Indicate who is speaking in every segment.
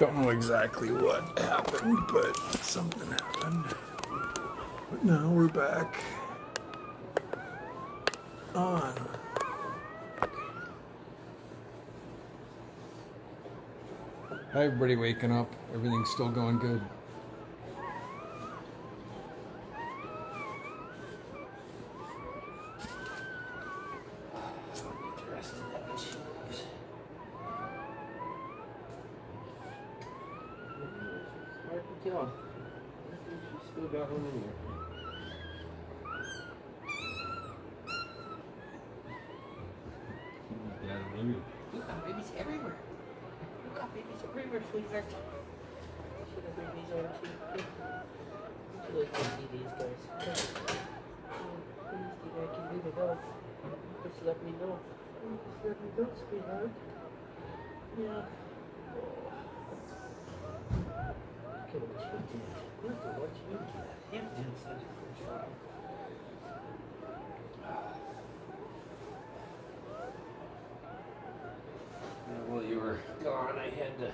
Speaker 1: Don't know exactly what happened, but something happened. But now we're back on. Hi, everybody waking up. Everything's still going good.
Speaker 2: She's still got one in there. Look at babies everywhere. Look at babies everywhere, sweetheart. Should have babies on too. You like to see these guys. Please, I can leave it up. Just let me know. Just let me know, sweetheart. Yeah. Look at what you did. Look at what you did. You did such a good job. While you were gone, I had to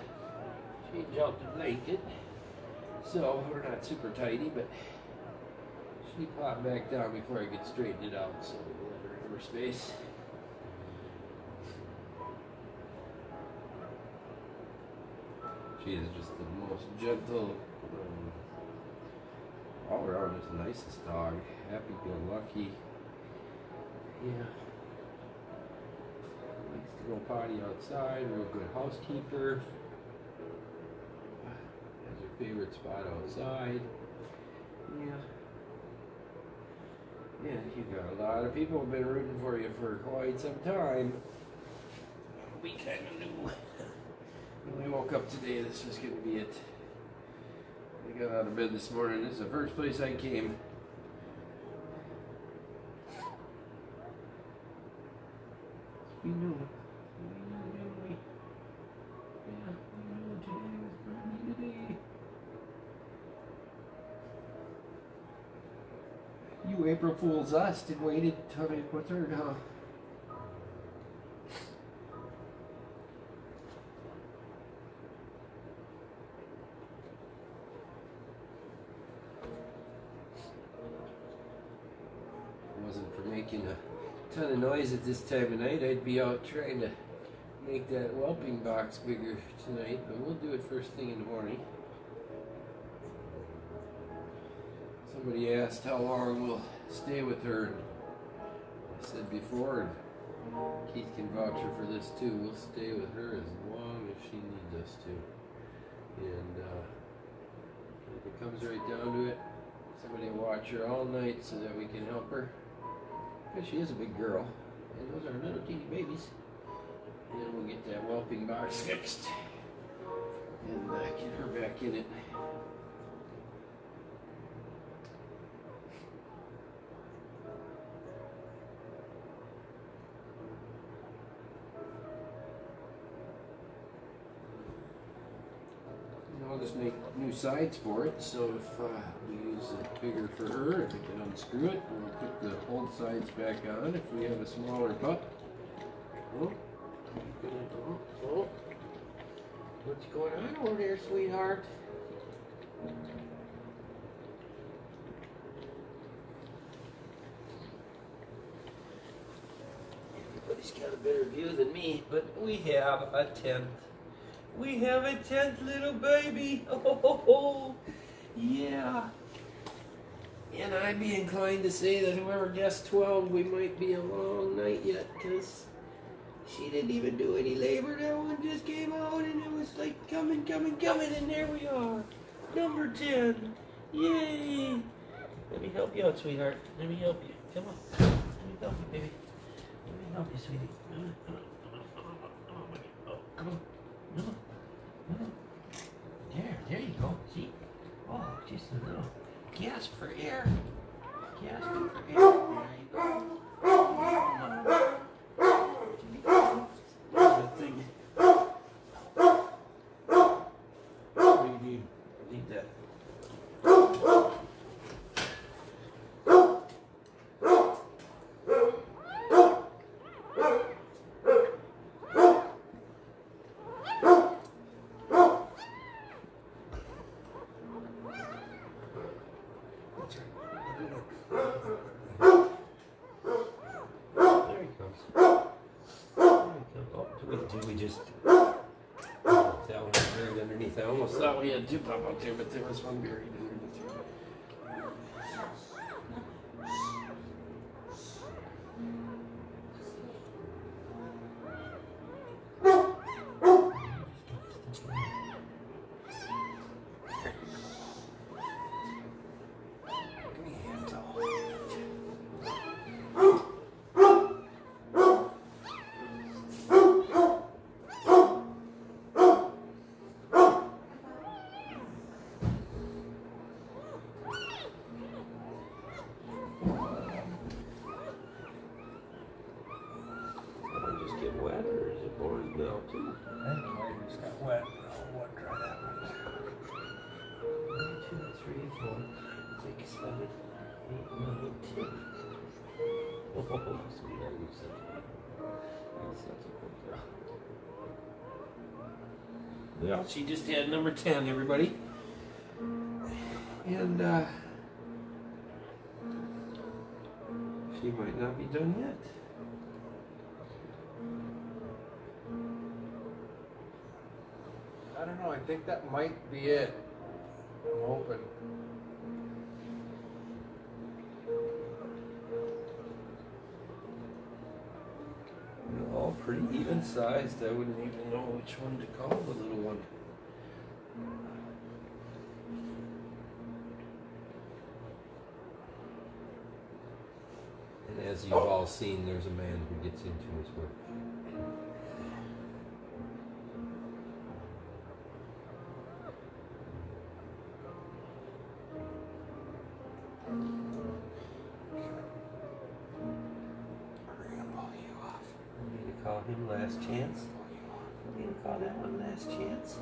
Speaker 2: change out the blanket. So we're not super tidy, but she popped back down before I could straighten it out. So we'll let her in her space. She is just the most gentle, all around just the nicest dog. Happy-go-lucky. Yeah. Likes to go potty outside. Real good housekeeper. Has her favorite spot outside. Yeah. Yeah, you got a lot of people have been rooting for you for quite some time. We kind of knew. When we woke up today, this was going to be it. I got out of bed this morning. This is the first place I came. We knew. We knew. Yeah, we knew today was going to be the day. You April Fool's us and waited till they put her down. Making a ton of noise at this time of night, I'd be out trying to make that whelping box bigger tonight, but we'll do it first thing in the morning. Somebody asked how long we'll stay with her, and I said before, and Keith can vouch for this too, we'll stay with her as long as she needs us to. And if it comes right down to it, somebody will watch her all night so that we can help her. Because she is a big girl, and those are little teeny babies. And then we'll get that whelping box fixed and get her back in it. And I'll just make new sides for it, so if we use it bigger for her, if we can unscrew it, we'll put the old sides back on if we have a smaller pup. Oh, what's going on over there, sweetheart? Everybody's got a better view than me, but we have a tent. We have a 10th little baby. Oh, yeah. And I'd be inclined to say that whoever guessed 12, we might be a long night yet, because she didn't even do any labor. That one just came out, and it was like coming, and there we are. Number 10. Yay. Let me help you out, sweetheart. Let me help you. Come on. Let me help you, baby. Let me help you, sweetie. Oh, come on. No. There you go. See? Oh, just a little gasp for air. Gasp for air. There you go. Good thing. What do you need? I need that. we just... That one was buried underneath. I almost thought we had two pop out there, but there was one buried underneath here. Wet, or is it boring now too?
Speaker 1: I think mine just got wet. I'll wet dry that one.
Speaker 2: 1, 2, 3, 4, 6, 7, 8, 9, 10. Oh, sweetheart, you're such a good girl. Well, she just had number 10, everybody. And she might not be done yet.
Speaker 1: I don't know. I think that might be it. I'm hoping.
Speaker 2: They're all pretty even sized. I wouldn't even know which one to call the little one. And as you've all seen, there's a man who gets into his work. Call him last chance. I'm gonna call that one last chance.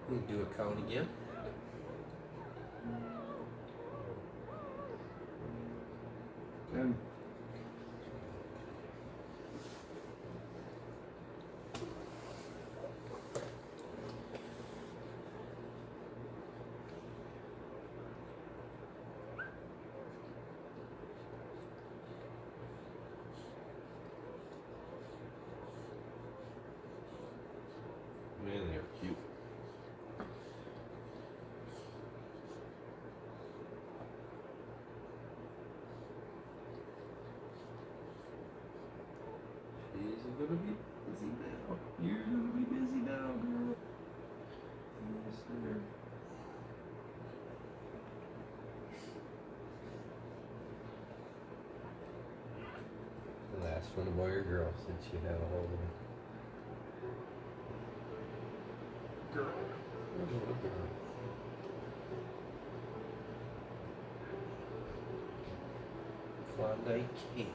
Speaker 2: We'll do a count again.
Speaker 1: And
Speaker 2: Man, they're cute. She's gonna be busy now. You're gonna be busy now, girl. Yes, sir. The last one, a boy or girl, since you have a hold of it.
Speaker 1: girl.
Speaker 2: Little girl. Klondike Kate.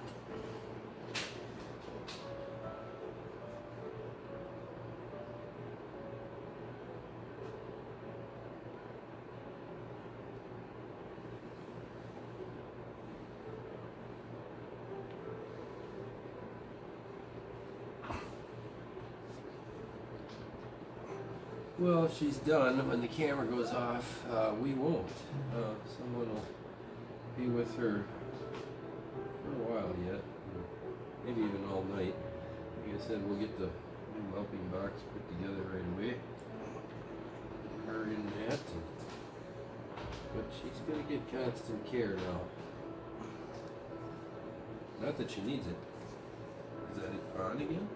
Speaker 2: Well, if she's done, when the camera goes off, we won't. Someone will be with her for a while yet, maybe even all night. Like I said, we'll get the new whelping box put together right away. Her in that. And
Speaker 3: But she's gonna get constant care now. Not that she needs it. Is that it on again?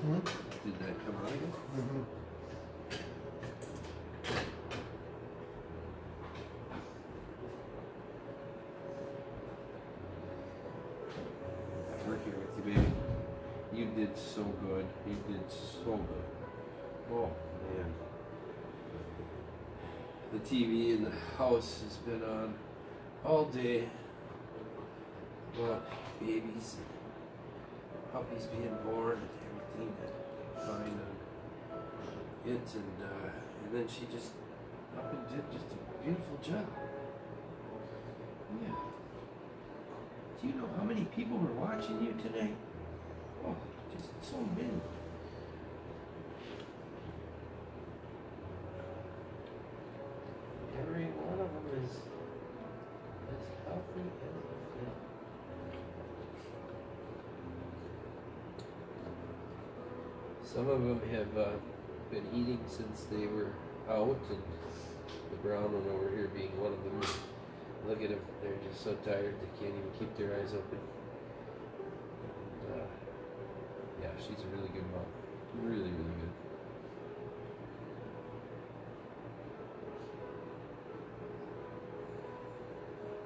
Speaker 1: Hmm?
Speaker 3: Did that come on again?
Speaker 1: Mm-hmm.
Speaker 3: We're here with you, baby. You did so good. You did so good. Oh, man. The TV in the house has been on all day. Well, babies, puppies being born, and everything that fine on it, and then she just up and did just a beautiful job. Yeah. Do you know how many people were watching you today? Oh, just so many. Every one of them is as healthy as a flip. Some of them have been eating since they were out, and the brown one over here being one of them. Look at them, they're just so tired they can't even keep their eyes open. And, yeah, she's a really good mom. Really, really good.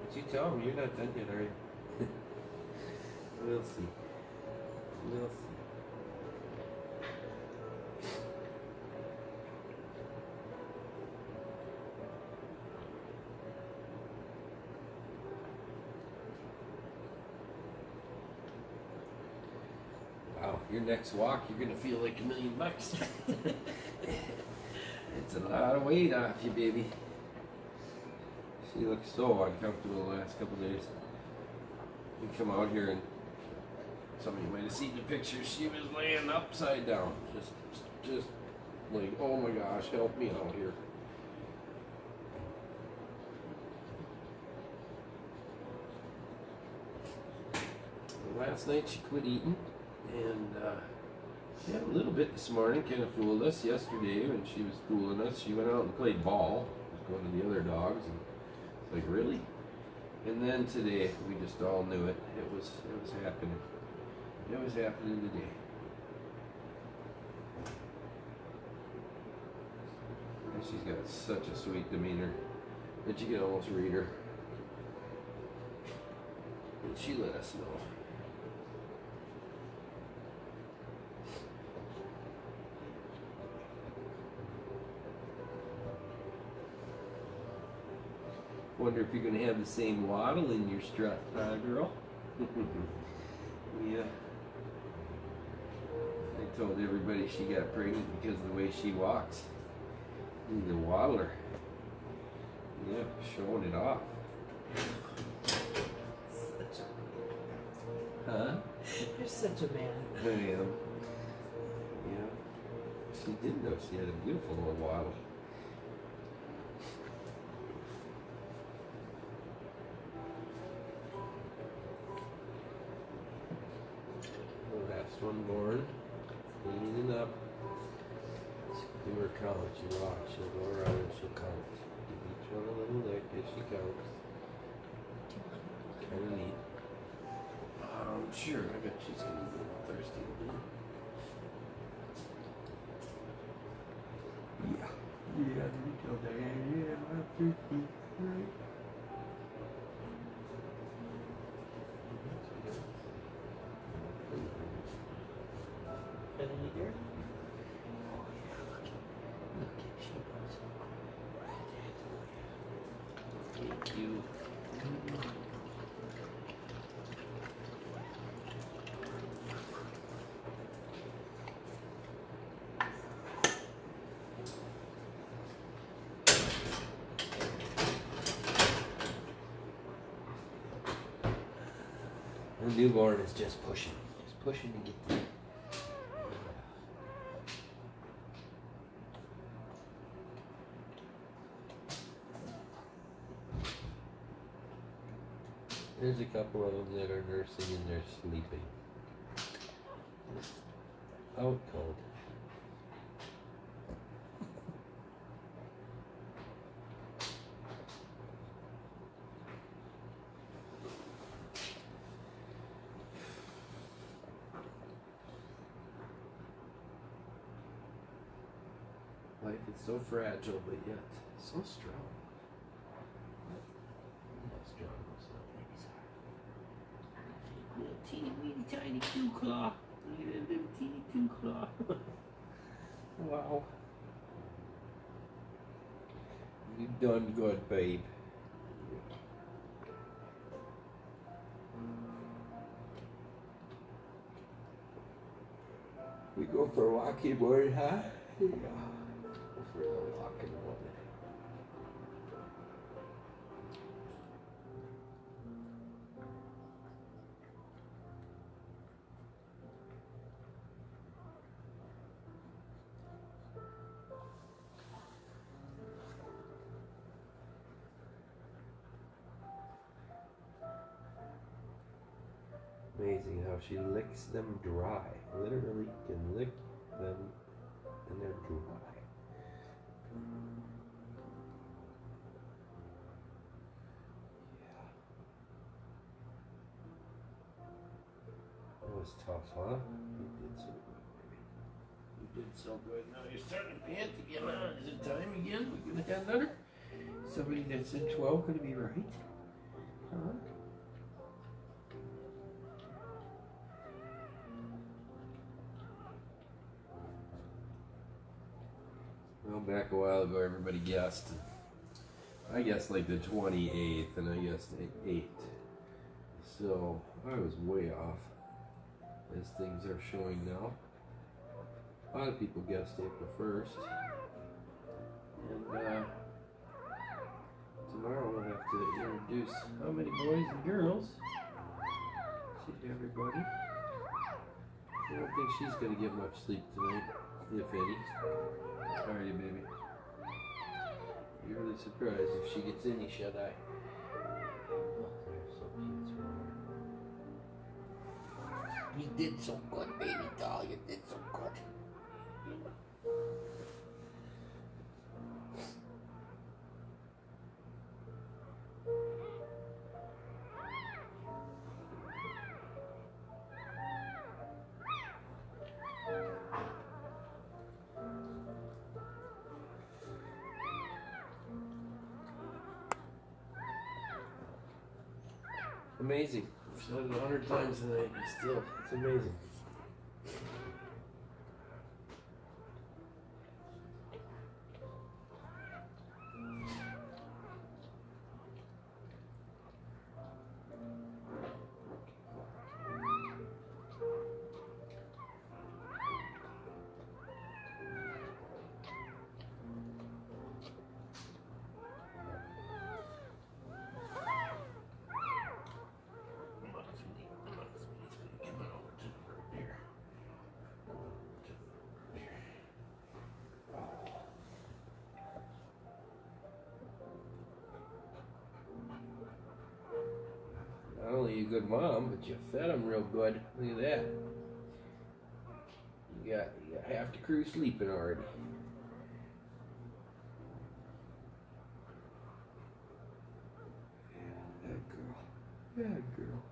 Speaker 3: But you tell them you're not done yet, are you? We'll see. We'll see. Wow, your next walk, you're gonna feel like $1 million. It's a lot of weight off you, baby. She looks so uncomfortable the last couple days. We come out here and some of you might have seen the picture. She was laying upside down, just like, oh my gosh, help me out here. Last night she quit eating, and she had a little bit this morning, kind of fooled us yesterday when she was fooling us. She went out and played ball with one of the other dogs, and it's like, really? And then today, we just all knew it. It was happening. It was happening today. And she's got such a sweet demeanor that you can almost read her. And she let us know. Wonder if you're going to have the same waddle in your strut, girl? Yeah. I told everybody she got pregnant because of the way she walks. He's a waddler. Yeah, showing it off. Huh?
Speaker 4: You're such a man.
Speaker 3: I am. Yeah. She did though. She had a beautiful little waddle. The last one born. Cleaning up. She'll do her count. She'll walk. She'll go around and she'll count. Give each one a little lick as she counts. Kind of neat. Sure. I bet she's gonna be a little thirsty.
Speaker 1: Yeah. Yeah, you tell Diane, yeah, I'm thirsty. Right.
Speaker 4: Any eater?
Speaker 3: Thank you. The newborn is just pushing to get there. There's a couple of them that are nursing and they're sleeping. Out cold. Life is so fragile, but yet so strong. How strong those little babies are. Little teeny weeny tiny dew claw. Look at that little teeny dew claw. Wow. You've done good, babe. We go for a walk in the morning, huh? Yeah. Go for a little walk in the morning. Amazing how she licks them dry. Literally can lick them and they're dry. Yeah. That was tough, huh? You did so good, baby. You did so good. Now you're starting to pant again, huh? Is it time again? We're gonna have another? Somebody that said 12 gonna be right? Huh? Well, back a while ago, everybody guessed. I guessed like the 28th, and I guessed 8. So I was way off, as things are showing now. A lot of people guessed April 1st. And tomorrow we'll have to introduce how many boys and girls to everybody. I don't think she's going to get much sleep tonight, if any. How are you, baby? You're really surprised if she gets any shut-eye. Oh, they're so cute. You did so good, baby doll. You did so good. Amazing. I've said it 100 times tonight, and still, it's amazing. Not only are you a good mom, but you fed them real good. Look at that. You got half the crew sleeping already. Yeah, that girl. That girl.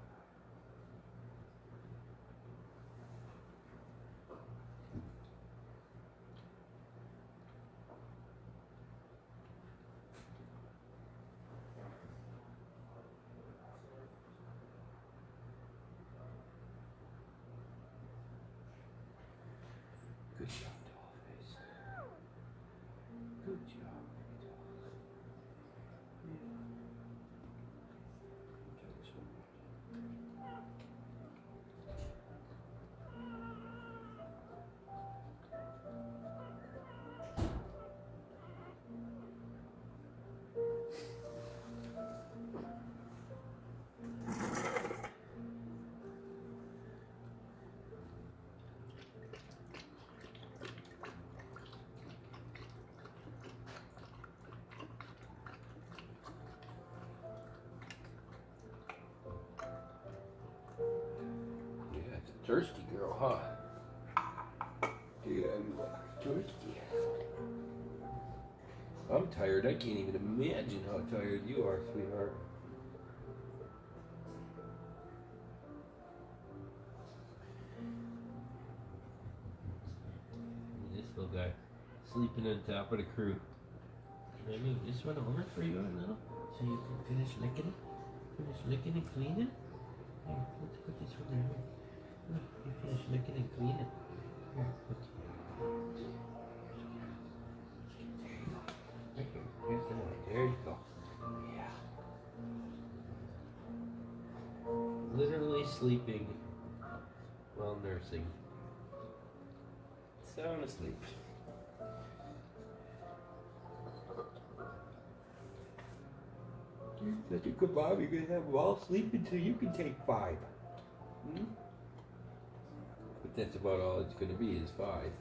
Speaker 3: Good job, dollface. Good job, big doll. Yeah. Yeah, it's a thirsty girl, huh? Yeah, you are thirsty. I'm tired. I can't even imagine how tired you are, sweetheart. This little guy
Speaker 2: sleeping on top of the crew. I mean, just went over for you a little, so you can finish licking and cleaning. Here, let's put this one in here. Look, you finish licking and cleaning. Here, look. Here's the one. There you go. Yeah. Literally sleeping while nursing. Sound asleep. You're such a good mom. You're gonna have them all sleep until you can take 5. Hmm? But that's about all it's gonna be is 5.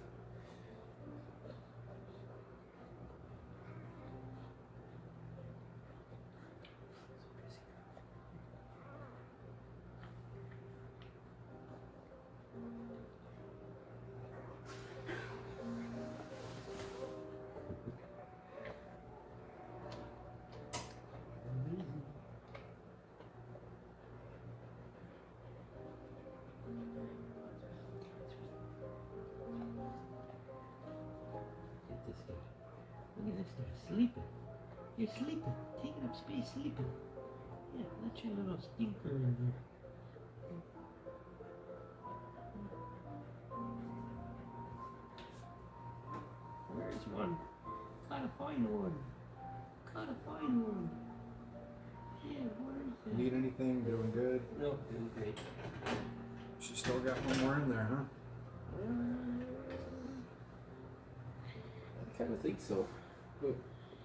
Speaker 2: Get this guy. Look at this guy sleeping. You're sleeping. Taking up space, sleeping. Yeah, let your little stinker in here. Where's one? Caught a fine one. Caught a fine one. Yeah, where's that?
Speaker 1: Need anything? Doing good?
Speaker 2: No, doing great.
Speaker 1: She still got one more in there, huh?
Speaker 3: I kind of think so, but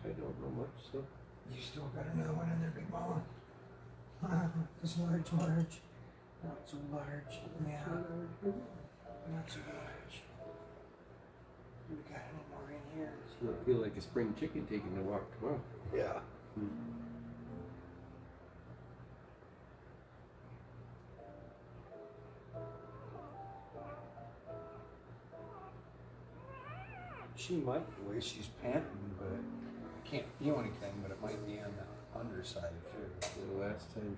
Speaker 3: I don't know much. So
Speaker 1: You still got another one in there, Big Mama?
Speaker 4: It's large, Marge. Not so large. Yeah. Not so large. We got any more in here?
Speaker 3: I feel like a spring chicken taking a walk tomorrow.
Speaker 1: Yeah. She might, the way she's panting, but can't feel anything, but it might be on the underside too.
Speaker 3: The last time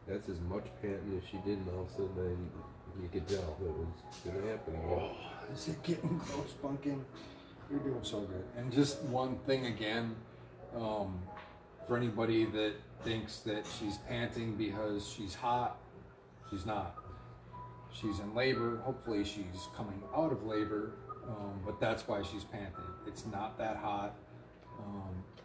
Speaker 3: that's as much panting as she did, and all of a sudden you could tell it was gonna happen again.
Speaker 1: Oh, is it getting close, Pumpkin? You're doing so good. And just one thing again, for anybody that thinks that she's panting because she's hot, she's not. She's in labor. Hopefully she's coming out of labor, but that's why she's panting. It's not that hot.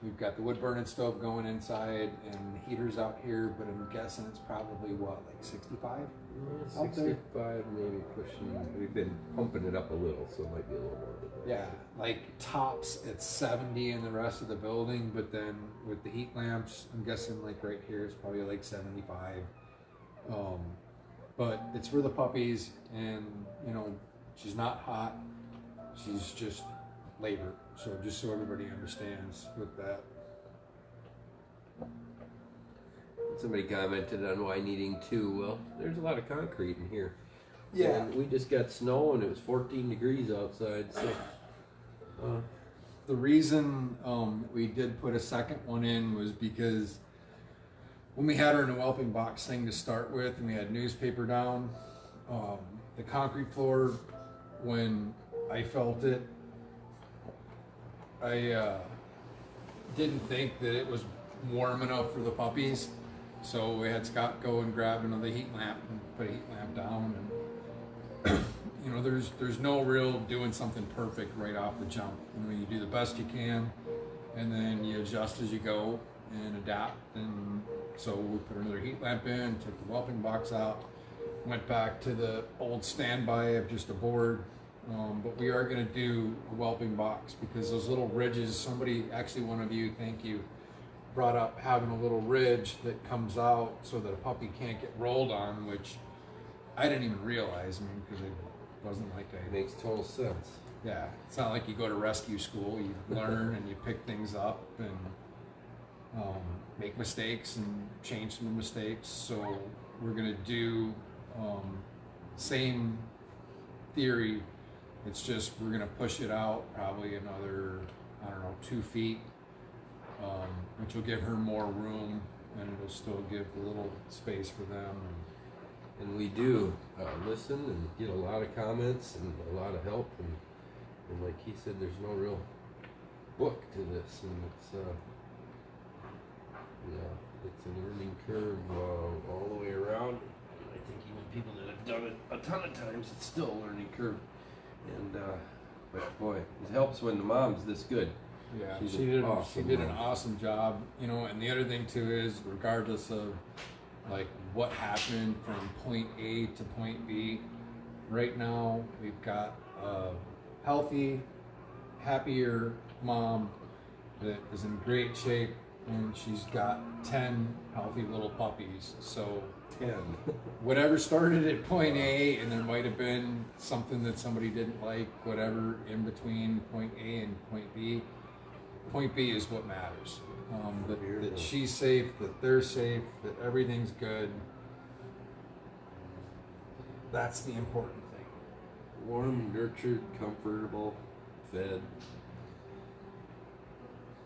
Speaker 1: We've got the wood burning stove going inside and the heaters out here, but I'm guessing it's probably what, like 65?
Speaker 3: Yeah,
Speaker 1: Out there?
Speaker 3: 65, maybe pushing. We've been pumping it up a little, so it might be a little more.
Speaker 1: Yeah, like tops at 70 in the rest of the building, but then with the heat lamps, I'm guessing like right here it's probably like 75. But it's for the puppies, and you know, she's not hot, she's just labor. So just so everybody understands with that.
Speaker 3: Somebody commented on why needing 2. Well, there's a lot of concrete in here.
Speaker 1: Yeah.
Speaker 3: And we just got snow and it was 14 degrees outside, so.
Speaker 1: The reason we did put a second one in was because when we had her in a whelping box thing to start with, and we had newspaper down, the concrete floor, when I felt it, I didn't think that it was warm enough for the puppies, so we had Scott go and grab another heat lamp and put a heat lamp down. And you know, there's no real doing something perfect right off the jump. You know, you do the best you can, and then you adjust as you go and adapt. And so we put another heat lamp in, took the whelping box out, went back to the old standby of just a board. But we are going to do a whelping box because those little ridges, somebody, actually one of you, thank you, brought up having a little ridge that comes out so that a puppy can't get rolled on, which I didn't even realize, I mean, because it wasn't like
Speaker 3: It makes total sense.
Speaker 1: yeah, it's not like you go to rescue school, you learn and you pick things up and make mistakes and change some mistakes. So we're going to do same theory. It's just we're going to push it out probably another, I don't know, 2 feet, which will give her more room, and it'll still give a little space for them.
Speaker 3: And we do listen and get a lot of comments and a lot of help, and And like he said, there's no real book to this, and it's it's a learning curve all the way around. And I think even people that have done it a ton of times, it's still a learning curve. And but boy, it helps when the mom's this good.
Speaker 1: Yeah,
Speaker 3: She's
Speaker 1: she
Speaker 3: an
Speaker 1: did.
Speaker 3: awesome
Speaker 1: She did an
Speaker 3: mom.
Speaker 1: awesome job, you know. And the other thing too is, regardless of like what happened from point A to point B, right now we've got a healthy, happier mom that is in great shape, and she's got 10 healthy little puppies. So
Speaker 3: 10.
Speaker 1: whatever started at point A, and there might have been something that somebody didn't like, whatever in between point A and point B. Point B is what matters. That she's safe, that they're safe, that everything's good. That's the important thing.
Speaker 3: Warm, nurtured, comfortable, fed,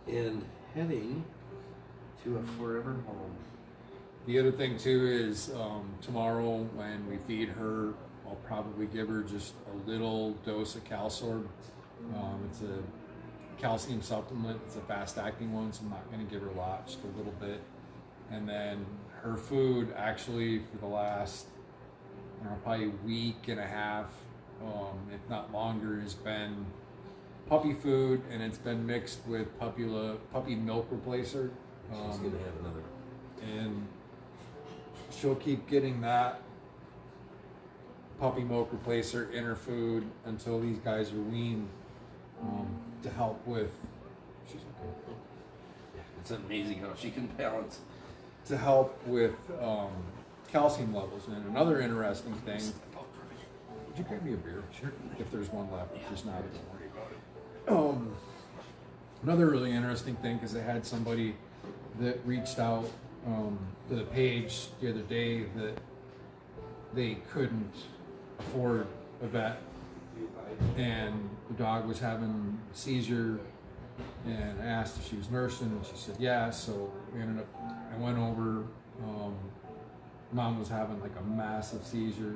Speaker 3: and heading to a forever home.
Speaker 1: The other thing too is tomorrow when we feed her, I'll probably give her just a little dose of Calsorb. It's a calcium supplement. It's a fast-acting one, so I'm not going to give her a lot, just a little bit. And then her food, actually, for the last probably week and a half, if not longer, has been puppy food, and it's been mixed with puppy milk replacer.
Speaker 3: She's gonna have another one.
Speaker 1: And she'll keep getting that puppy milk replacer in her food until these guys are weaned, to help with. She's okay.
Speaker 3: Yeah, it's amazing how she can balance.
Speaker 1: To help with calcium levels. And another interesting thing. Would you grab me a beer? Sure. If there's one left, if there's not, don't worry about it. Another really interesting thing, because I had somebody that reached out to the page the other day that they couldn't afford a vet, and the dog was having a seizure, and I asked if she was nursing, and she said yeah. So we ended up, I went over, mom was having like a massive seizure.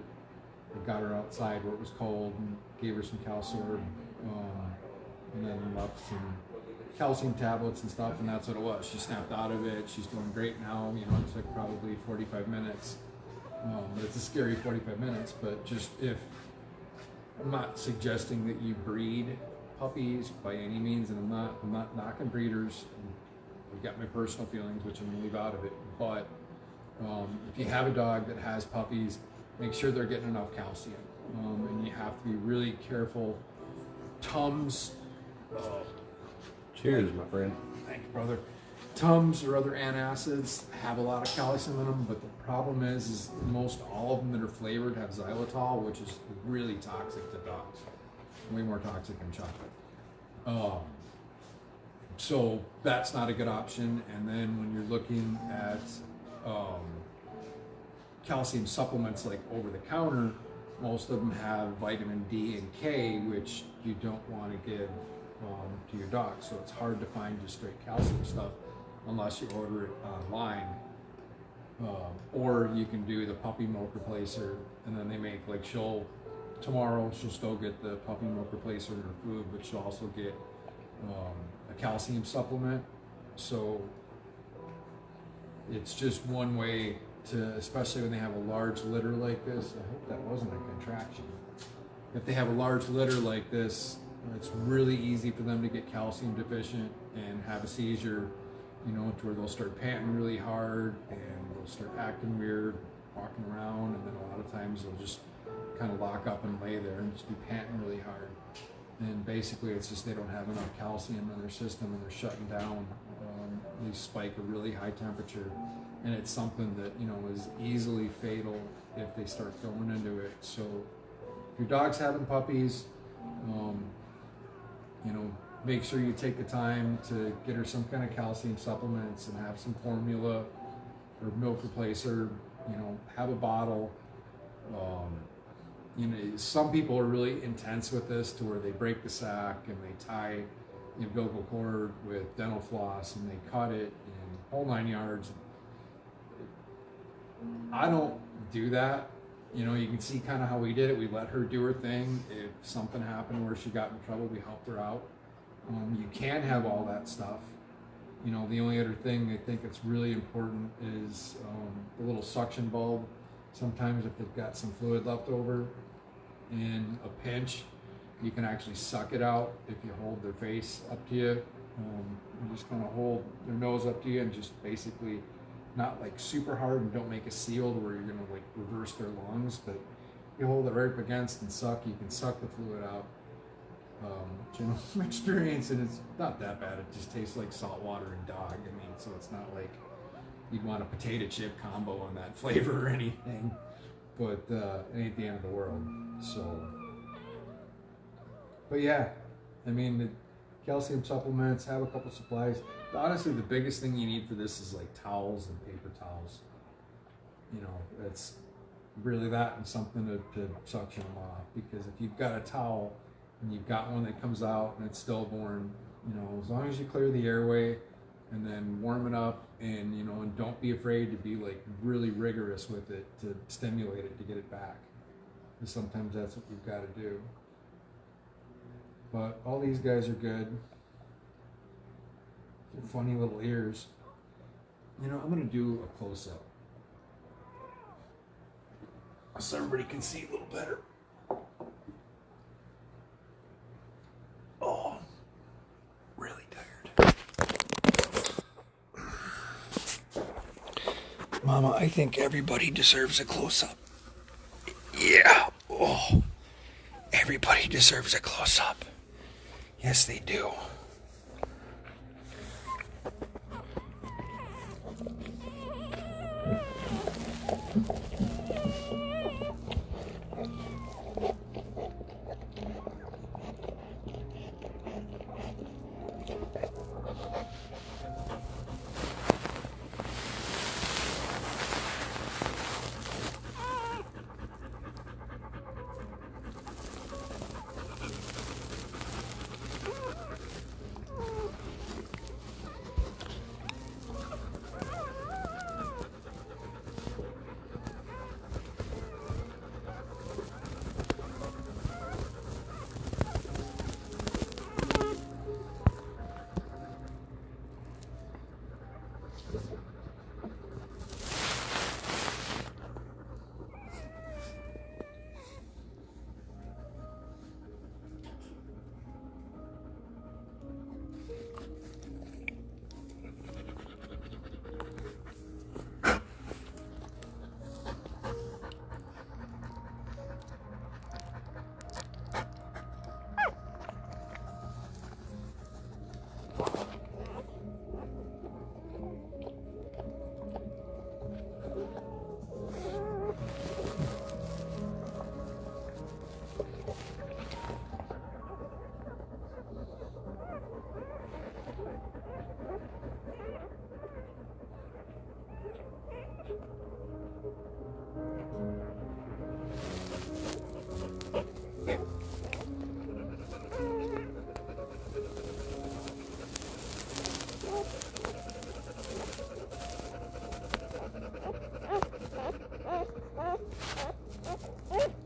Speaker 1: I got her outside where it was cold and gave her some Calsorb, and then left some calcium tablets and stuff, and that's what it was. She snapped out of it. She's doing great now. You know, it took probably 45 minutes. It's a scary 45 minutes, but just if, I'm not suggesting that you breed puppies by any means, and I'm not knocking breeders. I've got my personal feelings, which I'm gonna leave out of it. But if you have a dog that has puppies, make sure they're getting enough calcium, and you have to be really careful. Tums.
Speaker 3: Cheers, my friend.
Speaker 1: Thank you, brother. Tums or other antacids have a lot of calcium in them, but the problem is most all of them that are flavored have xylitol, which is really toxic to dogs. Way more toxic than chocolate. So that's not a good option. And then when you're looking at calcium supplements like over the counter, most of them have vitamin D and K, which you don't want to give to your dog. So it's hard to find just straight calcium stuff unless you order it online. Or you can do the puppy milk replacer, and then they make like tomorrow she'll still get the puppy milk replacer in her food, but she'll also get a calcium supplement. So it's just one way to, especially when they have a large litter like this. I hope that wasn't a contraction. If they have a large litter like this, it's really easy for them to get calcium deficient and have a seizure, you know, to where they'll start panting really hard and they'll start acting weird, walking around, and then a lot of times they'll just kind of lock up and lay there and just be panting really hard. And basically it's just they don't have enough calcium in their system and they're shutting down. They spike a really high temperature, and it's something that, you know, is easily fatal if they start going into it. So if your dog's having puppies, you know, make sure you take the time to get her some kind of calcium supplements and have some formula or milk replacer, you know, have a bottle. You know, some people are really intense with this to where they break the sack and they tie the umbilical cord with dental floss and they cut it and whole 9 yards. I don't do that. You know, you can see kind of how we did it. We let her do her thing. If something happened where she got in trouble, we helped her out. You can have all that stuff. You know, the only other thing I think that's really important is the little suction bulb. Sometimes if they've got some fluid left over in a pinch, you can actually suck it out if you hold their face up to you. You just kind of hold their nose up to you and just basically not like super hard, and don't make a seal where you're gonna like reverse their lungs, but you hold it right up against and suck. You can suck the fluid out. You know, from experience, and it's not that bad. It just tastes like salt water and dog. I mean, so it's not like you'd want a potato chip combo on that flavor or anything, but it ain't the end of the world. So, but yeah, I mean, the calcium supplements, have a couple supplies. Honestly, the biggest thing you need for this is like towels and paper towels. You know, it's really that and something to suction them off, because if you've got a towel and you've got one that comes out and it's stillborn, you know, as long as you clear the airway and then warm it up, and you know, and don't be afraid to be like really rigorous with it to stimulate it to get it back, because sometimes that's what you've got to do. But all these guys are good. They're funny little ears. You know, I'm gonna do a close-up so everybody can see a little better. Oh, really tired. Mama, I think everybody deserves a close-up. Yeah. Oh, everybody deserves a close-up. Yes, they do.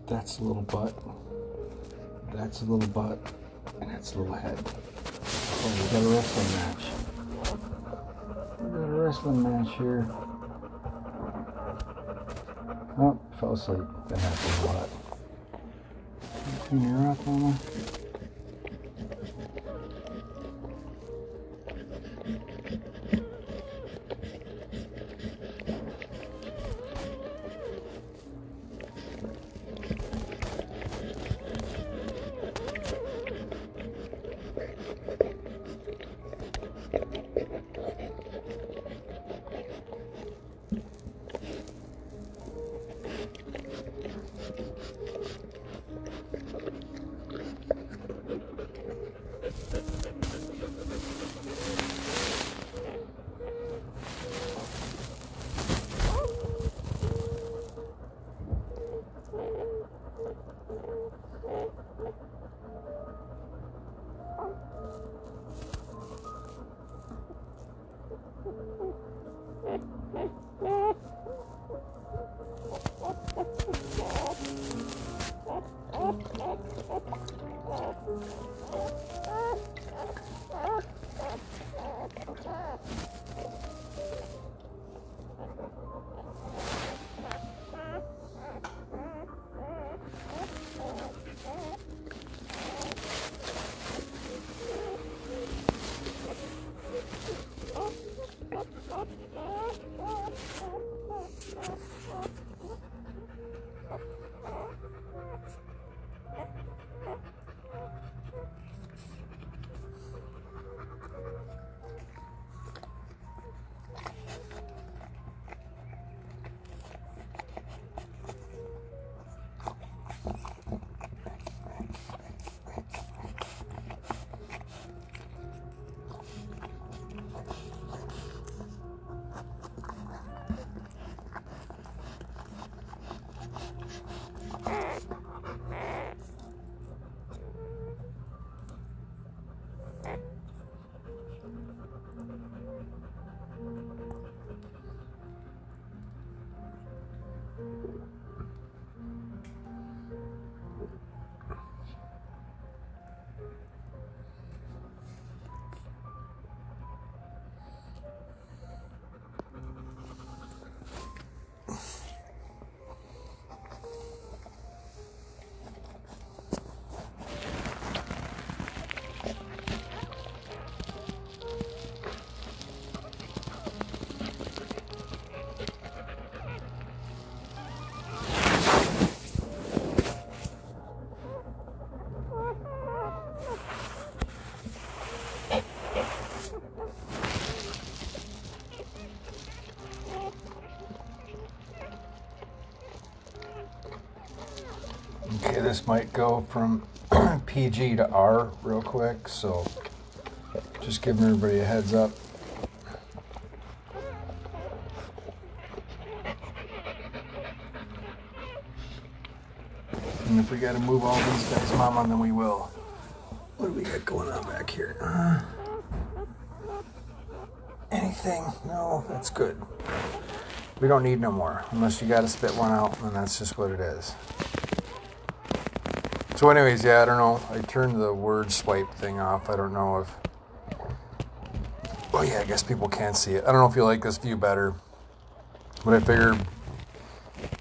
Speaker 1: That's a little butt. That's a little butt. And that's a little head. Oh, we got a wrestling match. We got a wrestling match here. Oh, fell asleep. That happens a lot. Turn your ear off, Mama. Okay, this might go from PG to R real quick, so just giving everybody a heads up. And if we gotta move all these guys, Mama, then we will. What do we got going on back here? Anything? No, that's good. We don't need no more. Unless you gotta spit one out, then that's just what it is. So anyways, yeah, I don't know. I turned the word swipe thing off. I don't know if... Well, yeah, I guess people can't see it. I don't know if you like this view better. But I figured...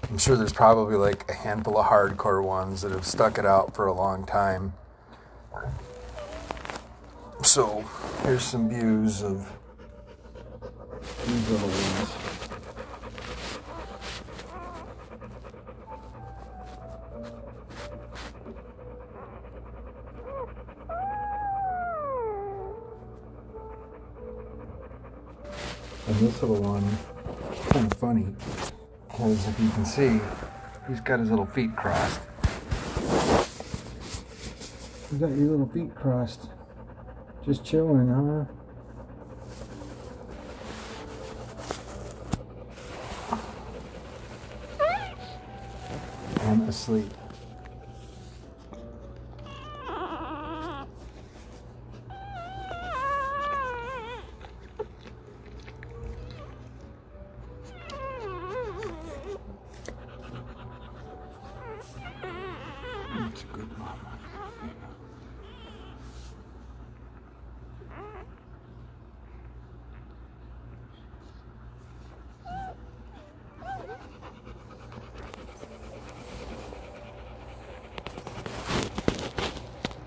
Speaker 1: I'm sure there's probably like a handful of hardcore ones that have stuck it out for a long time. So, here's some views of these little ones. And this little one, kind of funny, because if you can see, he's got his little feet crossed. You got your little feet crossed. Just chilling, huh? And asleep. That's a good mama.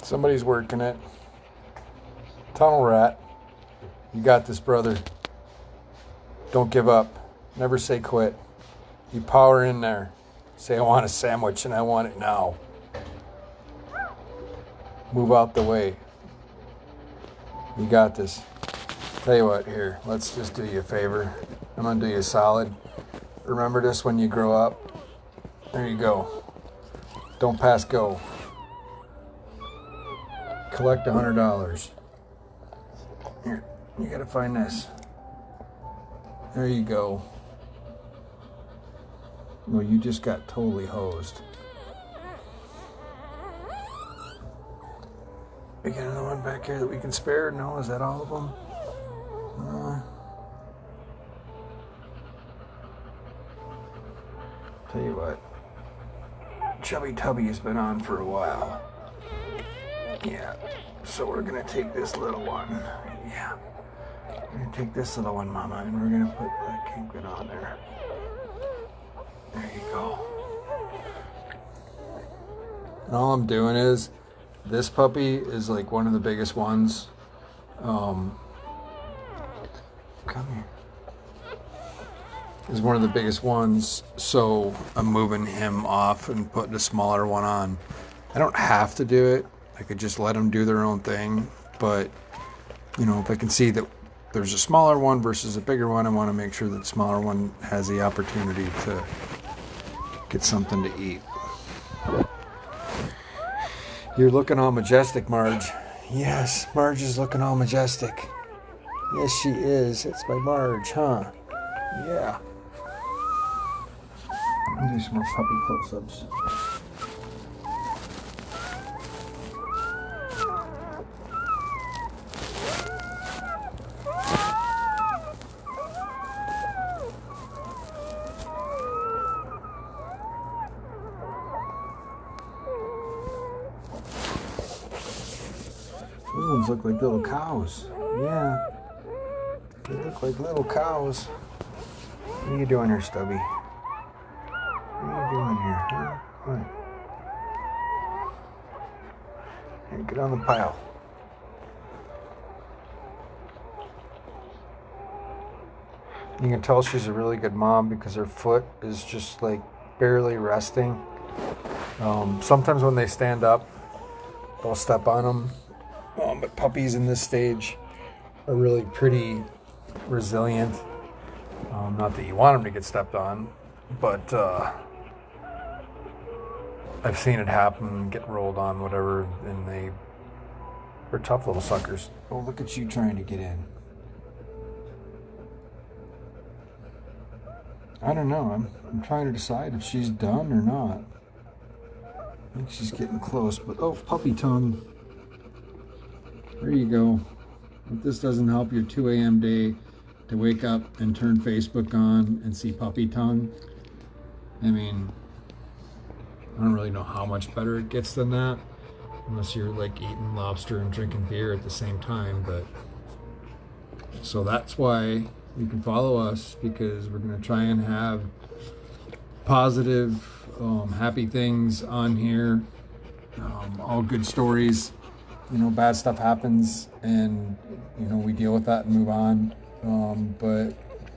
Speaker 1: Somebody's working it. Tunnel rat. You got this, brother. Don't give up. Never say quit. You power in there. Say, I want a sandwich and I want it now. Move out the way. You got this. Tell you what, here, let's just do you a favor. I'm gonna do you a solid. Remember this when you grow up. There you go. Don't pass go. Collect $100. Here, you gotta find this. There you go. Well, you just got totally hosed. We got another one back here that we can spare? No, is that all of them? Tell you what, Chubby Tubby has been on for a while. Yeah, so we're gonna take this little one. Yeah, we're gonna take this little one, Mama, and we're gonna put that kingpin on there. There you go. And all I'm doing is, this puppy is like one of the biggest ones. Come here. is one of the biggest ones, so I'm moving him off and putting a smaller one on. I don't have to do it. I could just let them do their own thing, but you know, if I can see that there's a smaller one versus a bigger one, I want to make sure that the smaller one has the opportunity to get something to eat. You're looking all majestic, Marge. Yes, Marge is looking all majestic. Yes, she is. It's my Marge, huh? Yeah. Let me do some more puppy close-ups. Those ones look like little cows. Yeah. They look like little cows. What are you doing here, Stubby? What are you doing here, huh? What? Here, get on the pile. You can tell she's a really good mom because her foot is just like barely resting. Sometimes when they stand up, they'll step on them. But puppies in this stage are really pretty resilient. Not that you want them to get stepped on, but I've seen it happen, get rolled on, whatever, and they're tough little suckers. Oh, look at you trying to get in. I don't know. I'm trying to decide if she's done or not. I think she's getting close, but oh, puppy tongue. There you go. If this doesn't help your 2 a.m. day to wake up and turn Facebook on and see puppy tongue, I mean, I don't really know how much better it gets than that, unless you're like eating lobster and drinking beer at the same time. But so that's why you can follow us, because we're going to try and have positive, happy things on here, all good stories. You know, bad stuff happens and, you know, we deal with that and move on. But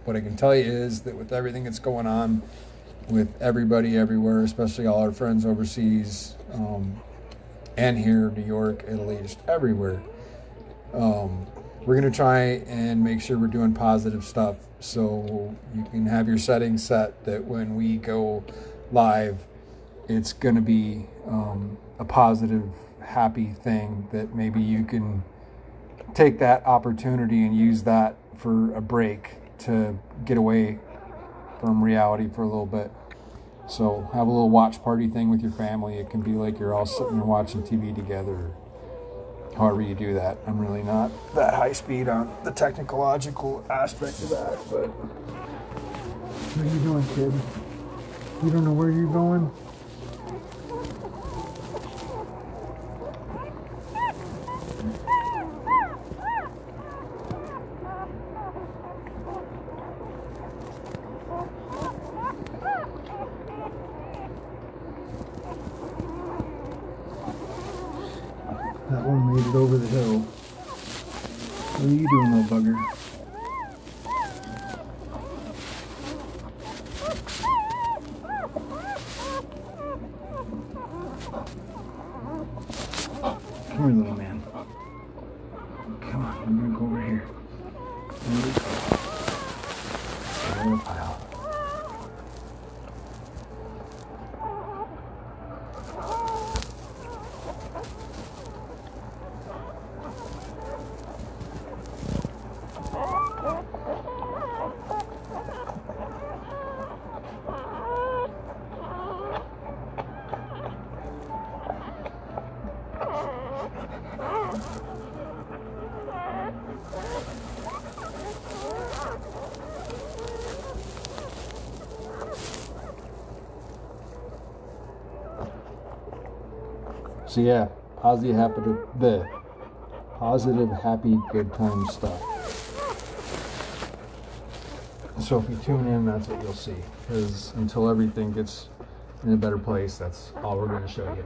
Speaker 1: what I can tell you is that with everything that's going on with everybody everywhere, especially all our friends overseas, and here, New York, Italy, just everywhere, we're going to try and make sure we're doing positive stuff. So you can have your settings set that when we go live, it's going to be a positive, happy thing, that maybe you can take that opportunity and use that for a break to get away from reality for a little bit. So have a little watch party thing with your family. It can be like you're all sitting and watching TV together, however you do that. I'm really not that high speed on the technological aspect of that, but what are you doing, kid? You don't know where you're going? That one made it over the hill. What are you doing, little bugger? Come here, little man. Come on, I'm gonna go over here. There we go. Get in the pile. So yeah, positive, happy, good time stuff. So if you tune in, that's what you'll see. Because until everything gets in a better place, that's all we're going to show you.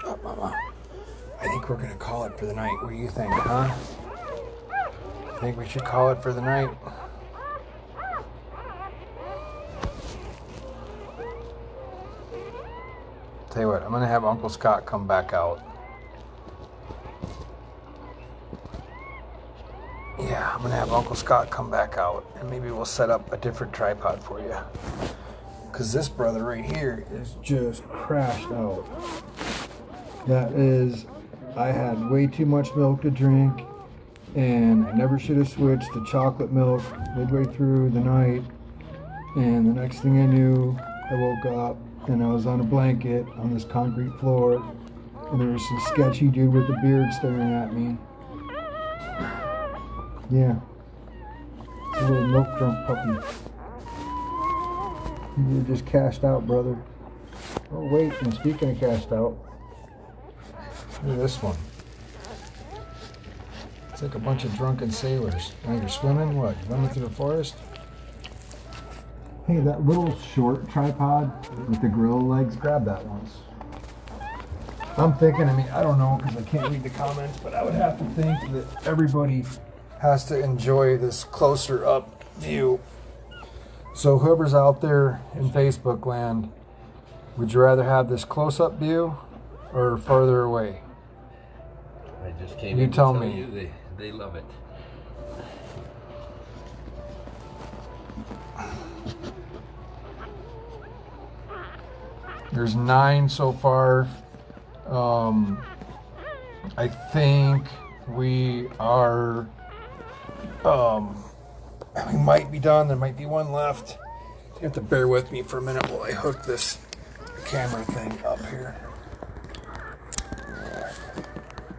Speaker 1: Oh, Mama. I think we're gonna call it for the night. What do you think, huh? I think we should call it for the night. Tell you what, I'm gonna have Uncle Scott come back out. Yeah, I'm gonna have Uncle Scott come back out, and maybe we'll set up a different tripod for you. Cause this brother right here is just crashed out. That is, I had way too much milk to drink, and I never should have switched to chocolate milk midway through the night. And the next thing I knew, I woke up and I was on a blanket on this concrete floor, and there was some sketchy dude with a beard staring at me. Yeah, it's a little milk drunk puppy. You were just cashed out, brother. Oh wait, and speaking of cashed out, look at this one. It's like a bunch of drunken sailors. Now you're swimming? What? Running through the forest? Hey, that little short tripod with the gorilla legs, grab that once. I'm thinking, I don't know because I can't read the comments, but I would have to think that everybody has to enjoy this closer up view. So whoever's out there in Facebook land, would you rather have this close up view or further away?
Speaker 3: I just came
Speaker 1: You
Speaker 3: in to
Speaker 1: tell
Speaker 3: tell
Speaker 1: me.
Speaker 3: you they love it.
Speaker 1: There's 9 so far. I think we are, we might be done. There might be one left. You have to bear with me for a minute while I hook this camera thing up here.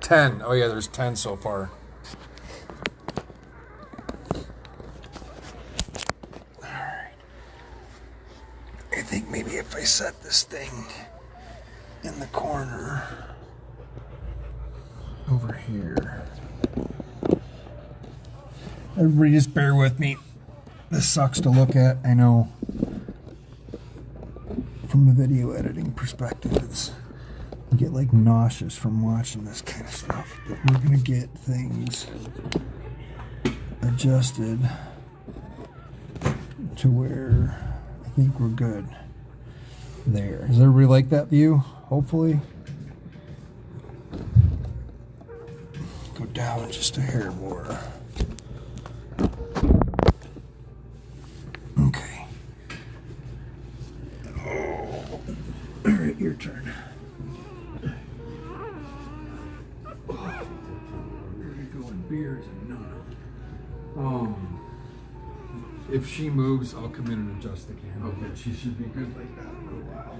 Speaker 1: 10. Oh yeah, there's 10 so far. I think maybe if I set this thing in the corner over here. Everybody just bear with me. This sucks to look at, I know. From a video editing perspective, I get like nauseous from watching this kind of stuff. But we're gonna get things adjusted to where I think we're good there. Does everybody like that view? Hopefully. Go down just a hair more. Okay. Oh. All right, your turn. Oh, we're gonna go in beers and no. If she moves, I'll come in and adjust the camera. Okay, she should be good like that for a while.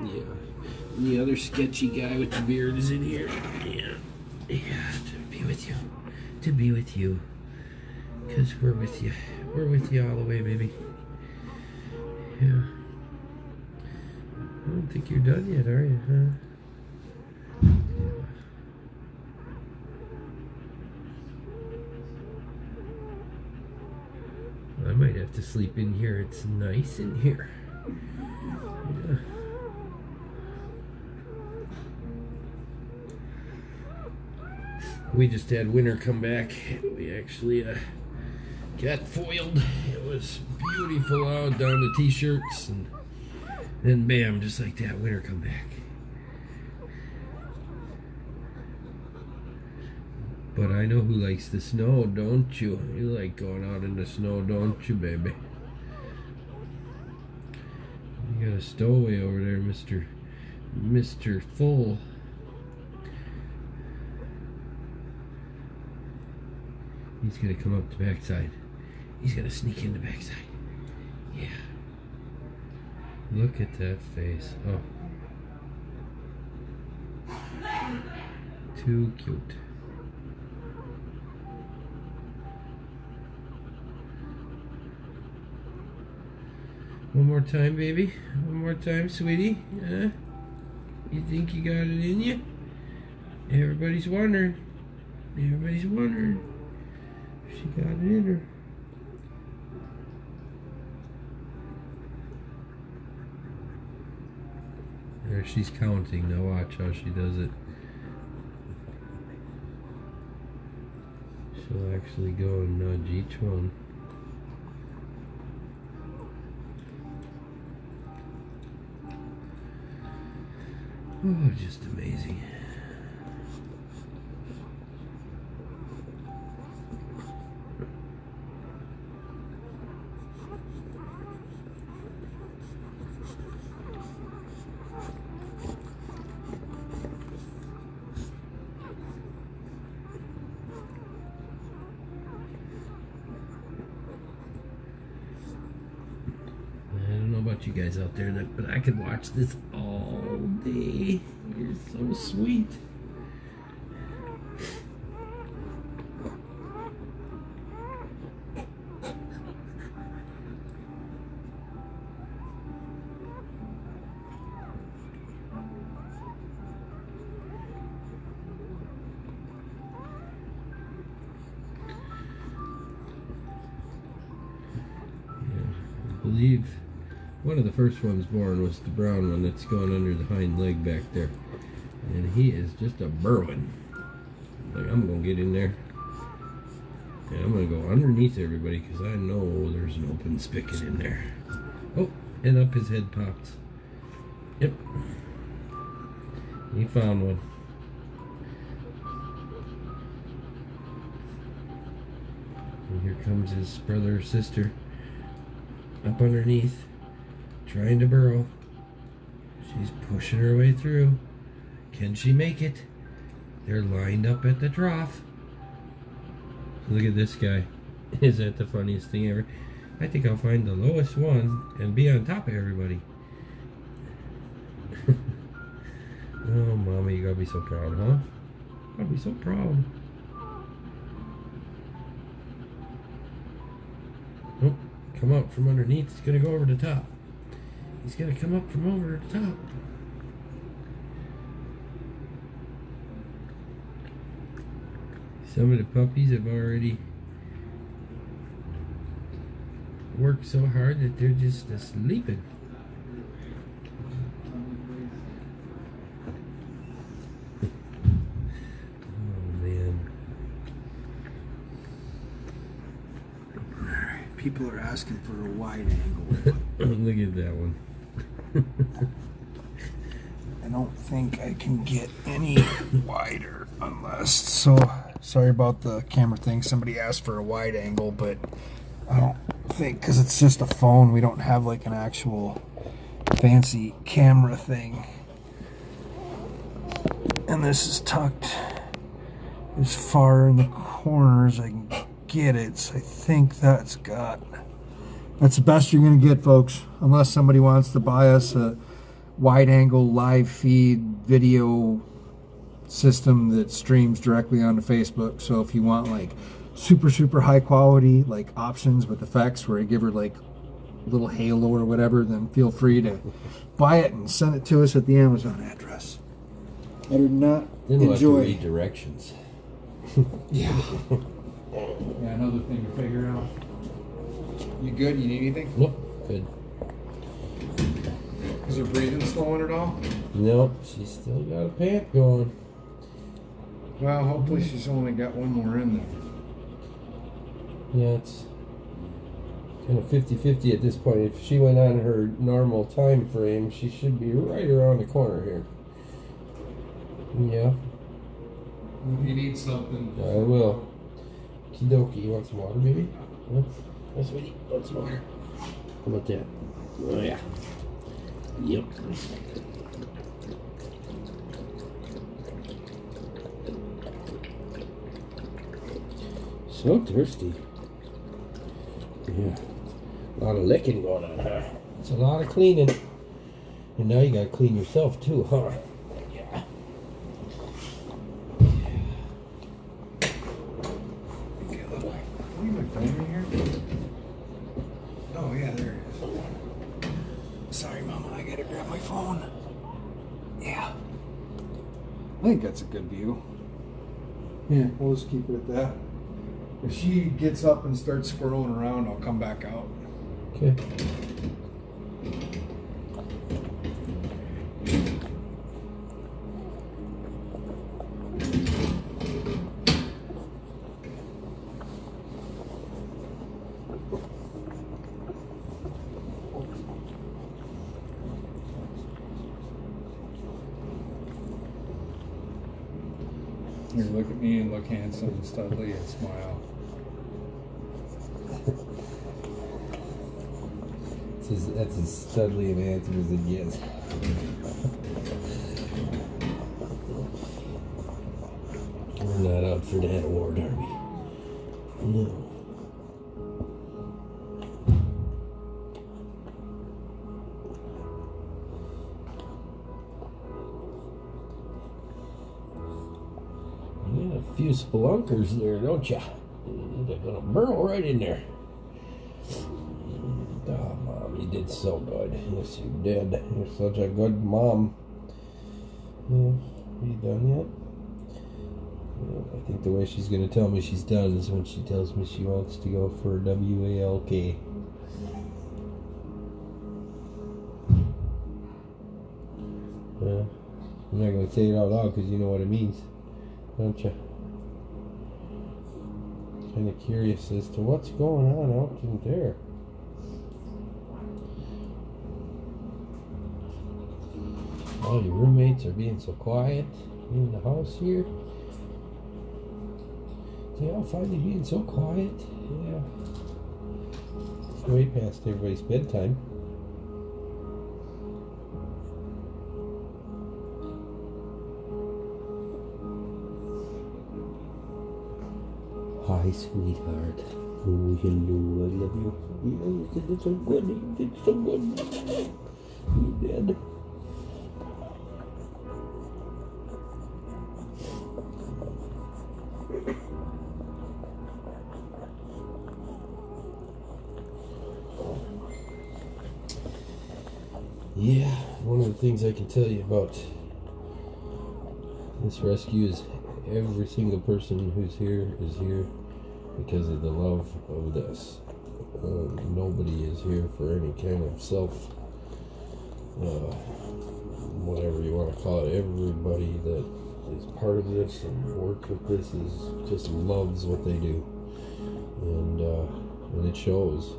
Speaker 3: Yeah. The other sketchy guy with the beard is in here. Yeah. Yeah, to be with you. To be with you. Because we're with you. We're with you all the way, baby. Yeah. I don't think you're done yet, are you, huh? I might have to sleep in here. It's nice in here. Yeah. We just had winter come back. We actually got foiled. It was beautiful out, down to t-shirts, and then bam, just like that, winter come back. But I know who likes the snow, don't you? You like going out in the snow, don't you, baby? You got a stowaway over there, Mr. Full. He's gonna come up the backside. He's gonna sneak in the backside. Yeah. Look at that face. Oh. Too cute. One more time, baby. One more time, sweetie. You think you got it in you? Everybody's wondering. Everybody's wondering if she got it in her. There, she's counting. Now watch how she does it. She'll actually go and nudge each one. Oh, just amazing. I don't know about you guys out there, but I could watch this all day. You're so sweet. I believe one of the first ones born was the brown one that's going under the hind leg back there. And he is just a burrowing. Like, I'm going to get in there. And I'm going to go underneath everybody because I know there's an open spigot in there. Oh, and up his head pops. Yep. He found one. And here comes his brother or sister. Up underneath, trying to burrow. She's pushing her way through. Can she make it? They're lined up at the trough. Look at this guy. Is that the funniest thing ever? I think I'll find the lowest one and be on top of everybody. Oh, Mama, you gotta be so proud, huh? Gotta be so proud. Oh. Come up from underneath. He's gonna go over the top. He's gonna come up from over the top. Some of the puppies have already worked so hard that they're just sleeping. Oh man.
Speaker 4: People are asking for a wide angle.
Speaker 3: Look at that one.
Speaker 4: I don't think I can get any wider unless. So sorry about the camera thing. Somebody asked for a wide angle, but I don't think, because it's just a phone, we don't have like an actual fancy camera thing. And this is tucked as far in the corner as I can get it. So I think that's the best you're gonna get, folks, unless somebody wants to buy us a wide angle live feed video system that streams directly onto Facebook. So if you want like super high quality like options with effects where I give her like a little halo or whatever, then feel free to buy it and send it to us at the Amazon address. I do not
Speaker 3: Then
Speaker 4: enjoy
Speaker 3: we'll have to read directions.
Speaker 4: Yeah.
Speaker 1: Yeah, another thing to figure out. You good? You need anything?
Speaker 3: Nope, good.
Speaker 1: Is her breathing slowing at all?
Speaker 3: Nope, she's still got a pant going.
Speaker 1: Well, hopefully she's only got one more in there.
Speaker 3: Yeah, it's kind of 50-50 at this point. If she went on her normal time frame, she should be right around the corner here. Yeah.
Speaker 1: If you need something,
Speaker 3: I will. Kidoki, you want some water, baby? Yeah. Yes, sweetie. Want some water? How about that? Oh, yeah. Yep. So thirsty. Yeah. A lot of licking going on, huh? It's a lot of cleaning. And now you gotta clean yourself too, huh? Yeah.
Speaker 4: I think that's a good view. Yeah, we'll just keep it at that. If she gets up and starts squirreling around, I'll come back out.
Speaker 3: Okay.
Speaker 1: Here, look at me and look handsome and studly and smile.
Speaker 3: That's as studly an answer as it gets. We're not out for that award, are we? No. You got a few spelunkers there, don't ya? They're gonna burrow right in there. Oh, Mom, you did so good. Yes, you did. You're such a good mom. Yeah, are you done yet? Yeah, I think the way she's going to tell me she's done is when she tells me she wants to go for WALK. Yeah, I'm not going to say it out loud because you know what it means, don't you? Kind of curious as to what's going on out in there. All your roommates are being so quiet in the house here. They all finally being so quiet. Yeah. It's way past everybody's bedtime. Hi, sweetheart. Oh, hello, I love you. Yeah, you did so good. You did so good. You did. Yeah, one of the things I can tell you about this rescue is every single person who's here is here because of the love of this. Nobody is here for any kind of whatever you want to call it. Everybody that is part of this and works with this just loves what they do, and it shows.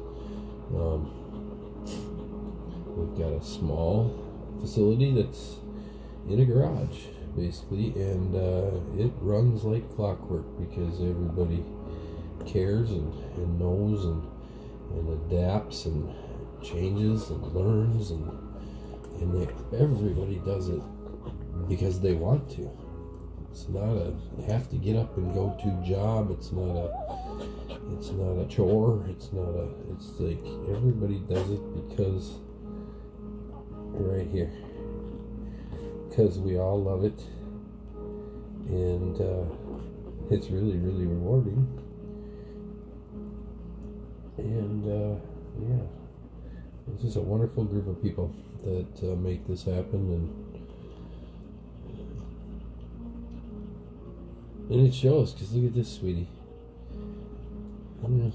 Speaker 3: We've got a small facility that's in a garage, basically, and it runs like clockwork because everybody cares and knows and adapts and changes and learns, and everybody does it because they want to. It's not a have to get up and go to job. It's not a chore. It's like everybody does it because right here, because we all love it, and it's really, really rewarding. And yeah, it's just a wonderful group of people that make this happen, and it shows. Because look at this, sweetie. Yeah.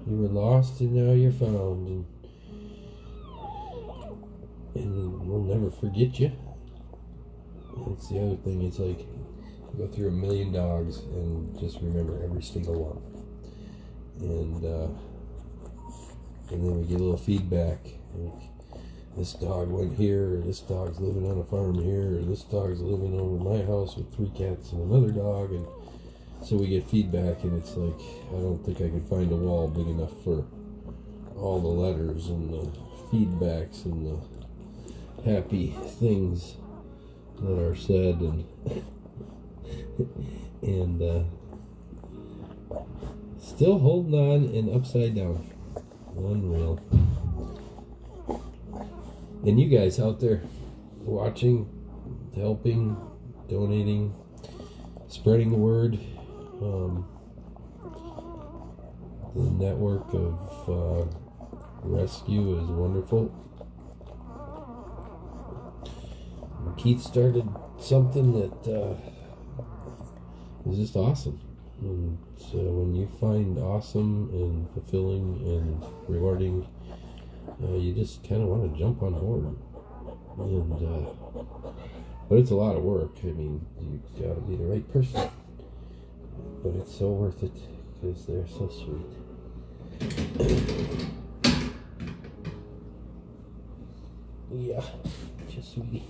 Speaker 3: You were lost and now you're found, and we'll never forget you. That's the other thing. It's like you go through 1,000,000 dogs and just remember every single one. And then we get a little feedback. Like, this dog went here, or this dog's living on a farm here, or this dog's living over my house with 3 cats and another dog. And so we get feedback, and it's like, I don't think I could find a wall big enough for all the letters and the feedbacks and the happy things that are said, and still holding on and upside down. Unreal. And you guys out there watching, helping, donating, spreading the word. The network of rescue is wonderful. I'm Keith started something that is just awesome. And when you find awesome and fulfilling and rewarding, you just kind of want to jump on board. And but it's a lot of work. I mean, you got to be the right person. But it's so worth it because they're so sweet. Yeah, just sweetie.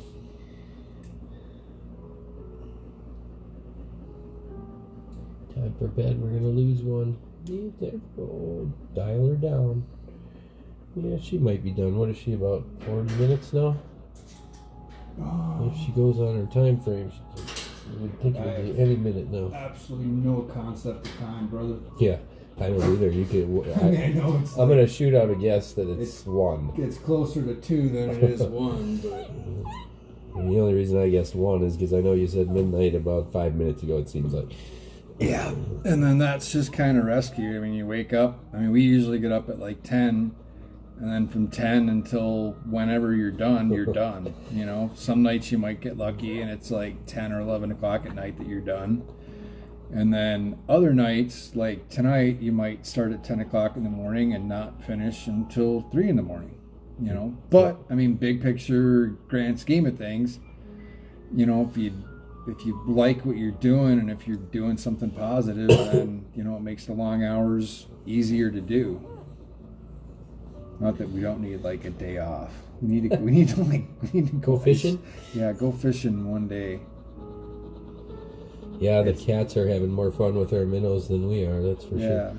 Speaker 3: Time for bed. We're gonna lose one. Yeah, there. Oh, dial her down. Yeah, she might be done. What is she, about 40 minutes now? If she goes on her time frame, you would think it would be any minute now.
Speaker 4: Absolutely no concept of time, brother.
Speaker 3: Yeah, I don't either. You could.
Speaker 4: I know it's
Speaker 3: I'm gonna shoot out a guess that it's 1.
Speaker 4: It's closer to 2 than it is 1, but
Speaker 3: And the only reason I guessed 1 is because I know you said midnight about 5 minutes ago. It seems like.
Speaker 1: Yeah, and then that's just kind of rescue. I mean, you wake up. I mean, we usually get up at like 10, and then from 10 until whenever you're done, you're done. You know, some nights you might get lucky, and it's like 10 or 11 o'clock at night that you're done. And then other nights, like tonight, you might start at 10 o'clock in the morning and not finish until 3 in the morning. You know, but I mean, big picture, grand scheme of things, you know, if you like what you're doing and if you're doing something positive, then, you know, it makes the long hours easier to do. Not that we don't need like a day off. We need to
Speaker 3: Go fishing?
Speaker 1: Yeah, go fishing one day.
Speaker 3: Yeah, the cats are having more fun with our minnows than we are, that's for sure.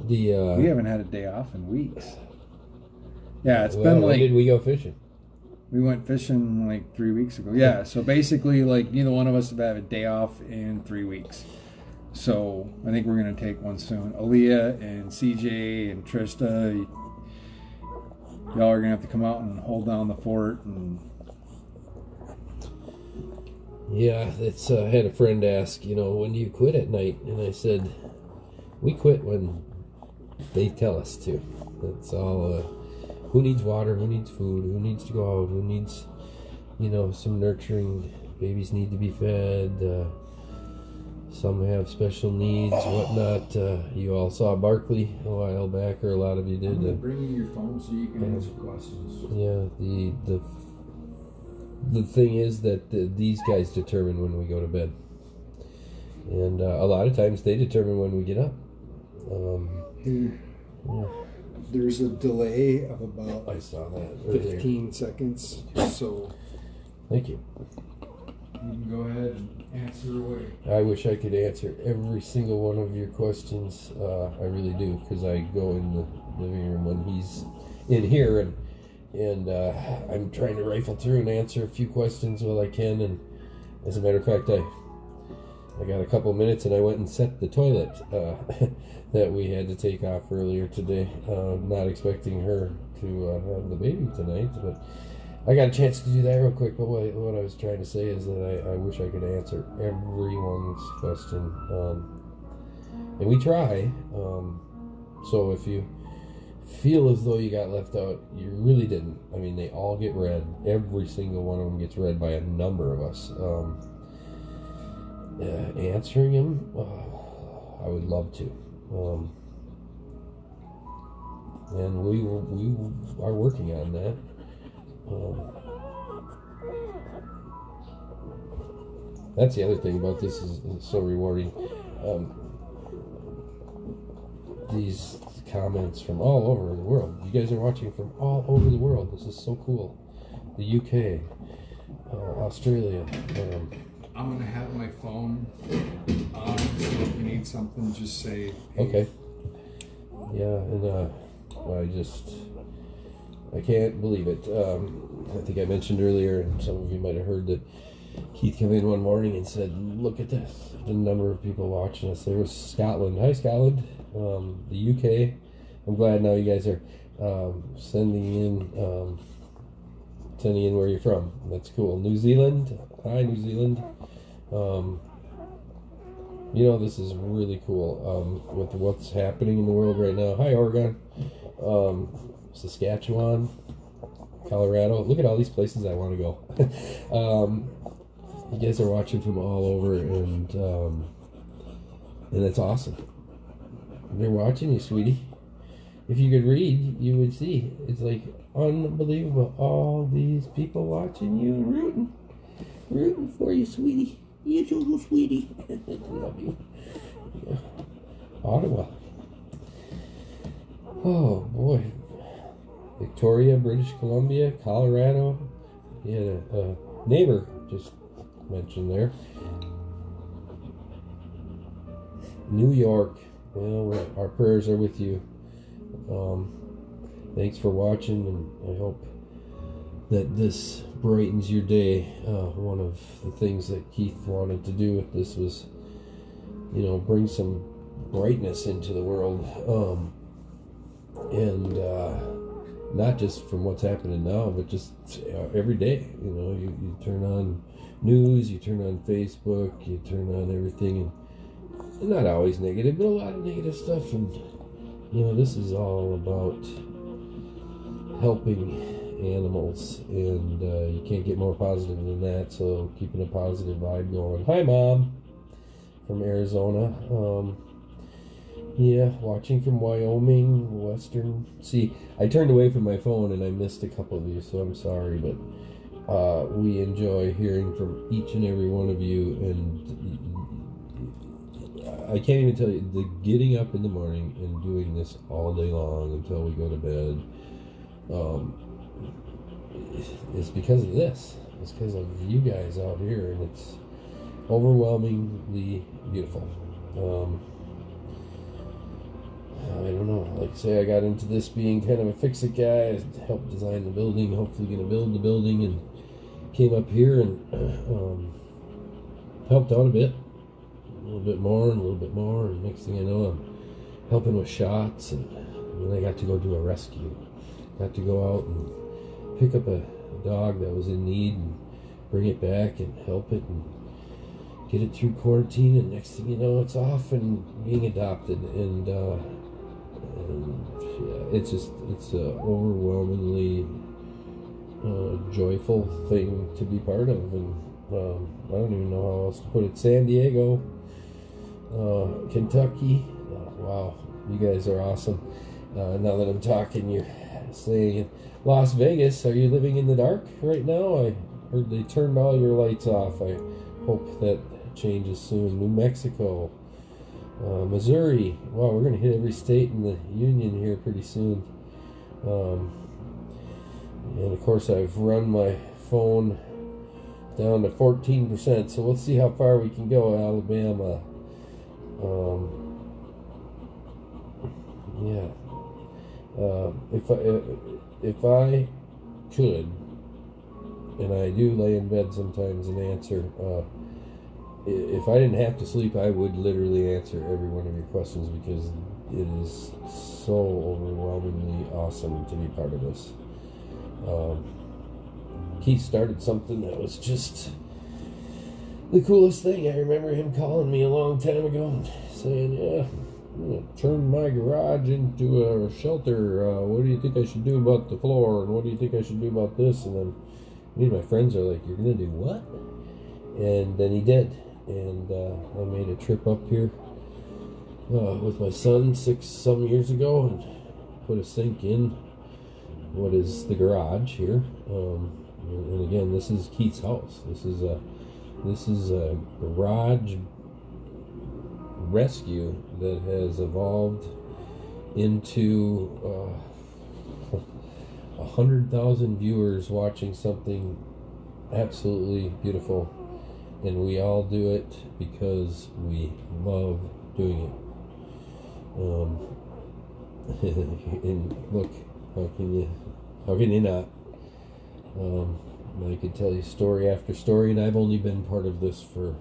Speaker 1: Yeah. We haven't had a day off in weeks. Yeah, it's been
Speaker 3: when
Speaker 1: like...
Speaker 3: did we go fishing?
Speaker 1: We went fishing like 3 weeks ago. Yeah, so basically, like, neither one of us have had a day off in 3 weeks. So I think we're going to take one soon. Aaliyah and CJ and Trista, y'all are going to have to come out and hold down the fort. And
Speaker 3: Yeah, it's. I had a friend ask, you know, when do you quit at night? And I said, we quit when they tell us to. That's all. Who needs water? Who needs food? Who needs to go out? Who needs, you know, some nurturing? Babies need to be fed. Some have special needs, whatnot. You all saw Barkley a while back, or a lot of you did.
Speaker 1: bring you your phone so you can answer questions.
Speaker 3: Yeah, the thing is that these guys determine when we go to bed, and a lot of times they determine when we get up. Yeah.
Speaker 4: there's a delay of about
Speaker 3: I saw that earlier.
Speaker 4: 15 seconds, so
Speaker 3: Thank you.
Speaker 1: You can go ahead and answer away.
Speaker 3: I wish I could answer every single one of your questions. I really do, because I go in the living room when he's in here, and I'm trying to rifle through and answer a few questions while I can. And as a matter of fact, I got a couple minutes, and I went and set the toilet that we had to take off earlier today. Not expecting her to have the baby tonight, but I got a chance to do that real quick. But what I was trying to say is that I wish I could answer everyone's question, and we try. So if you feel as though you got left out, you really didn't. I mean, they all get read. Every single one of them gets read by a number of us. Answering them, I would love to, and we are working on that. That's the other thing about this is so rewarding. These comments from all over the world. You guys are watching from all over the world. This is so cool. The UK, Australia.
Speaker 1: I'm going to have my phone on, so if you need something, just say, hey.
Speaker 3: Okay. Yeah, and I can't believe it. I think I mentioned earlier, and some of you might have heard that Keith came in one morning and said, look at this, the number of people watching us. There was Scotland. Hi, Scotland. The UK. I'm glad now you guys are sending in where you're from. That's cool. New Zealand. Hi, New Zealand. You know, this is really cool with what's happening in the world right now. Hi, Oregon. Saskatchewan. Colorado. Look at all these places I want to go. You guys are watching from all over, and it's awesome. They're watching you, sweetie. If you could read, you would see. It's like unbelievable. All these people watching you and rooting for you, sweetie. You little sweetie. Love you. Yeah. Ottawa. Oh boy. Victoria, British Columbia, Colorado. Yeah, neighbor just mentioned there. New York. Well, our prayers are with you. Thanks for watching, and I hope that this brightens your day. One of the things that Keith wanted to do with this was, bring some brightness into the world, and not just from what's happening now, but just every day. You turn on news, you turn on Facebook, you turn on everything, and not always negative, but a lot of negative stuff. And this is all about helping animals, and you can't get more positive than that. So keeping a positive vibe going. Hi, Mom, from Arizona. Yeah, watching from Wyoming, Western. See, I turned away from my phone and I missed a couple of you, so I'm sorry, but we enjoy hearing from each and every one of you, and I can't even tell you, the getting up in the morning and doing this all day long until we go to bed, is because of this. It's because of you guys out here, and it's overwhelmingly beautiful. I don't know, like I say, I got into this being kind of a fix-it guy. I helped design the building, hopefully going to build the building, and came up here and helped out a bit. A little bit more and a little bit more, and next thing I know, I'm helping with shots, and then I got to go do a rescue. Got to go out and pick up a dog that was in need and bring it back and help it and get it through quarantine, and next thing you know, it's off and being adopted, and yeah, it's a overwhelmingly joyful thing to be part of, and I don't even know how else to put it. San Diego, Kentucky, wow, you guys are awesome. Now that I'm talking, you're saying Las Vegas, are you living in the dark right now? I heard they turned all your lights off. I hope that changes soon. New Mexico, Missouri. Wow, we're going to hit every state in the union here pretty soon. And of course, I've run my phone down to 14%, so let's see how far we can go. Alabama. Yeah. If I could, and I do lay in bed sometimes and answer, if I didn't have to sleep, I would literally answer every one of your questions, because it is so overwhelmingly awesome to be part of this. Keith started something that was just the coolest thing. I remember him calling me a long time ago and saying, yeah, I'm going to turn my garage into a shelter. What do you think I should do about the floor? And what do you think I should do about this? And then me and my friends are like, you're going to do what? And then he did. And I made a trip up here with my son 6-some years ago and put a sink in what is the garage here. And again, this is Keith's house. This is a garage rescue that has evolved into 100,000 viewers watching something absolutely beautiful, and we all do it because we love doing it. And look, how can you not? I could tell you story after story, and I've only been part of this for,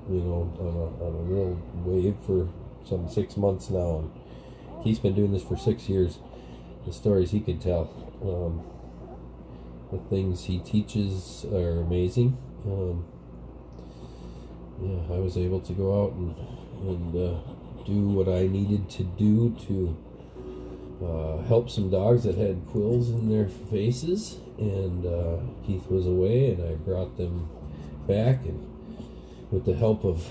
Speaker 3: on a real wave for some 6 months now, and he's been doing this for 6 years. The stories he could tell, the things he teaches are amazing. I was able to go out and do what I needed to do to helped some dogs that had quills in their faces, and Keith was away, and I brought them back, and with the help of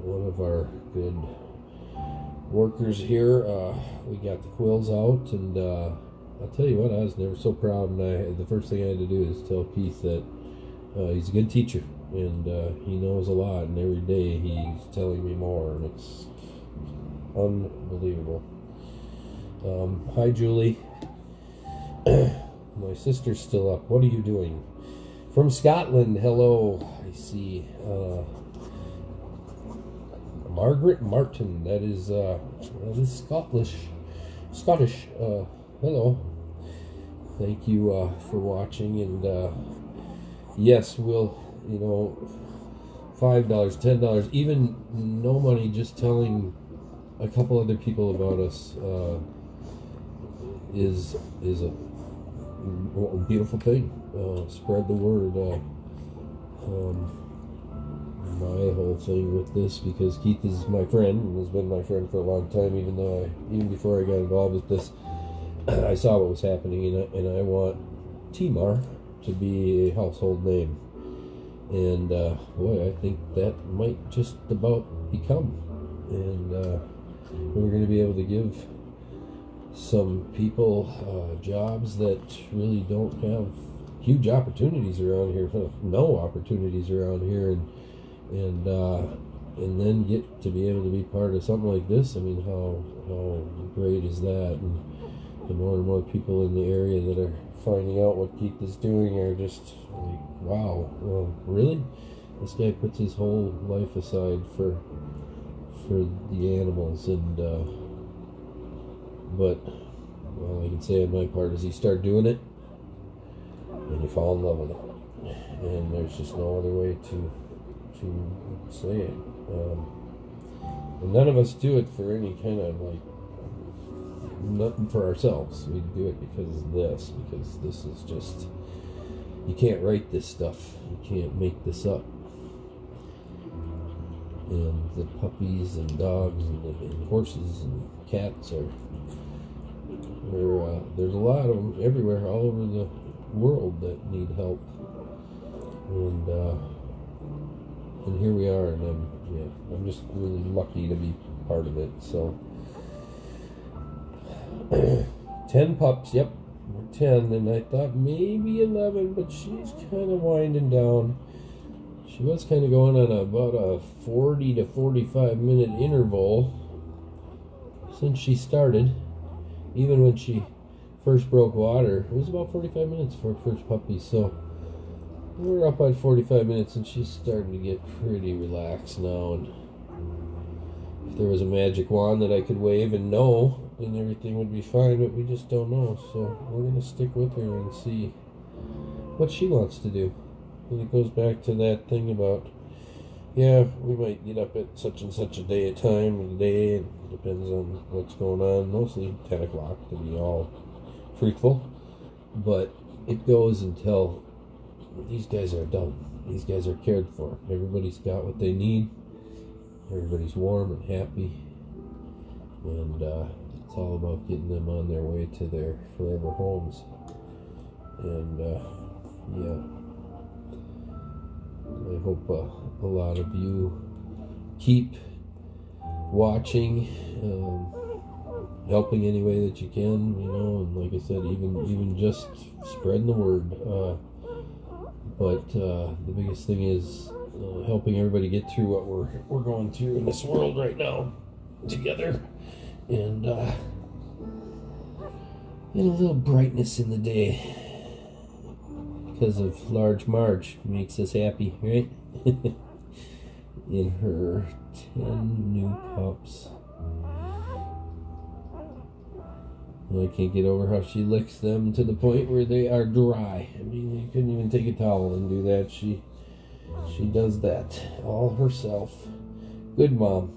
Speaker 3: one of our good workers here, we got the quills out, and I'll tell you what, I was never so proud, and the first thing I had to do is tell Keith that he's a good teacher, and he knows a lot, and every day he's telling me more, and it's unbelievable. Hi, Julie. My sister's still up. What are you doing? From Scotland. Hello. I see. Margaret Martin. That is Scottish. Hello. Thank you for watching. And yes, we'll, $5, $10, even no money, just telling a couple other people about us is a beautiful thing. Spread the word. My whole thing with this, because Keith is my friend and has been my friend for a long time, even before I got involved with this, I saw what was happening, and I want TMAR to be a household name. And boy, I think that might just about become. And we're going to be able to give some people jobs that really don't have huge opportunities around here, no opportunities around here, and then get to be able to be part of something like this. I mean, how great is that? And more and more people in the area that are finding out what Keith is doing are just like, wow, really? This guy puts his whole life aside for the animals, and but all I can say on my part is you start doing it and you fall in love with it, and there's just no other way to say it. And none of us do it for any kind of nothing for ourselves. We do it because this is just, you can't write this stuff, you can't make this up. And the puppies and dogs and horses and cats there's a lot of them everywhere, all over the world, that need help. And here we are, and I'm just really lucky to be part of it. So 10 pups, yep, we're 10, and I thought maybe 11, but she's kind of winding down. She was kind of going on about a 40 to 45 minute interval since she started. Even when she first broke water, it was about 45 minutes for her first puppy. So we're up at 45 minutes, and she's starting to get pretty relaxed now. And if there was a magic wand that I could wave and know, then everything would be fine, but we just don't know. So we're going to stick with her and see what she wants to do. And it goes back to that thing about, we might get up at such and such a day, and it depends on what's going on, mostly 10 o'clock to be all truthful, but it goes until these guys are done. These guys are cared for. Everybody's got what they need. Everybody's warm and happy, and it's all about getting them on their way to their forever homes. And I hope a lot of you keep watching, helping any way that you can, and like I said, even just spreading the word. But the biggest thing is helping everybody get through what we're going through in this world right now together, and a little brightness in the day. Because of large Marge makes us happy, right? In her 10 new pups. I can't get over how she licks them to the point where they are dry. I mean, you couldn't even take a towel and do that. She does that all herself. Good mom.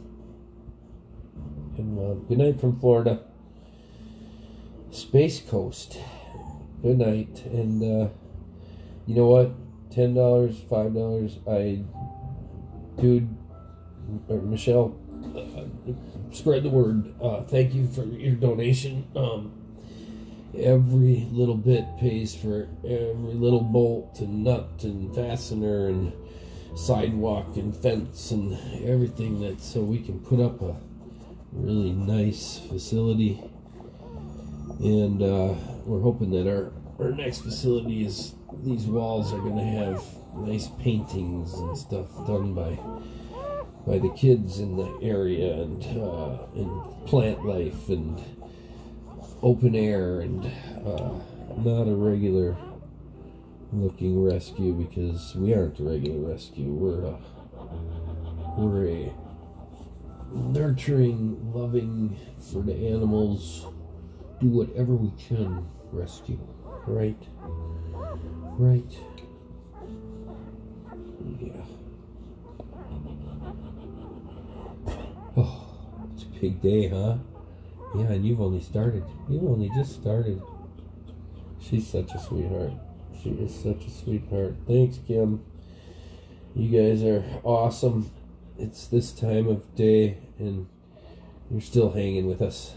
Speaker 3: Good mom. Good night from Florida. Space Coast. Good night. And you know what? $10, $5. Michelle, spread the word. Thank you for your donation. every little bit pays for every little bolt and nut and fastener and sidewalk and fence and everything, that so we can put up a really nice facility. And we're hoping that our next facility is, these walls are going to have nice paintings and stuff done by the kids in the area, and plant life and open air, and not a regular looking rescue, because we aren't a regular rescue. We're a nurturing, loving for the animals, do whatever we can rescue. Right? Yeah. Oh, it's a big day, huh? Yeah, and you've only just started. She's such a sweetheart. She is such a sweetheart. Thanks, Kim. You guys are awesome. It's this time of day, and you're still hanging with us.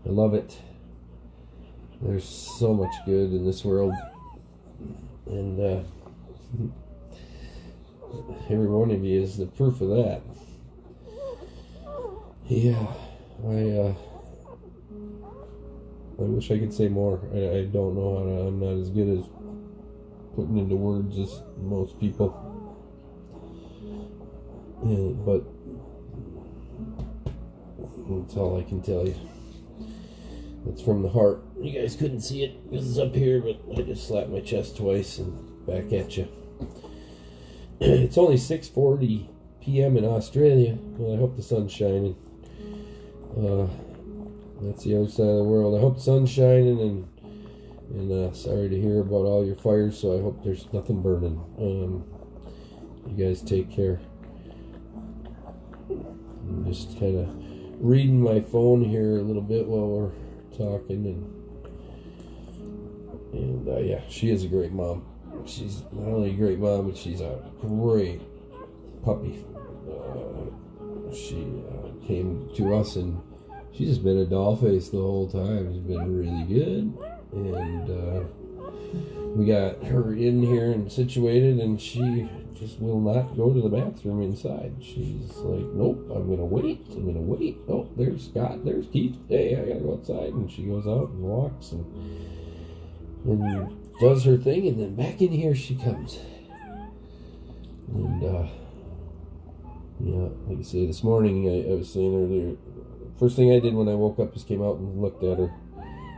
Speaker 3: I love it. There's so much good in this world, and every one of you is the proof of that. Yeah, I wish I could say more. I don't know how to. I'm not as good as putting into words as most people. Yeah, but that's all I can tell you. It's from the heart. You guys couldn't see it because it's up here, but I just slapped my chest twice and back at you. It's only 6:40 p.m. in Australia. Well, I hope the sun's shining. That's the other side of the world. I hope the sun's shining, and sorry to hear about all your fires, so I hope there's nothing burning. You guys take care. I'm just kind of reading my phone here a little bit while we're talking, and yeah, she is a great mom. She's not only a great mom, but she's a great puppy. She came to us, and she's just been a doll face the whole time. She's been really good, and we got her in here and situated, and she just will not go to the bathroom inside. She's like, nope, I'm gonna wait. Oh, there's Scott, there's Keith. Hey, I gotta go outside. And she goes out and walks and does her thing, and then back in here she comes. And yeah, like I say, this morning I was saying earlier, first thing I did when I woke up is came out and looked at her,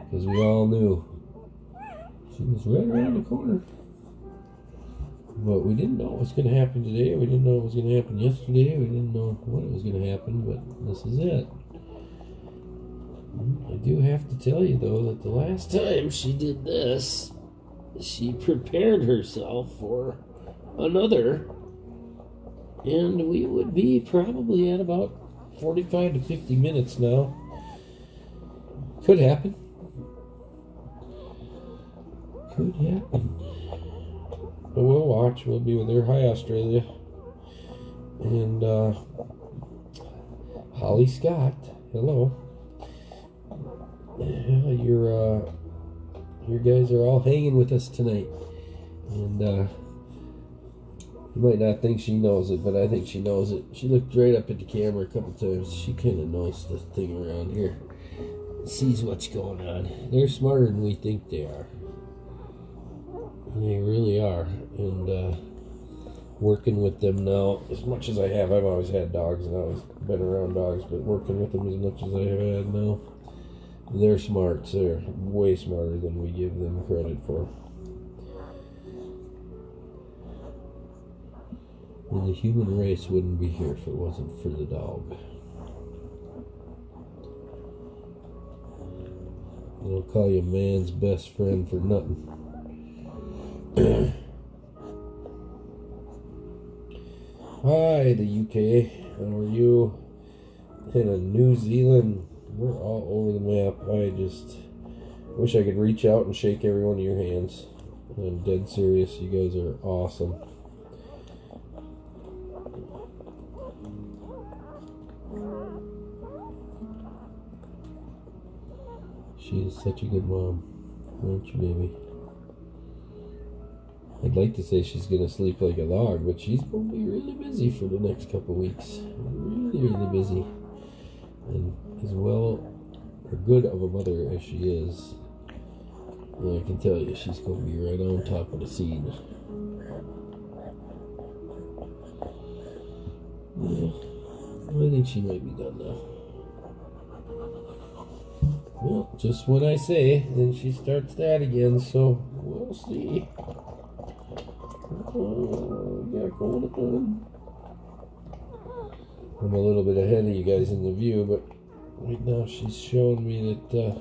Speaker 3: because we all knew she was right around the corner. But we didn't know what was going to happen today. We didn't know what was going to happen yesterday. We didn't know what was going to happen, but this is it. I do have to tell you, though, that the last time she did this, she prepared herself for another, and we would be probably at about 45 to 50 minutes now. Could happen. Could happen. But we'll watch. We'll be with her. Hi, Australia. And Holly Scott. Hello. Yeah, you guys are all hanging with us tonight. And you might not think she knows it, but I think she knows it. She looked right up at the camera a couple times. She kind of knows the thing around here. Sees what's going on. They're smarter than we think they are. They really are. And working with them now, as much as I have, I've always had dogs and I've always been around dogs, but working with them as much as I have had now, they're smart. They're way smarter than we give them credit for. And the human race wouldn't be here if it wasn't for the dog. They'll call you man's best friend for nothing. Hi, the UK. How are you? In New Zealand. We're all over the map. I just wish I could reach out and shake every one of your hands. I'm dead serious. You guys are awesome. She is such a good mom, aren't you, baby? I'd like to say she's gonna sleep like a log, but she's gonna be really busy for the next couple weeks. Really busy. And as well, or good of a mother as she is, I can tell you she's gonna be right on top of the scene. Yeah, I think she might be done now. Well, just when I say, then she starts that again, so we'll see. I'm a little bit ahead of you guys in the view, but right now she's showing me that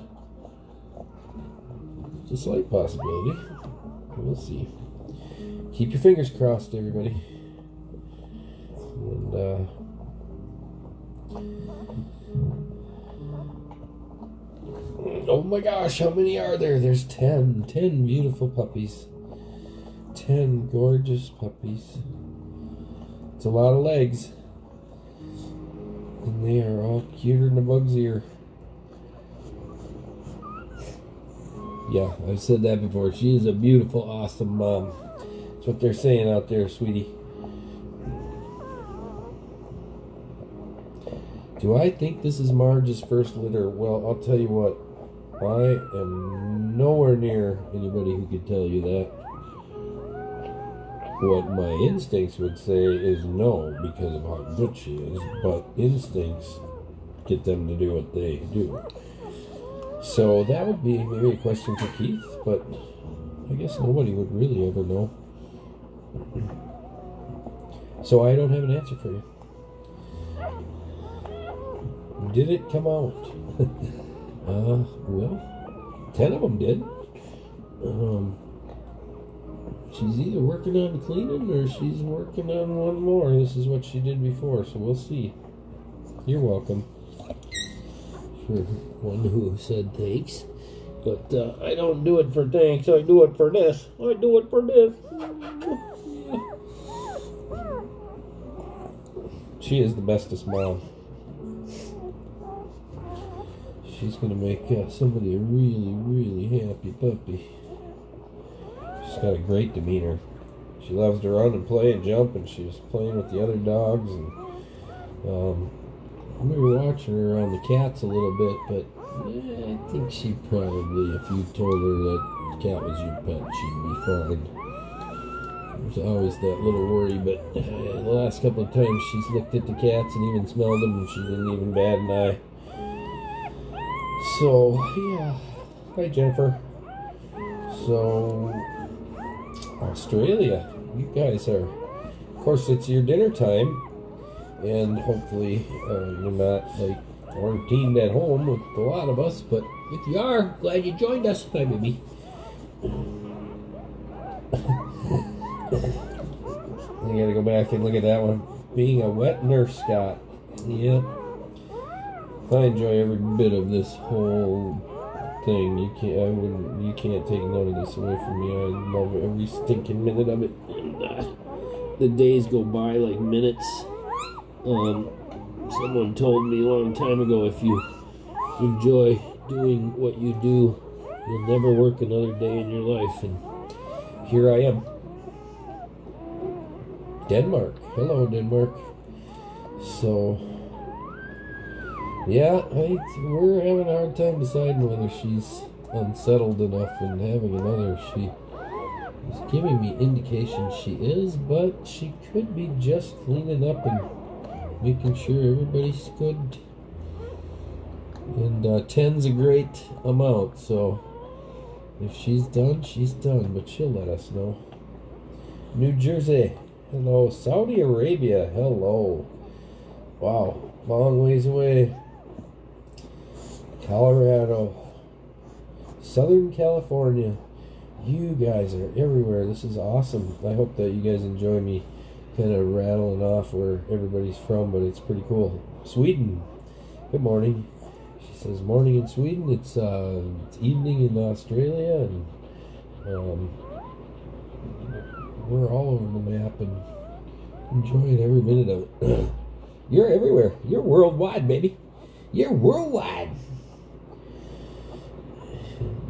Speaker 3: it's a slight possibility. We'll see. Keep your fingers crossed, everybody. And oh my gosh, how many are there? There's 10 beautiful puppies. 10 gorgeous puppies. It's a lot of legs. And they are all cuter than a bug's ear. Yeah, I've said that before. She is a beautiful, awesome mom. That's what they're saying out there, sweetie. Do I think this is Marge's first litter? Well, I'll tell you what. I am nowhere near anybody who could tell you that. What my instincts would say is no, because of how good she is, but instincts get them to do what they do. So that would be maybe a question for Keith, but I guess nobody would really ever know. So I don't have an answer for you. Did it come out? Well, 10 of them did. She's either working on cleaning or she's working on one more. This is what she did before, so we'll see. You're welcome. For one who said thanks. But I don't do it for thanks, I do it for this. I do it for this. She is the bestest mom. She's going to make somebody a really happy puppy. She's got a great demeanor. She loves to run and play and jump, and she was playing with the other dogs. And we were watching her around the cats a little bit, but I think she probably, if you told her that the cat was your pet, she'd be fine. There's always that little worry, but the last couple of times she's looked at the cats and even smelled them, and she didn't even bat an eye. So, yeah. Hi, Jennifer. So, Australia. You guys are, of course, it's your dinner time, and hopefully you're not, like, quarantined at home with a lot of us, but if you are, glad you joined us. Hi, baby. I gotta go back and look at that one. Being a wet nurse, Scott. Yep. I enjoy every bit of this whole thing. You can't take none of this away from me. I love every stinking minute of it. And the days go by like minutes. Someone told me a long time ago, if you enjoy doing what you do, you'll never work another day in your life. And here I am. Denmark. Hello, Denmark. So, yeah, we're having a hard time deciding whether she's unsettled enough and having another. She is giving me indications she is, but she could be just cleaning up and making sure everybody's good. And 10's a great amount, so if she's done, she's done, but she'll let us know. New Jersey. Hello. Saudi Arabia. Hello. Wow. Long ways away. Colorado. Southern California. You guys are everywhere. This is awesome. I hope that you guys enjoy me kind of rattling off where everybody's from, but it's pretty cool. Sweden. Good morning. She says morning in Sweden. It's evening in Australia, and we're all over the map and enjoying every minute of it. You're everywhere. You're worldwide, baby. You're worldwide.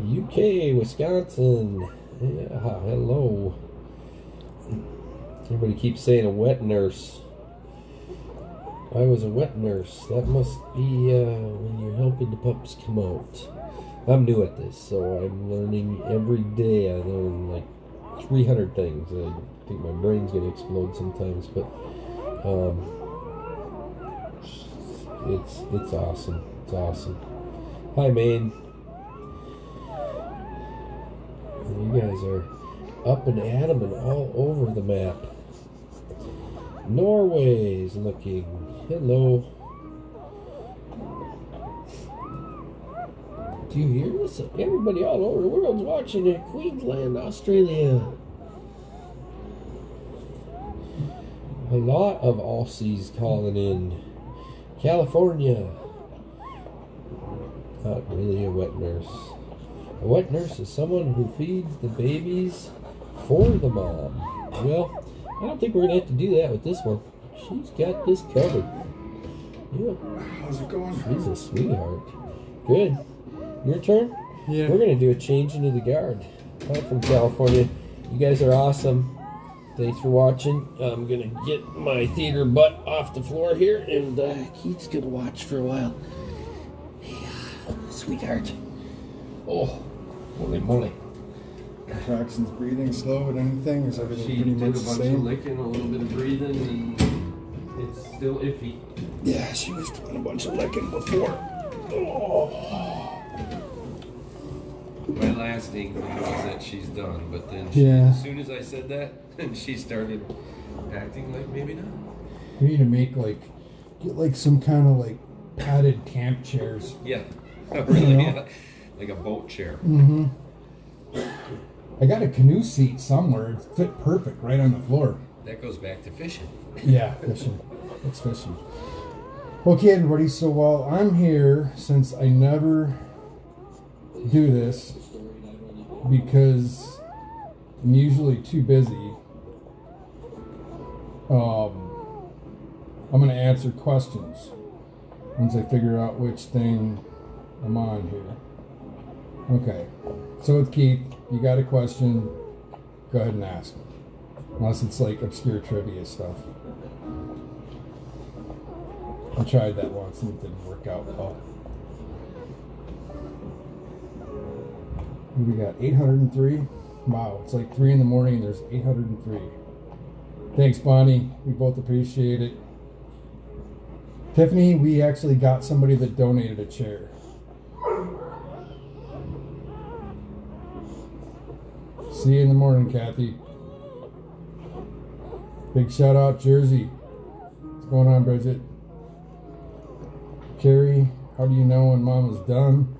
Speaker 3: UK, Wisconsin. Yeah, hello. Everybody keeps saying a wet nurse. I was a wet nurse. That must be when you're helping the pups come out. I'm new at this, so I'm learning every day. I learn like 300 things. I think my brain's gonna explode sometimes, but it's awesome. It's awesome. Hi, Maine. You guys are up and at 'em and all over the map. Norway's looking. Hello. Do you hear this? Everybody all over the world's watching in Queensland, Australia. A lot of Aussies calling in. California. Not really a wet nurse. A wet nurse is someone who feeds the babies for the mom. Well, I don't think we're going to have to do that with this one. She's got this covered. Yeah.
Speaker 4: How's it going?
Speaker 3: She's a sweetheart. Good. Your turn?
Speaker 4: Yeah.
Speaker 3: We're going to do a change into the guard. I'm from California. You guys are awesome. Thanks for watching. I'm going to get my theater butt off the floor here, and Keith's going to watch for a while. Hey, sweetheart. Oh, holy moly.
Speaker 4: Jackson's breathing slow with anything? Is everything
Speaker 3: She
Speaker 4: pretty
Speaker 3: did a
Speaker 4: much the
Speaker 3: bunch of
Speaker 4: same?
Speaker 3: licking, a little bit of breathing, and it's still iffy.
Speaker 4: Yeah, she was doing a bunch of licking before. Oh.
Speaker 3: My last inkling was that she's done, but then as soon as I said that, then she started acting like maybe not.
Speaker 4: We need to make get some kind of padded camp chairs.
Speaker 3: Yeah, really, yeah. Like a boat chair.
Speaker 4: Mm-hmm. I got a canoe seat somewhere. It fit perfect right on the floor.
Speaker 3: That goes back to fishing.
Speaker 4: Yeah, fishing. It's fishing. Okay, everybody. So while I'm here, since I never do this because I'm usually too busy, I'm going to answer questions once I figure out which thing I'm on here. Okay, so with Keith, you got a question, go ahead and ask. Unless it's obscure trivia stuff. I tried that once and it didn't work out well. We got 803. Wow, it's 3 in the morning and there's 803. Thanks, Bonnie. We both appreciate it. Tiffany, we actually got somebody that donated a chair. See you in the morning, Kathy. Big shout out, Jersey. What's going on, Bridget? Carrie, how do you know when Mama's done?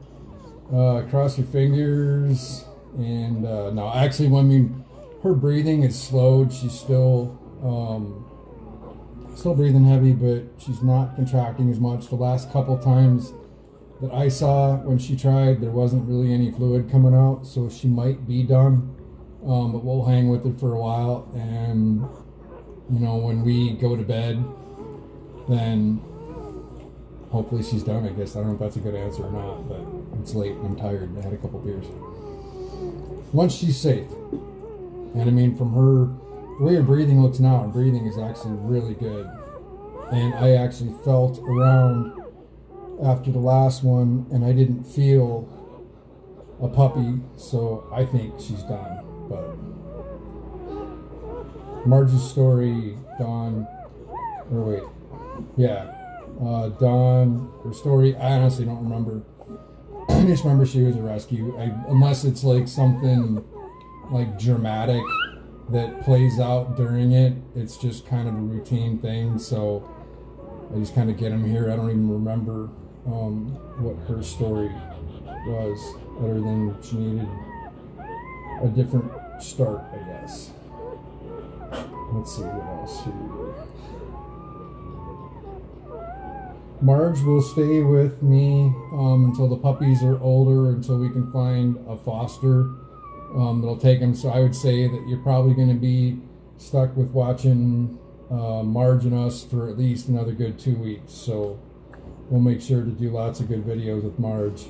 Speaker 4: Cross your fingers. And no, actually, her breathing is slowed. She's still breathing heavy, but she's not contracting as much. The last couple times that I saw when she tried, there wasn't really any fluid coming out, so she might be done. But we'll hang with it for a while, and when we go to bed, then hopefully she's done, I guess. I don't know if that's a good answer or not, but it's late and I'm tired. I had a couple beers. Once she's safe, and from the way her breathing looks now, her breathing is actually really good. And I actually felt around after the last one, and I didn't feel a puppy, so I think she's done. But Marge's story, Dawn, Dawn, her story, I honestly don't remember. I just remember she was a rescue. Unless it's something dramatic that plays out during it, it's just kind of a routine thing. So I just kind of get them here. I don't even remember what her story was, other than she needed a different start, I guess. Let's see what else here. Marge will stay with me until the puppies are older, until we can find a foster that'll take them. So I would say that you're probably going to be stuck with watching Marge and us for at least another good 2 weeks. So we'll make sure to do lots of good videos with Marge.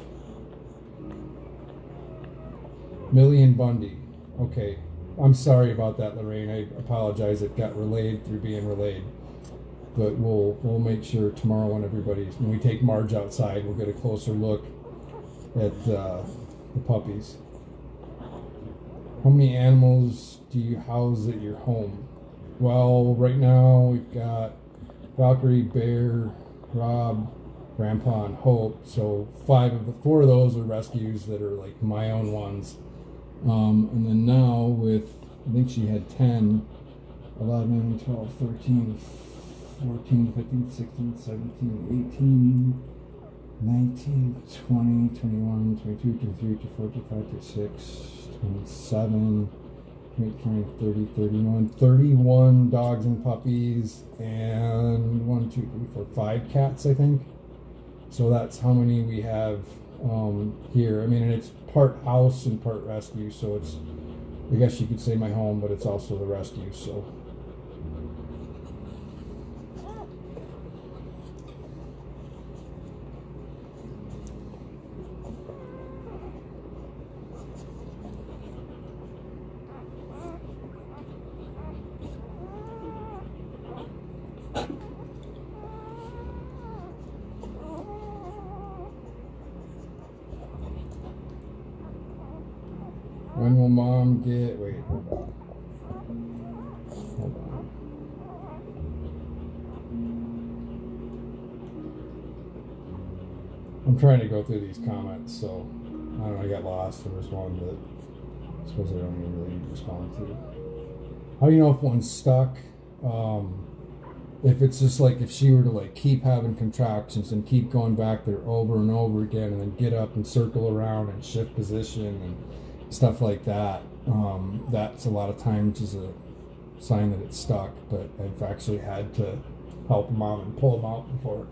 Speaker 1: Millie and Bundy. Okay. I'm sorry about that, Lorraine. I apologize. It got relayed through being relayed. But we'll make sure tomorrow when we take Marge outside, we'll get a closer look at the puppies. How many animals do you house at your home? Well, right now we've got Valkyrie, Bear, Rob, Grandpa, and Hope. So 4 of those are rescues that are like my own ones. And then now with, I think she had 10, 11, 12, 13, 14, 15, 16, 17, 18, 19, 20, 21, 22, 23, 24, 25, 26, 27, 28, 30, 31, 31 dogs and puppies, and 1, 2, 3, 4, 5 cats, I think. So that's how many we have here. I mean, and it's part house and part rescue, so it's, I guess you could say my home, but it's also the rescue, so. When will Mom get, wait, hold on. I'm trying to go through these comments, so I don't know, I got lost. There was one that I suppose I don't even really respond to. How do you know if one's stuck? If it's just like, if she were to like keep having contractions and keep going back there over and over again and then get up and circle around and shift position and stuff like that, that's a lot of times is a sign that it's stuck. But I've actually had to help Mom and pull them out before.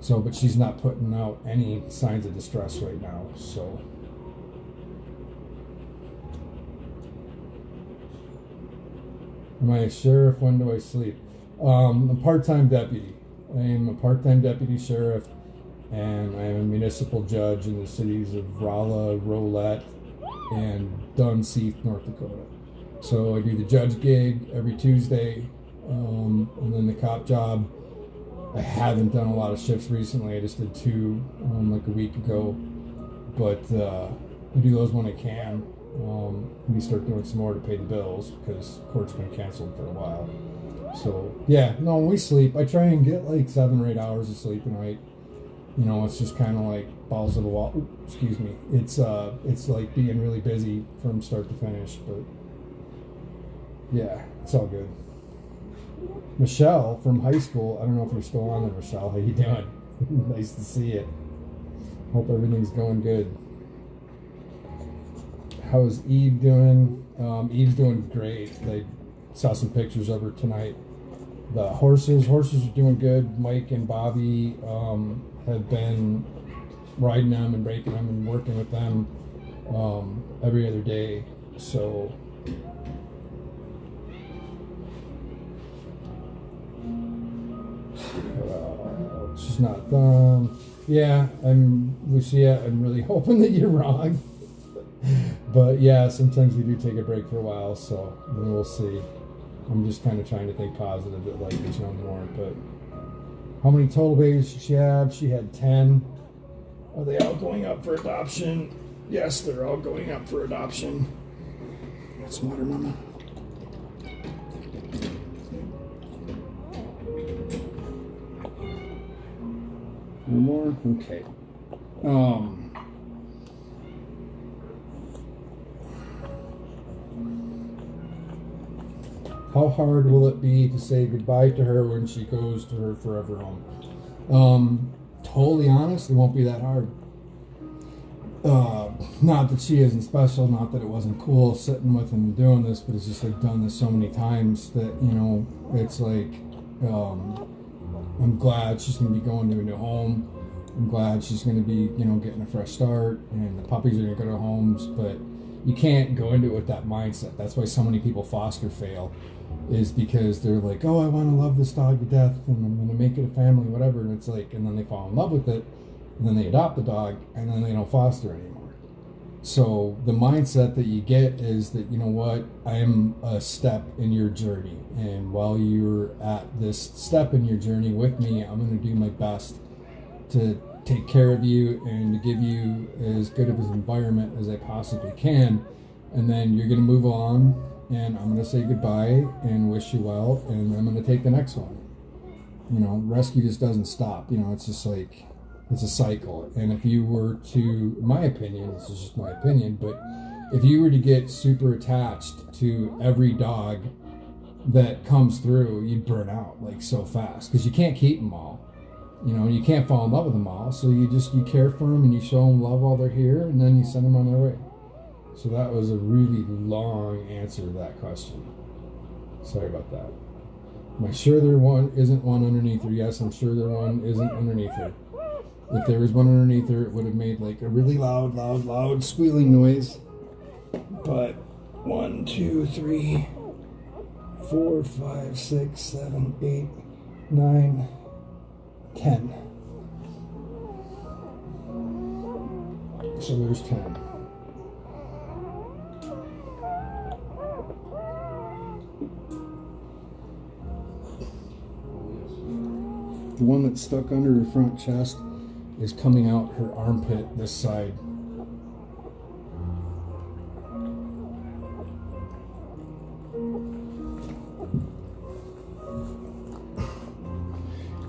Speaker 1: So, but she's not putting out any signs of distress right now, so. Am I a sheriff? When do I sleep? I'm a part-time deputy. I am a part-time deputy sheriff, and I am a municipal judge in the cities of Rolla, Rolette, and Dunseith, North Dakota. So I do the judge gig every Tuesday, and then the cop job. I haven't done a lot of shifts recently. I just did 2 like a week ago, but I do those when I can. We start doing some more to pay the bills because court's been canceled for a while. So yeah, no, when we sleep, I try and get like 7 or 8 hours of sleep a night. You know, it's just kind of like balls to the wall. Ooh, excuse me. It's like being really busy from start to finish, but yeah, it's all good. Michelle from high school. I don't know if you're still on there, Michelle. How you doing? Nice to see you. Hope everything's going good. How's Eve doing? Eve's doing great. I saw some pictures of her tonight. The horses are doing good. Mike and Bobby have been riding them and breaking them and working with them every other day. So she's not done. Yeah, Lucia, I'm really hoping that you're wrong. But yeah, sometimes we do take a break for a while, so we'll see. I'm just kind of trying to think positive that like there's no more. But how many total babies did she have? She had 10. Are they all going up for adoption? Yes, they're all going up for adoption. Got some water, Mama. One more? Okay. How hard will it be to say goodbye to her when she goes to her forever home? Totally honest, it won't be that hard. Not that she isn't special, not that it wasn't cool sitting with him and doing this, but it's just I've done this so many times that, you know, it's like, I'm glad she's going to be going to a new home. I'm glad she's going to be, you know, getting a fresh start, and the puppies are going to go to homes, but you can't go into it with that mindset. That's why so many people foster fail, is because they're like, oh, I want to love this dog to death, and I'm going to make it a family, whatever, and it's like, and then they fall in love with it, and then they adopt the dog, and then they don't foster anymore. So the mindset that you get is that, you know what, I am a step in your journey. And while you're at this step in your journey with me, I'm going to do my best to take care of you and to give you as good of an environment as I possibly can. And then you're going to move on, and I'm going to say goodbye and wish you well, and I'm going to take the next one. You know, rescue just doesn't stop. You know, it's just like, it's a cycle. And if you were to, my opinion, this is just my opinion, but if you were to get super attached to every dog that comes through, you'd burn out like so fast, because you can't keep them all. You know, you can't fall in love with them all. So you care for them and you show them love while they're here, and then you send them on their way. So that was a really long answer to that question. Sorry about that. Am I sure there isn't one underneath her? Yes, I'm sure there one isn't underneath her. If there was one underneath her, it would have made like a really loud squealing noise. But 1, 2, 3, 4, 5, 6, 7, 8, 9, 10. So there's 10. The one that's stuck under her front chest is coming out her armpit this side.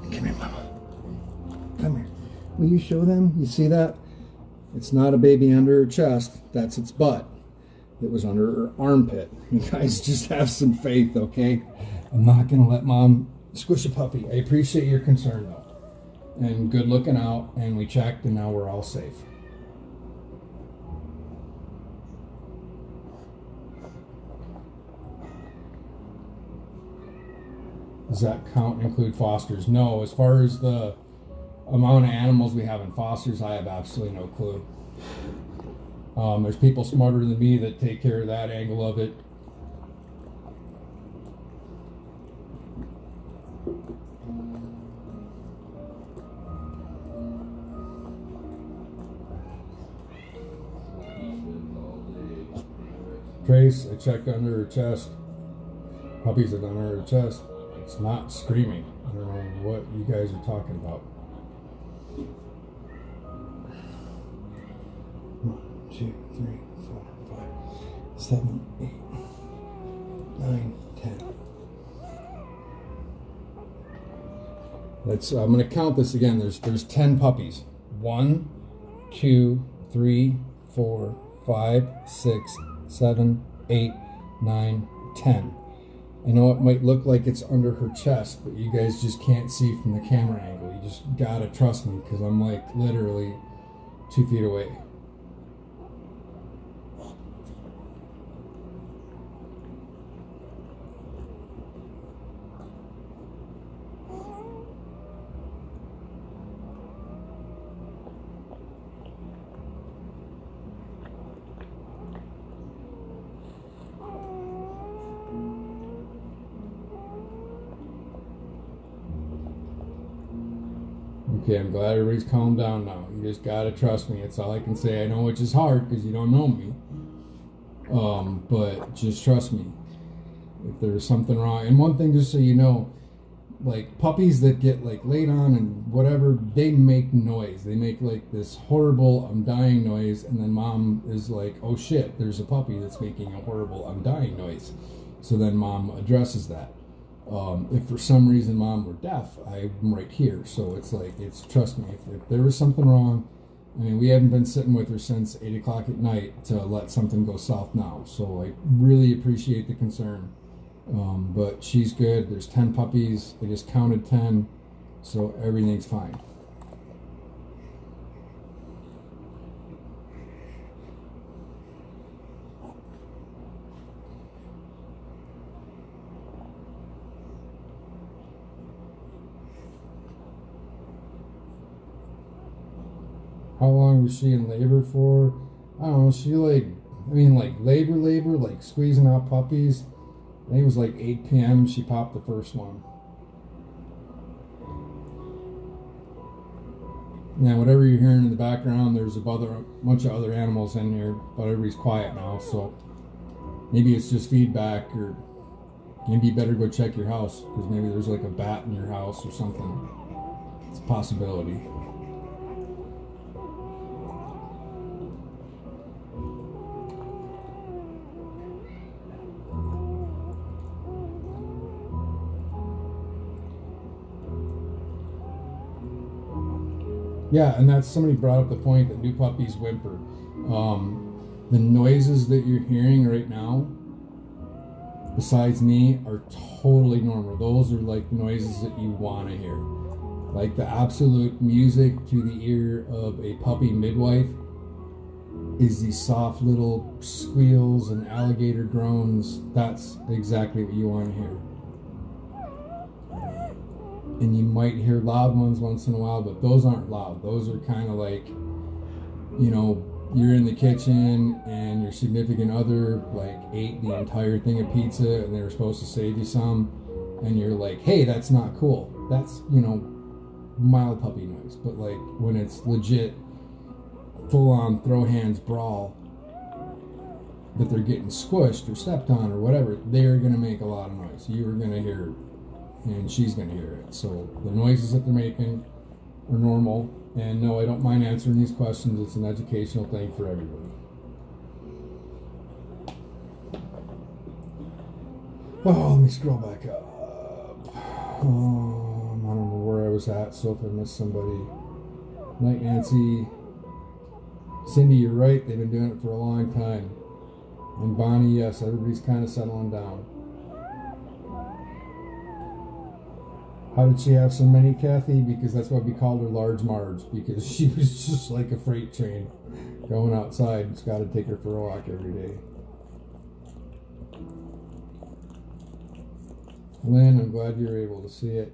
Speaker 1: Come here, Mama. Come here. Will you show them? You see that? It's not a baby under her chest. That's its butt. It was under her armpit. You guys just have some faith, okay? I'm not going to let Mom squish a puppy. I appreciate your concern, though. And good looking out, and we checked, and now we're all safe. Does that count include fosters? No, as far as the amount of animals we have in fosters, I have absolutely no clue. There's people smarter than me that take care of that angle of it. Trace, I checked under her chest. Puppies are under her chest. It's not screaming. I don't know what you guys are talking about. 1, 2, 3, 4, 5, 7, 8, 9, 10. I'm going to count this again. There's 10 puppies. 1, 2, 3, 4, 5, 6, 7, 8, 9, 10. I know it might look like it's under her chest, but you guys just can't see from the camera angle. You just gotta trust me, because I'm like literally 2 feet away. Okay, I'm glad everybody's calmed down now. You just gotta trust me. That's all I can say. I know it's just hard because you don't know me. But just trust me. If there's something wrong. And one thing, just so you know, like puppies that get like laid on and whatever, they make noise. They make like this horrible "I'm dying" noise, and then Mom is like, "Oh shit, there's a puppy that's making a horrible "I'm dying" noise." So then Mom addresses that. If for some reason Mom were deaf, I'm right here. So it's like, trust me, if there was something wrong, I mean, we haven't been sitting with her since 8 o'clock at night to let something go south now. So I really appreciate the concern. But she's good. There's 10 puppies. I just counted 10. So everything's fine. How long was she in labor for? I don't know. She like labor, like squeezing out puppies. I think it was like 8 p.m. She popped the first one. Yeah, whatever you're hearing in the background, there's a bunch of other animals in here, but everybody's quiet now, so maybe it's just feedback, or maybe you better go check your house, because maybe there's like a bat in your house or something. It's a possibility. Yeah, and that's, somebody brought up the point that new puppies whimper. The noises that you're hearing right now, besides me, are totally normal. Those are like noises that you want to hear. Like the absolute music to the ear of a puppy midwife is these soft little squeals and alligator groans. That's exactly what you want to hear. And you might hear loud ones once in a while, but those aren't loud. Those are kind of like, you know, you're in the kitchen and your significant other like ate the entire thing of pizza and they were supposed to save you some, and you're like, hey, that's not cool. That's, you know, mild puppy noise. But like when it's legit full on throw hands brawl, that they're getting squished or stepped on or whatever, they're gonna make a lot of noise. You're gonna hear it, and she's going to hear it. So the noises that they're making are normal. And no, I don't mind answering these questions. It's an educational thing for everybody. Oh, let me scroll back up. I don't know where I was at, so if I missed somebody. Night, Nancy. Cindy, you're right. They've been doing it for a long time. And Bonnie, yes, everybody's kind of settling down. How did she have so many, Kathy? Because that's why we called her Large Marge, because she was just like a freight train going outside. It's got to take her for a walk every day. Lynn, I'm glad you were able to see it.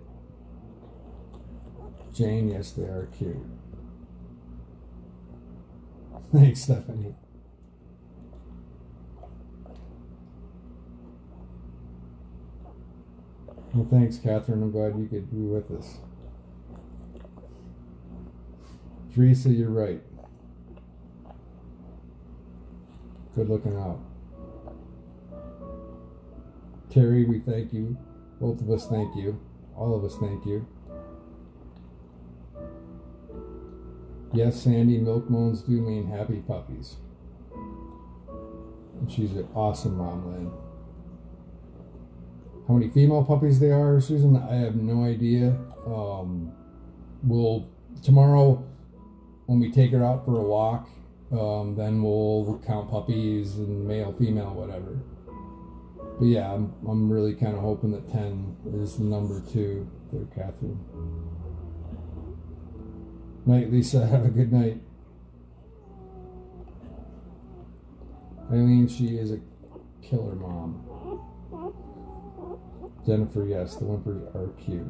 Speaker 1: Jane, yes, they are cute. Thanks, Stephanie. Well, thanks, Catherine. I'm glad you could be with us. Teresa, you're right. Good looking out. Terry, we thank you. Both of us thank you. All of us thank you. Yes, Sandy, milk moans do mean happy puppies. And she's an awesome mom, Lynn. How many female puppies there are, Susan, I have no idea. We'll tomorrow, when we take her out for a walk, then we'll count puppies and male, female, whatever. But yeah, I'm really kind of hoping that 10 is the number 2 there, Catherine. Night, Lisa. Have a good night. Eileen, she is a killer mom. Jennifer, yes, the whimpers are cute.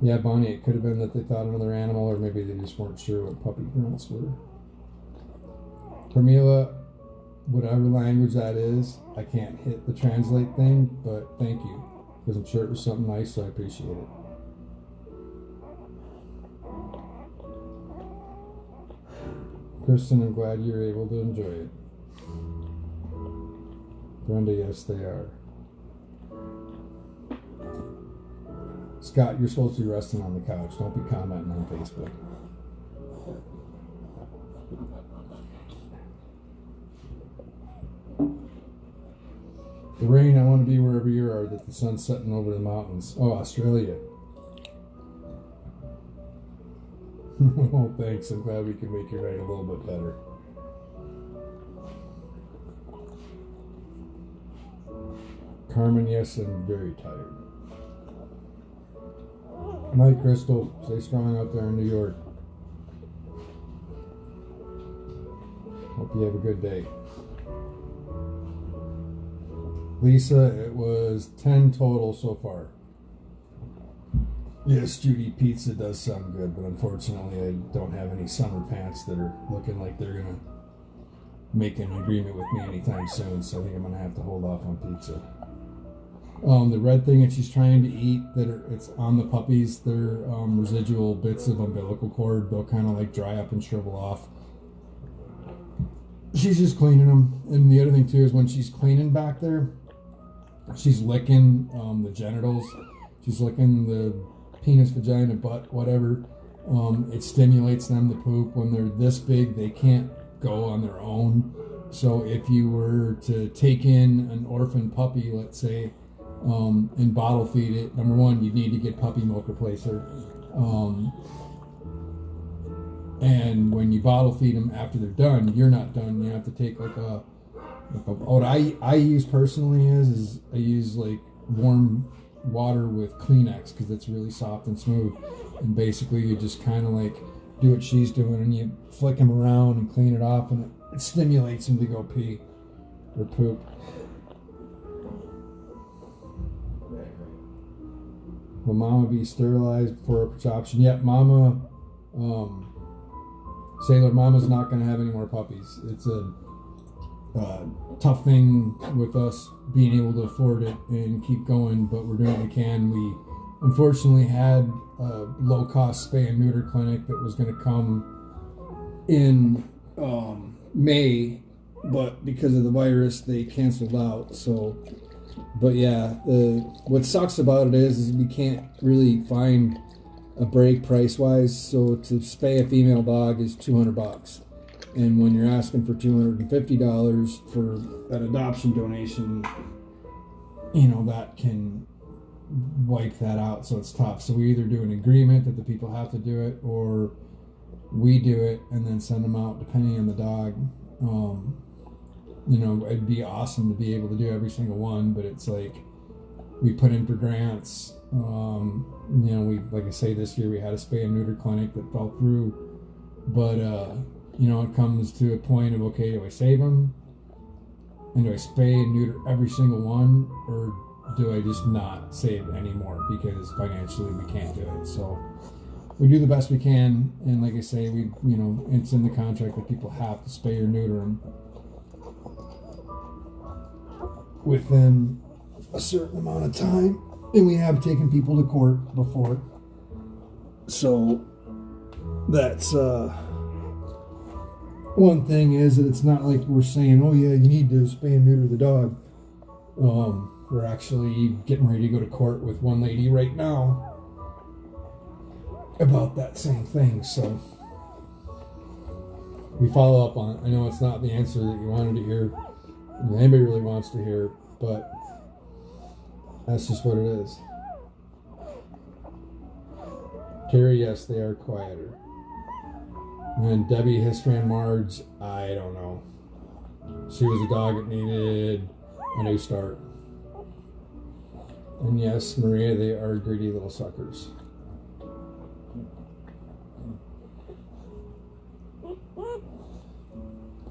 Speaker 1: Yeah, Bonnie, it could have been that they thought another animal, or maybe they just weren't sure what puppy grunts were. Camila, whatever language that is, I can't hit the translate thing, but thank you, because I'm sure it was something nice, so I appreciate it. Kristen, I'm glad you're able to enjoy it. Brenda, yes, they are. Scott, you're supposed to be resting on the couch. Don't be commenting on Facebook. Lorraine, I want to be wherever you are, that the sun's setting over the mountains. Oh, Australia. Oh, thanks. I'm glad we can make your night a little bit better. Carmen, yes, I'm very tired. Night, Crystal. Stay strong out there in New York. Hope you have a good day. Lisa, it was 10 total so far. Yes, Judy, pizza does sound good, but unfortunately I don't have any summer pants that are looking like they're going to make an agreement with me anytime soon, so I think I'm going to have to hold off on pizza. The red thing that she's trying to eat, it's on the puppies, they're residual bits of umbilical cord. They'll kind of like dry up and shrivel off. She's just cleaning them. And the other thing too is when she's cleaning back there, she's licking the genitals. She's licking the penis, vagina, butt, whatever. It stimulates them to poop. When they're this big, they can't go on their own. So if you were to take in an orphan puppy, let's say, and bottle feed it, number one, you need to get puppy milk replacer. And when you bottle feed them after they're done, you're not done. You have to take what I use personally is I use like warm water with Kleenex because it's really soft and smooth. And basically you just kind of like do what she's doing and you flick them around and clean it off, and it stimulates them to go pee or poop. Will Mama be sterilized before adoption? Yep, Mama, Sailor Mama's not going to have any more puppies. It's a tough thing with us being able to afford it and keep going, but we're doing what we can. We unfortunately had a low-cost spay and neuter clinic that was going to come in May, but because of the virus, they canceled out. So, but yeah, what sucks about it is we can't really find a break price-wise. So to spay a female dog is $200. And when you're asking for $250 for an adoption donation, you know, that can wipe that out. So it's tough. So we either do an agreement that the people have to do it, or we do it and then send them out depending on the dog. You know, it'd be awesome to be able to do every single one, but it's like we put in for grants. You know, we, like I say, this year we had a spay and neuter clinic that fell through, but you know, it comes to a point of, okay, do I save them? And do I spay and neuter every single one? Or do I just not save anymore because financially we can't do it? So we do the best we can. And like I say, we, you know, it's in the contract that people have to spay or neuter them within a certain amount of time. And we have taken people to court before. So that's, one thing is that it's not like we're saying, oh yeah, you need to spay and neuter the dog. We're actually getting ready to go to court with one lady right now about that same thing. So we follow up on it. I know it's not the answer that you wanted to hear, that anybody really wants to hear, but that's just what it is. Terry, yes, they are quieter. And Debbie, history on Marge, I don't know. She was a dog that needed a new start. And yes, Maria, they are greedy little suckers.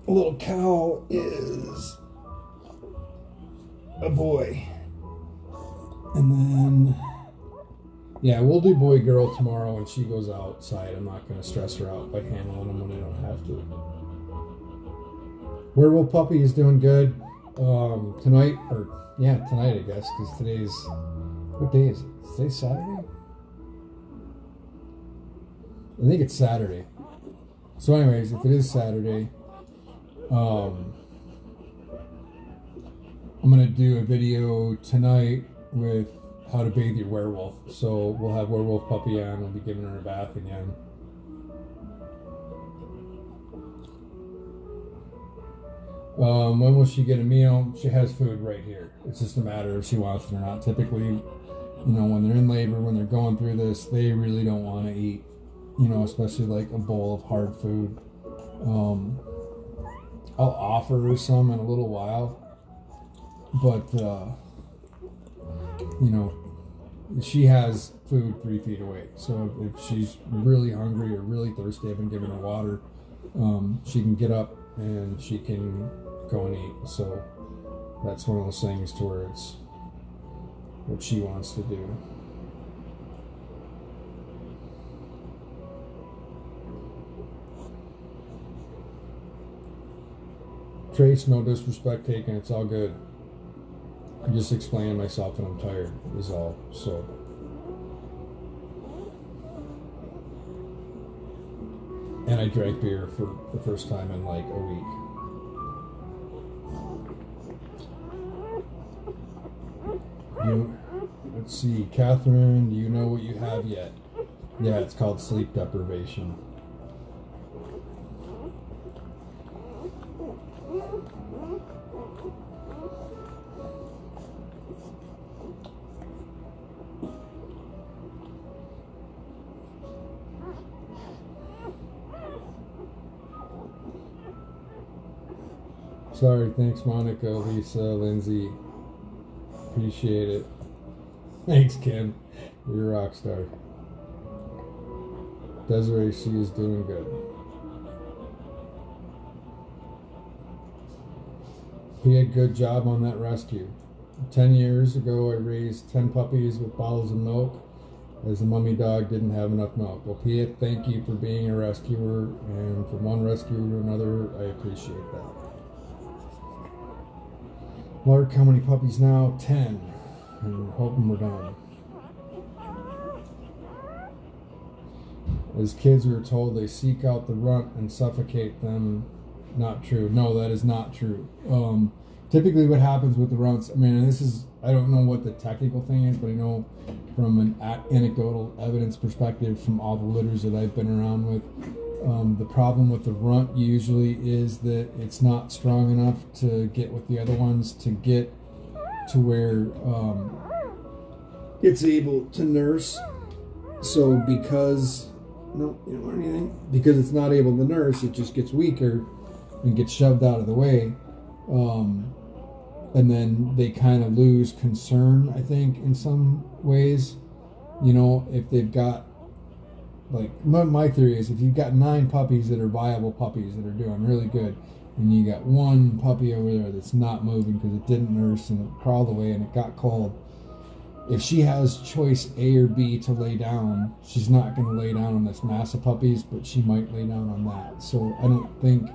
Speaker 1: A little cow is a boy. And then, yeah, we'll do boy girl tomorrow when she goes outside. I'm not going to stress her out by handling them when I don't have to. Werewolf puppy is doing good. Tonight, I guess, because today's, what day is it? Today's Saturday? I think it's Saturday. So anyways, if it is Saturday, I'm going to do a video tonight with how to bathe your werewolf. So we'll have werewolf puppy on. We'll be giving her a bath again. When will she get a meal? She has food right here. It's just a matter if she wants it or not. Typically, you know, when they're in labor, when they're going through this, they really don't want to eat, you know, especially like a bowl of hard food. I'll offer her some in a little while, but you know, she has food 3 feet away. So if she's really hungry or really thirsty, I've been giving her water. She can get up and she can go and eat. So that's one of those things to where it's what she wants to do. Trace, no disrespect taken. It's all good. I'm just explaining myself and I'm tired is all. So and I drank beer for the first time in like a week. Let's see, Catherine, do you know what you have yet? Yeah, it's called sleep deprivation. Sorry, thanks Monica, Lisa, Lindsay. Appreciate it. Thanks, Kim. You're a rock star. Desiree, she is doing good. He had a good job on that rescue. 10 years ago, I raised 10 puppies with bottles of milk as the mummy dog didn't have enough milk. Well, Pia, thank you for being a rescuer, and from one rescuer to another, I appreciate that. Mark, how many puppies now? 10. I'm hoping we're done. As kids, we were told they seek out the runt and suffocate them. Not true. No, that is not true. Typically what happens with the runts, I mean, this is, I don't know what the technical thing is, but I know from an anecdotal evidence perspective from all the litters that I've been around with, the problem with the runt usually is that it's not strong enough to get with the other ones to get to where it's able to nurse. So because, no, you don't learn anything. Because it's not able to nurse, it just gets weaker and gets shoved out of the way. And then they kind of lose concern, I think, in some ways. You know, if they've got, like, my theory is if you've got 9 puppies that are viable puppies that are doing really good, and you got one puppy over there that's not moving because it didn't nurse and it crawled away and it got cold, if she has choice A or B to lay down, she's not going to lay down on this mass of puppies, but she might lay down on that. So I don't think,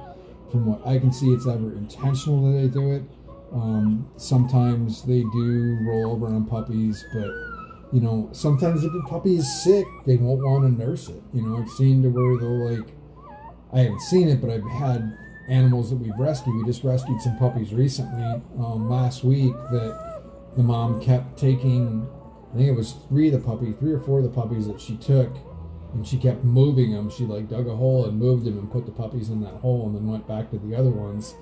Speaker 1: from what I can see, it's ever intentional that they do it. Sometimes they do roll over on puppies, but you know, sometimes if a puppy is sick, they won't want to nurse it. You know, I've seen to where they'll, like, I haven't seen it, but I've had animals that we've rescued. We just rescued some puppies recently, last week, that the mom kept taking, I think it was 3 or 4 of the puppies that she took, and she kept moving them. She like dug a hole and moved them and put the puppies in that hole and then went back to the other ones.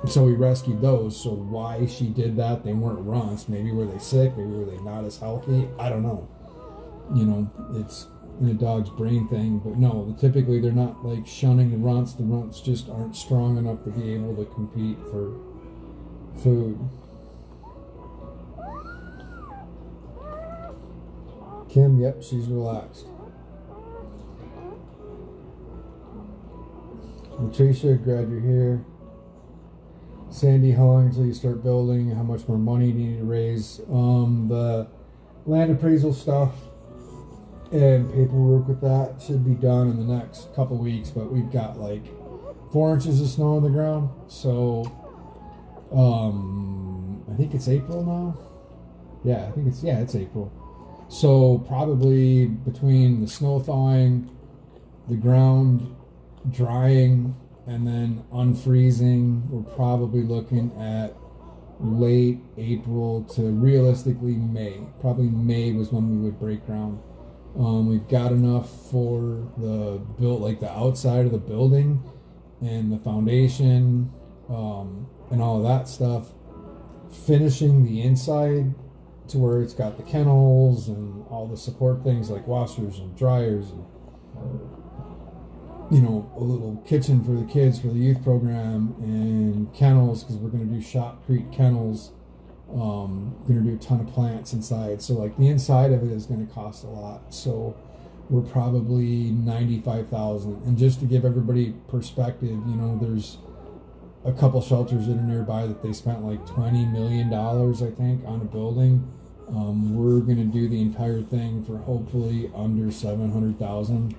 Speaker 1: So we rescued those. So why she did that, they weren't runts. Maybe were they sick? Maybe were they not as healthy? I don't know. You know, it's in a dog's brain thing. But no, typically they're not like shunning the runts. The runts just aren't strong enough to be able to compete for food. Kim, yep, she's relaxed. Patricia, glad you're here. Sandy, how long until you start building? How much more money do you need to raise? The land appraisal stuff and paperwork with that should be done in the next couple weeks, but we've got like 4 inches of snow on the ground. So I think it's April now. Yeah, I think it's April. So probably between the snow thawing, the ground drying, and then unfreezing, we're probably looking at late April to realistically May. Probably May was when we would break ground. We've got enough for the like the outside of the building and the foundation, and all of that stuff. Finishing the inside to where it's got the kennels and all the support things like washers and dryers and, you know, a little kitchen for the kids for the youth program, and kennels because we're going to do shotcrete kennels. We're going to do a ton of plants inside, so like the inside of it is going to cost a lot. So we're probably $95,000. And just to give everybody perspective, you know, there's a couple shelters that are nearby that they spent like $20 million, I think, on a building. We're going to do the entire thing for hopefully under $700,000.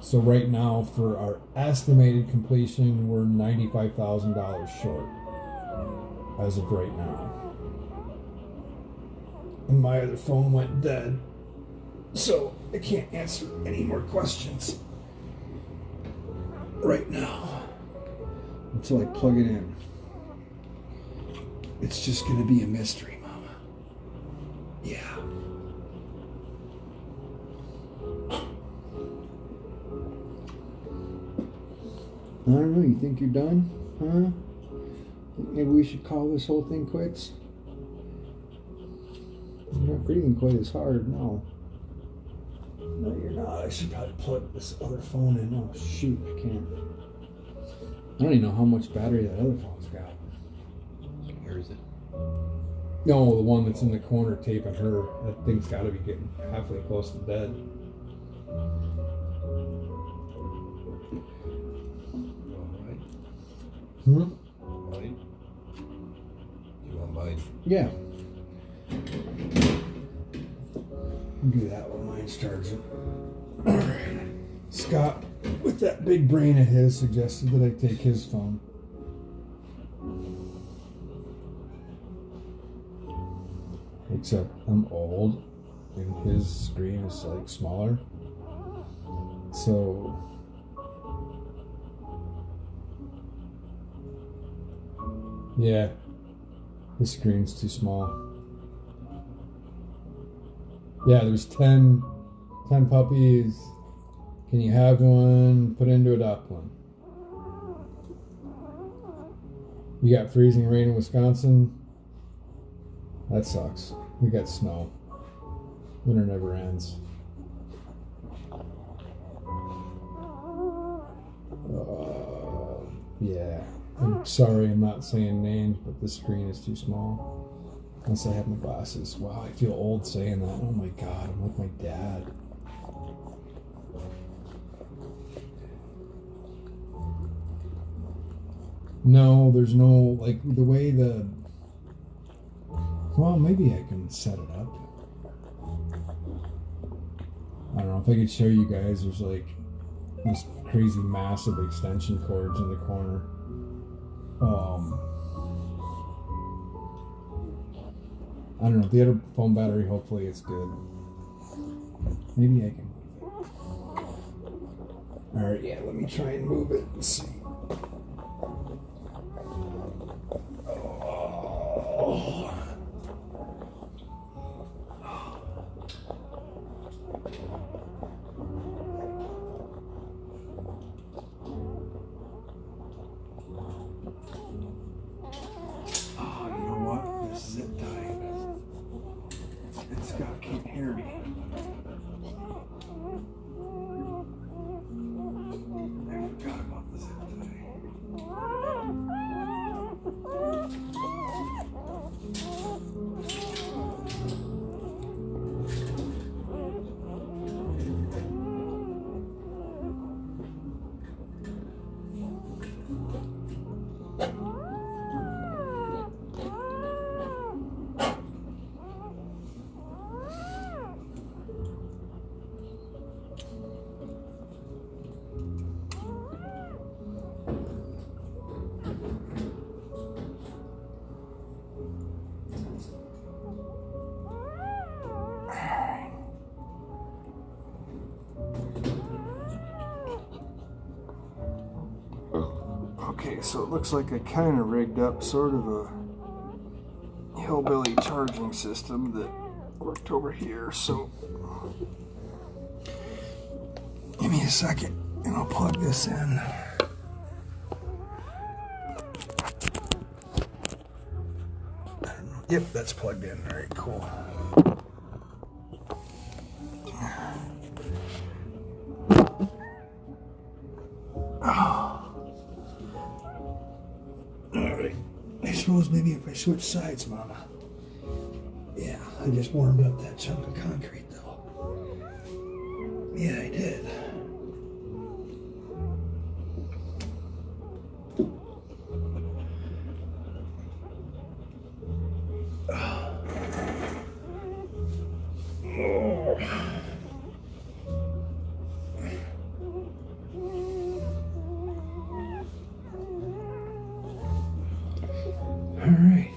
Speaker 1: So right now, for our estimated completion, we're $95,000 short.
Speaker 4: as of right now. And my other phone went dead, so I can't answer any more questions right now until I plug it in. It's just gonna be a mystery, Mama. Yeah. I don't know, you think you're done? Huh? Think maybe we should call this whole thing quits? You're not breathing quite as hard, no. No, you're not. I should probably plug this other phone in. Oh, shoot, I can't. I don't even know how much battery that other phone's got.
Speaker 3: Where is it?
Speaker 4: No, the one that's in the corner taping her. That thing's got to be getting halfway close to dead.
Speaker 3: Mine?
Speaker 4: Hmm?
Speaker 3: Mine? You want mine?
Speaker 4: Yeah. I'll do that when mine's charging. Alright. Scott, with that big brain of his, suggested that I take his phone. Except I'm old and his screen is like smaller. So yeah, his screen's too small. Yeah, there's 10 puppies. Can you have one? Put into adopt one. You got freezing rain in Wisconsin? That sucks. We got snow. Winter never ends. Yeah. I'm sorry I'm not saying names, but the screen is too small. Unless I have my glasses. Wow, I feel old saying that. Oh my god, I'm like my dad. No, there's no, like, the way the... Well, maybe I can set it up. I don't know, if I could show you guys, there's like these crazy massive extension cords in the corner. I don't know, the other phone battery, hopefully it's good. Maybe I can. Alright, yeah, let me try and move it and see. Oh. Can't hear me. I forgot about the zip tie. Okay, so it looks like I kind of rigged up sort of a hillbilly charging system that worked over here, so give me a second and I'll plug this in. Yep, that's plugged in. All right, cool. Alright, I suppose maybe if I switch sides, Mama. Yeah, I just warmed up that chunk of concrete, though. Yeah, I did. All right.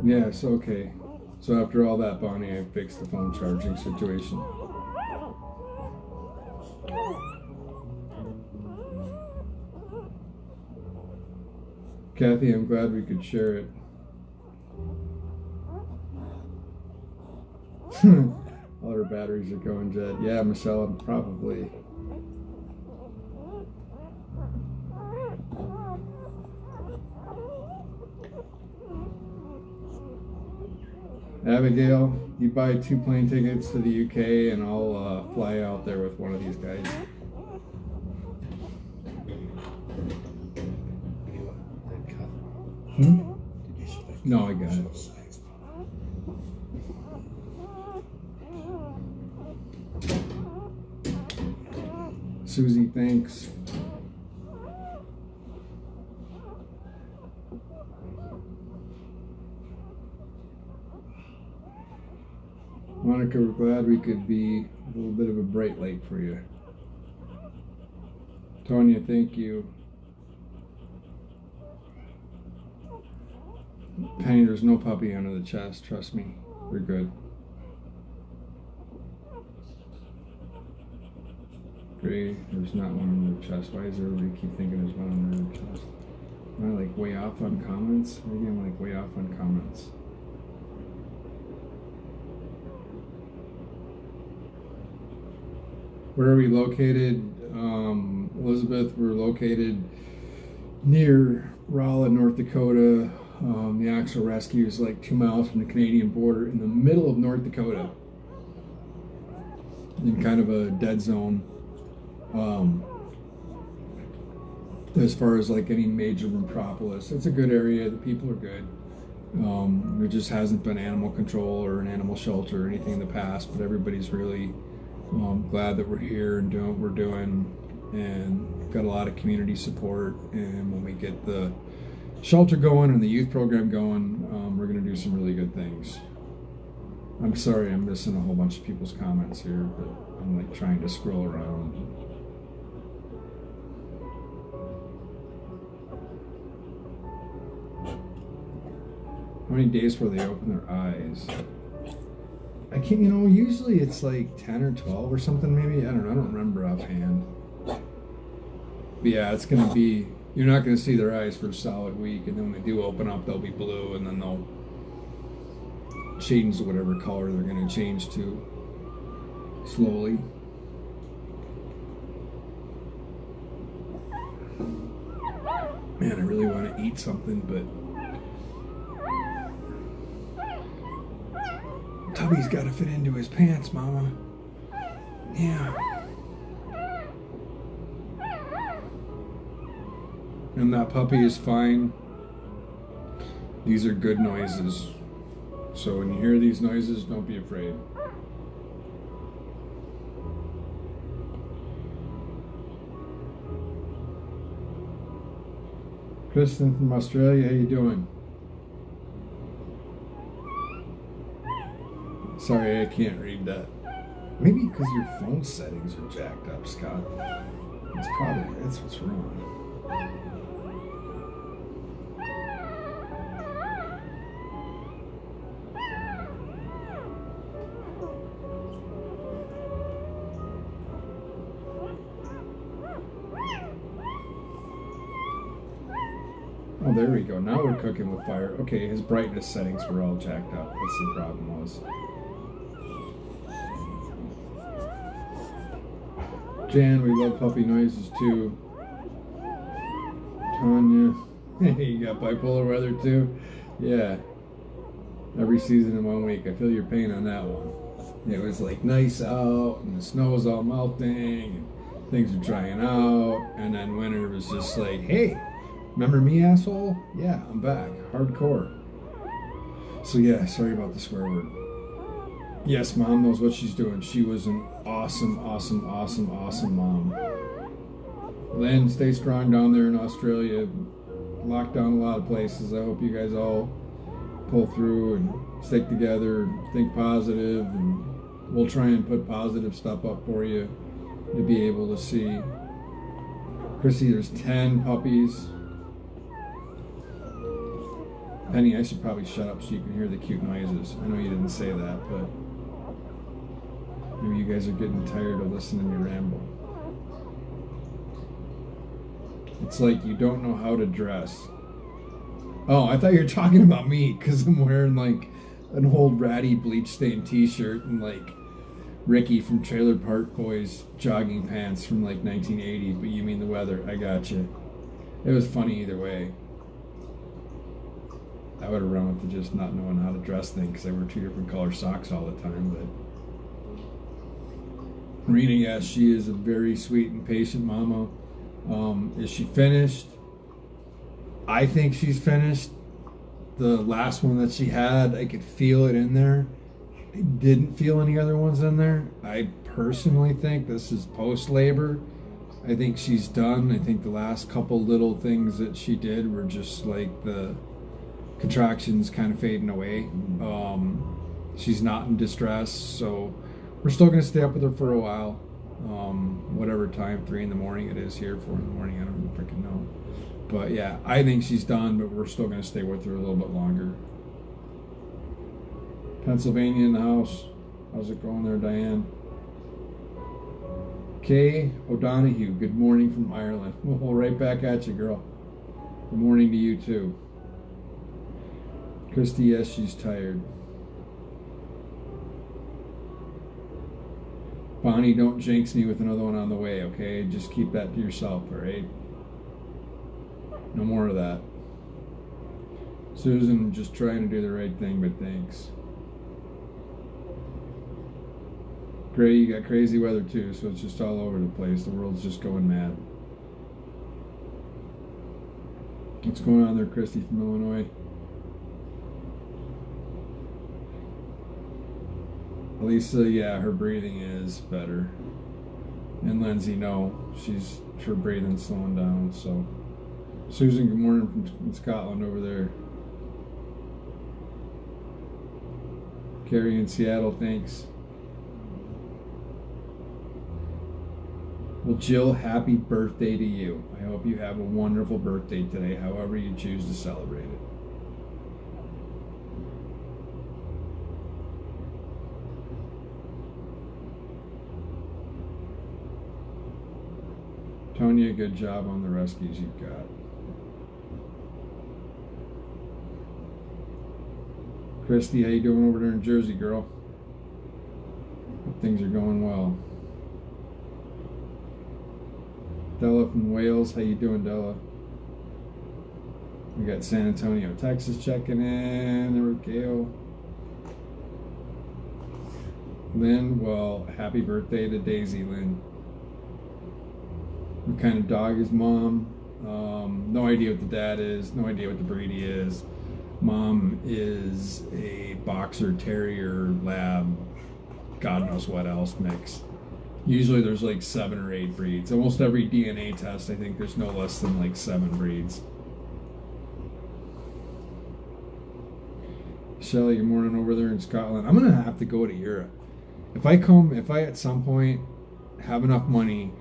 Speaker 1: Yes, okay. So after all that, Bonnie, I fixed the phone charging situation. Kathy, I'm glad we could share it. All her batteries are going dead. Yeah, Michelle, I'm probably. Abigail, you buy 2 plane tickets to the UK and I'll fly out there with one of these guys. Hmm? No, I got it. Susie, thanks. Monica, we're glad we could be a little bit of a bright light for you. Tonya, thank you. Penny, there's no puppy under the chest, trust me. We're good. Gray, there's not one under the chest. Why does everybody keep thinking there's one under the chest? Am I like way off on comments? Maybe I'm like way off on comments. Where are we located? Elizabeth, we're located near Rolla, North Dakota. The actual rescue is like 2 miles from the Canadian border in the middle of North Dakota. In kind of a dead zone. As far as like any major metropolis. It's a good area, the people are good. There just hasn't been animal control or an animal shelter or anything in the past, but everybody's really glad that we're here and doing what we're doing, and got a lot of community support. And when we get the shelter going and the youth program going, we're going to do some really good things. I'm sorry I'm missing a whole bunch of people's comments here, but I'm like trying to scroll around. How many days before they open their eyes? I can't, usually it's like 10 or 12 or something maybe. I don't know, I don't remember offhand. But yeah, it's gonna be, you're not gonna see their eyes for a solid week, and then when they do open up, they'll be blue, and then they'll change to whatever color they're gonna change to slowly. Man, I really want to eat something, but Tubby's got to fit into his pants, Mama. Yeah. And that puppy is fine. These are good noises. So when you hear these noises, don't be afraid. Kristen from Australia, how you doing? Sorry, I can't read that. Maybe because your phone settings are jacked up, Scott. That's what's wrong. Oh, there we go. Now we're cooking with fire. Okay, his brightness settings were all jacked up. That's the problem was. Jan, we love puppy noises too. Tanya, you got bipolar weather too? Yeah. Every season in 1 week. I feel your pain on that one. It was like nice out, and the snow was all melting, and things are drying out, and then winter was just like, hey, remember me, asshole? Yeah, I'm back. Hardcore. So yeah, sorry about the swear word. Yes, Mom knows what she's doing. She was an awesome, awesome, awesome, awesome mom. Lynn, stay strong down there in Australia. Locked down a lot of places. I hope you guys all pull through and stick together and think positive, and we'll try and put positive stuff up for you to be able to see. Chrissy, there's 10 puppies. Penny, I should probably shut up so you can hear the cute noises. I know you didn't say that, but maybe you guys are getting tired of listening to me ramble. It's like you don't know how to dress. Oh, I thought you were talking about me because I'm wearing like an old ratty bleach stained t-shirt and like Ricky from Trailer Park Boys jogging pants from like 1980, but you mean the weather. I got you. It was funny either way. I would have run with the just not knowing how to dress thing because I wear 2 different color socks all the time. But Marina, yes, she is a very sweet and patient mama. Is she finished? I think she's finished. The last one that she had, I could feel it in there. I didn't feel any other ones in there. I personally think this is post-labor. I think she's done. I think the last couple little things that she did were just like the contractions kind of fading away. She's not in distress, so we're still going to stay up with her for a while. Whatever time, 3 in the morning it is here, 4 in the morning, I don't freaking know. But yeah, I think she's done, but we're still going to stay with her a little bit longer. Pennsylvania in the house. How's it going there, Diane? Kay O'Donoghue, good morning from Ireland. Well, right back at you, girl. Good morning to you, too. Christy, yes, she's tired. Bonnie, don't jinx me with another one on the way, okay? Just keep that to yourself, all right? No more of that. Susan, just trying to do the right thing, but thanks. Gray, you got crazy weather too, so it's just all over the place. The world's just going mad. What's going on there, Christy from Illinois? Lisa, yeah, her breathing is better. And Lindsay, no, her breathing's slowing down, so. Susan, good morning from Scotland over there. Carrie in Seattle, thanks. Well, Jill, happy birthday to you. I hope you have a wonderful birthday today, however you choose to celebrate it. Tonya, good job on the rescues you've got. Christy, how you doing over there in Jersey, girl? Hope things are going well. Della from Wales, how you doing, Della? We got San Antonio, Texas checking in. There we go. Lynn, well, happy birthday to Daisy, Lynn. What kind of dog is Mom? No idea what the dad is. No idea what the breed he is. Mom is a boxer terrier lab, God knows what else mix. Usually there's like 7 or 8 breeds. Almost every DNA test, I think there's no less than like 7 breeds. Shelly, good morning over there in Scotland. I'm gonna have to go to Europe. If I at some point have enough money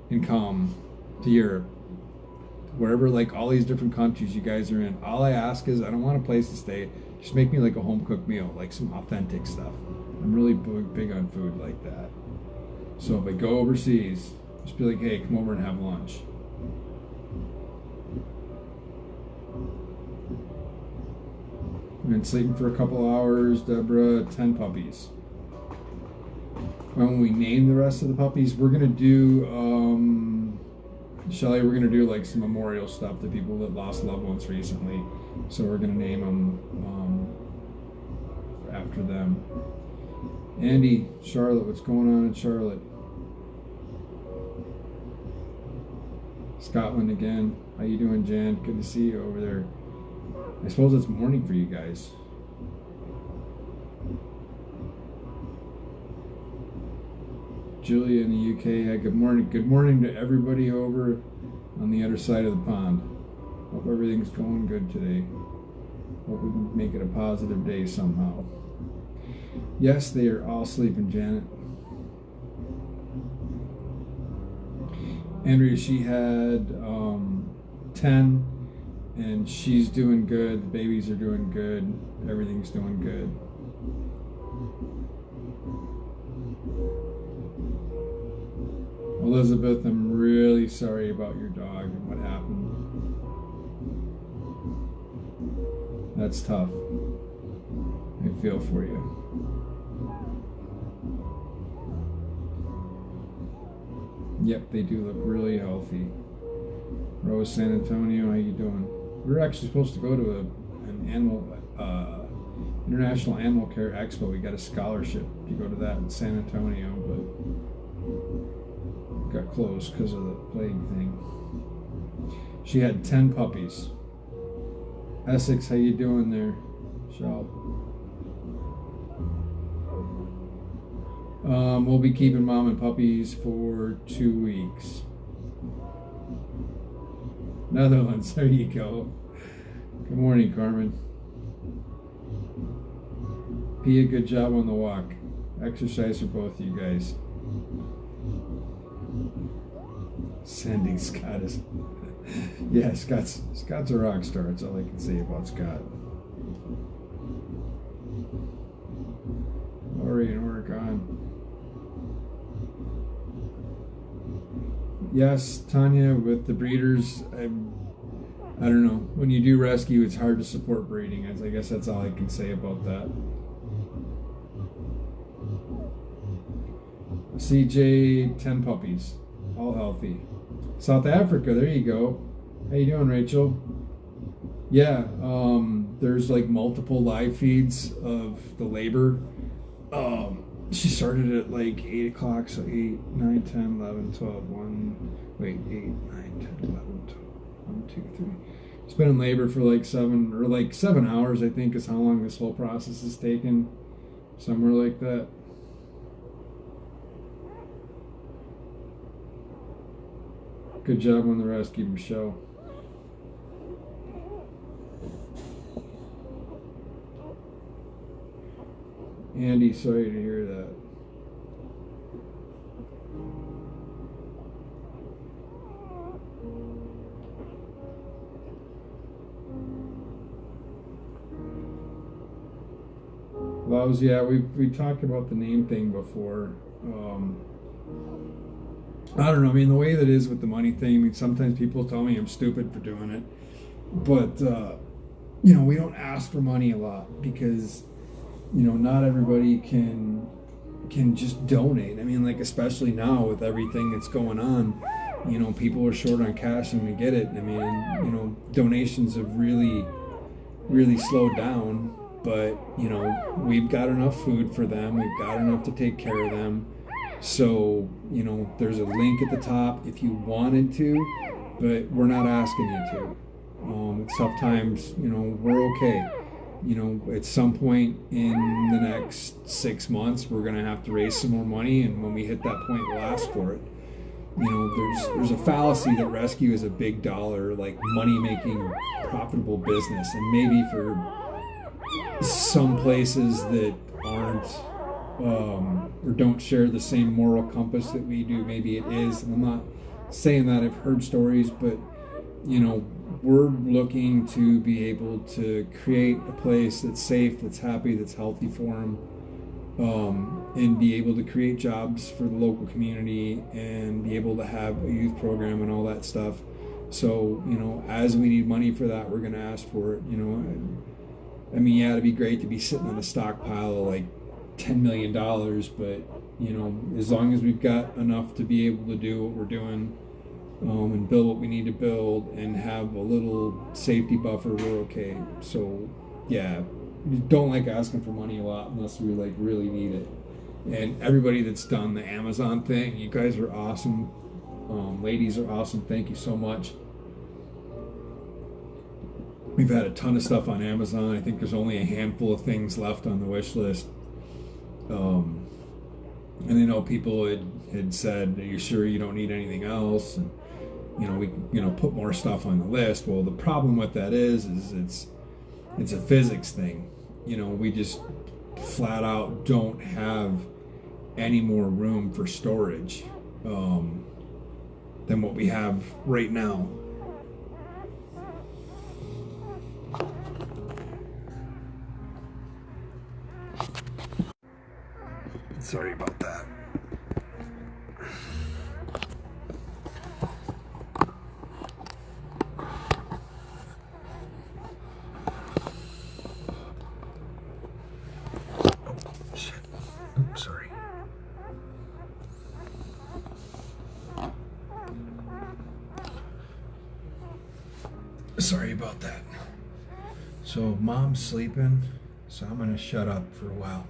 Speaker 1: and come to Europe, wherever, like all these different countries you guys are in, all I ask is I don't want a place to stay. Just make me like a home cooked meal, like some authentic stuff. I'm really big on food like that. So if I go overseas, just be like, hey, come over and have lunch. I've been sleeping for a couple hours. Deborah, 10 puppies. When we name the rest of the puppies, we're gonna do Shelly, we're gonna do like some memorial stuff to people that lost loved ones recently. So we're gonna name them after them. Andy, Charlotte, what's going on in Charlotte? Scotland again. How you doing, Jan? Good to see you over there. I suppose it's morning for you guys. Julia in the UK. Yeah, good morning. Good morning to everybody over on the other side of the pond. Hope everything's going good today. Hope we can make it a positive day somehow. Yes, they are all sleeping, Janet. Andrea, she had 10 And she's doing good, the babies are doing good, everything's doing good. Elizabeth, I'm really sorry about your dog and what happened. That's tough. I feel for you. Yep, they do look really healthy. Rose San Antonio, how you doing? We were actually supposed to go to an animal International Animal Care Expo. We got a scholarship to go to that in San Antonio, but got closed because of the plague thing. She had 10 puppies. Essex, how you doing there? Shell. We'll be keeping mom and puppies for 2 weeks. Netherlands, there you go. Good morning, Carmen. Pia, good job on the walk. Exercise for both of you guys. Sending Scott is... yeah, Scott's a rock star. That's all I can say about Scott. Lori in Oregon. Yes, Tanya, with the breeders, I don't know. When you do rescue, it's hard to support breeding. I guess that's all I can say about that. CJ, 10 puppies, all healthy. South Africa, there you go. How you doing, Rachel? Yeah, there's like multiple live feeds of the labor. She started at like 8 o'clock, so 8, 9, 10, 11, 12, 1, wait, 8, 9, 10, 11, 12, 1, 2, 3. It's been in labor for like 7 hours, I think, is how long this whole process has taken. Somewhere like that. Good job on the rescue, Michelle. Andy, sorry to hear that. Loves, yeah, we talked about the name thing before. I don't know. I mean, the way that is with the money thing. I mean, sometimes people tell me I'm stupid for doing it, but you know, we don't ask for money a lot because, you know, not everybody can just donate. I mean, like, especially now with everything that's going on, you know, people are short on cash and we get it. I mean, you know, donations have really slowed down, but, you know, we've got enough food for them. We've got enough to take care of them. So, you know, there's a link at the top if you wanted to, but we're not asking you to. Sometimes, you know, we're okay. You know, at some point in the next 6 months, we're going to have to raise some more money, and when we hit that point, we'll ask for it. You know, there's a fallacy that rescue is a big dollar, like money-making, profitable business, and maybe for some places that aren't or don't share the same moral compass that we do, maybe it is. And I'm not saying that. I've heard stories, but, you know, we're looking to be able to create a place that's safe, that's happy, that's healthy for them, and be able to create jobs for the local community and be able to have a youth program and all that stuff. So, you know, as we need money for that, we're going to ask for it. You know, I mean, yeah, it'd be great to be sitting on a stockpile of like $10 million, but, you know, as long as we've got enough to be able to do what we're doing, and build what we need to build and have a little safety buffer, we're okay. So, yeah, don't like asking for money a lot unless we like really need it. And everybody that's done the Amazon thing, you guys are awesome. Ladies are awesome. Thank you so much. We've had a ton of stuff on Amazon. I think there's only a handful of things left on the wish list. And I know people had said, "Are you sure you don't need anything else?" And, you know, we, you know, put more stuff on the list. Well, the problem with that is it's a physics thing. You know, we just flat out don't have any more room for storage than what we have right now.
Speaker 4: Sorry about that. Oh, shit. Oops, sorry. Sorry about that. So mom's sleeping, so I'm gonna shut up for a while.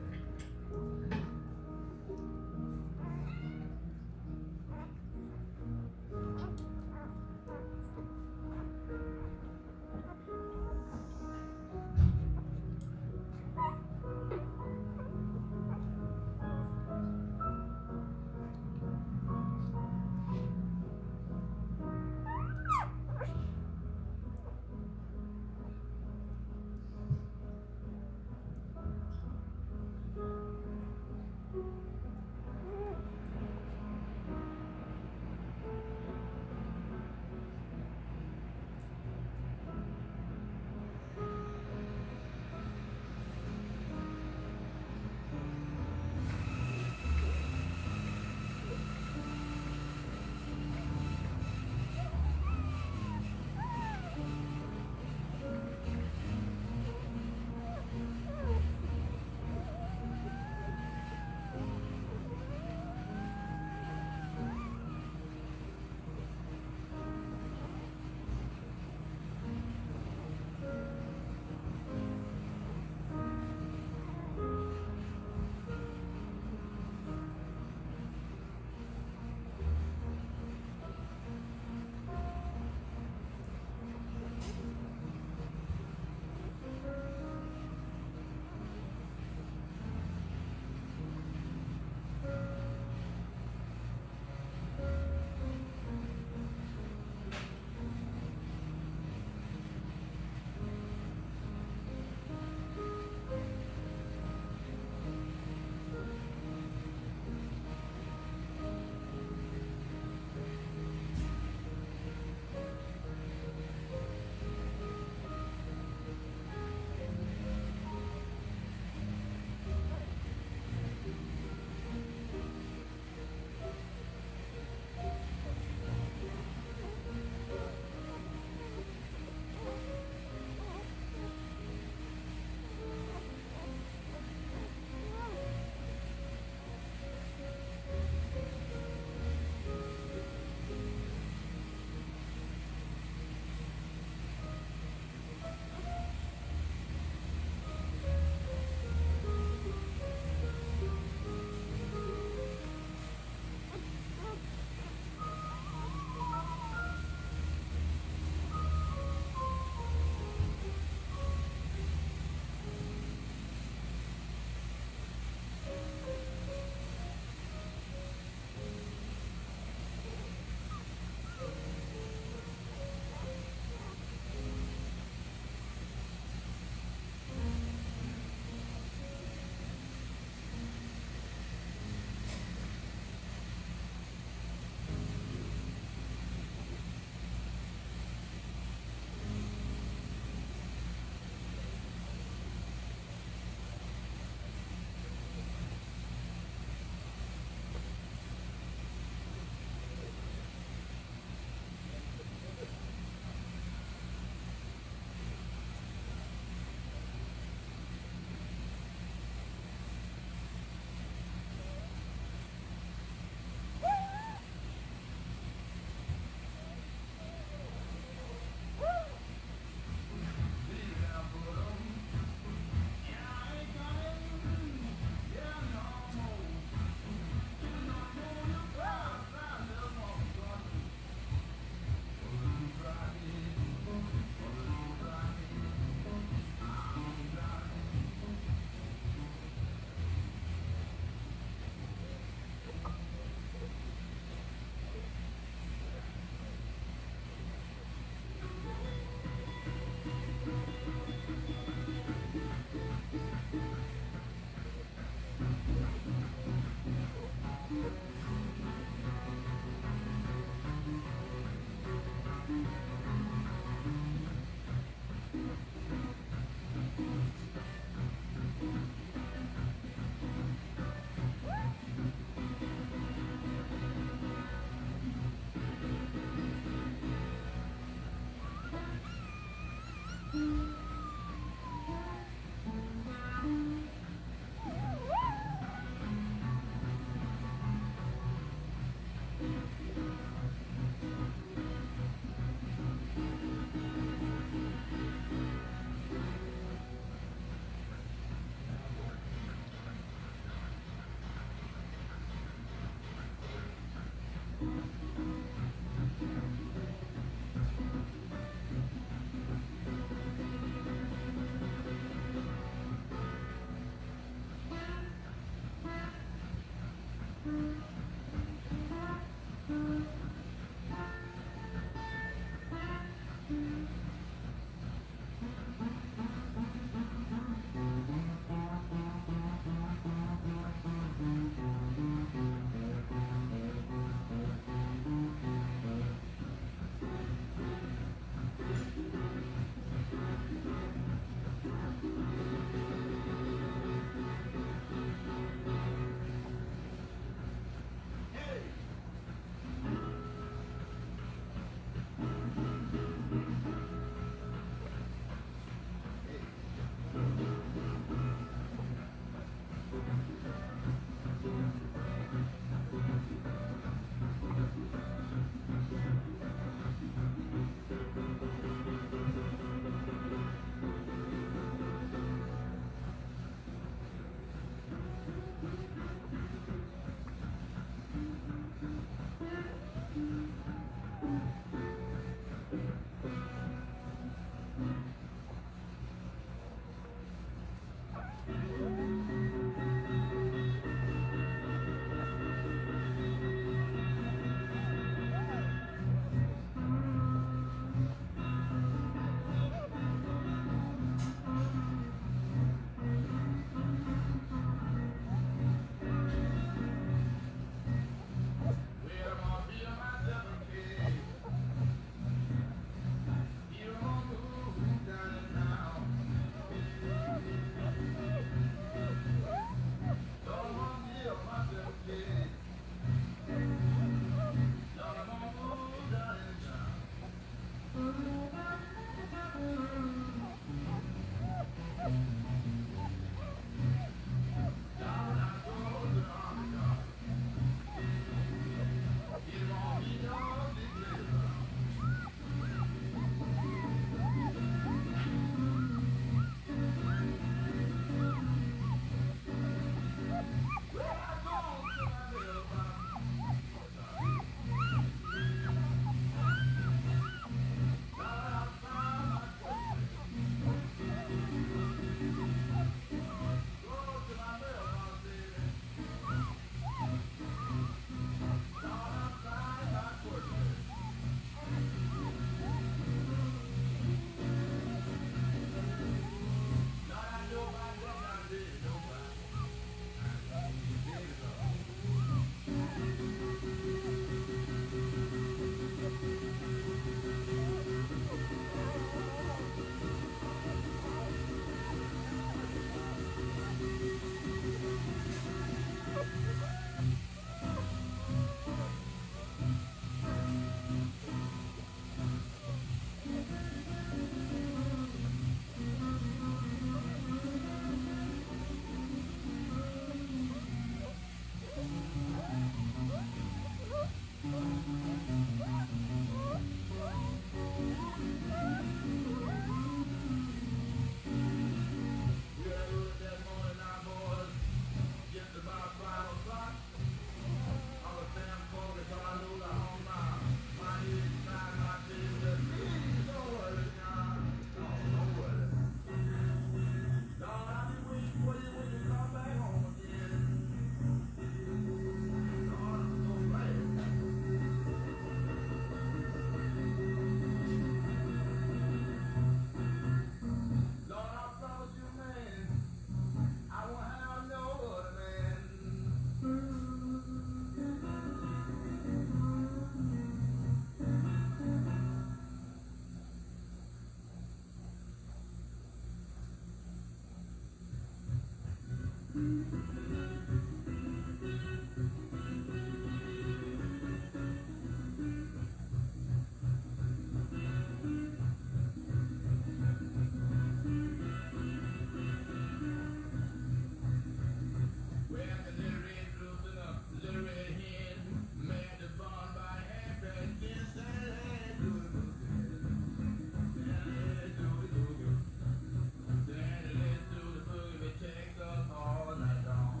Speaker 2: All night long.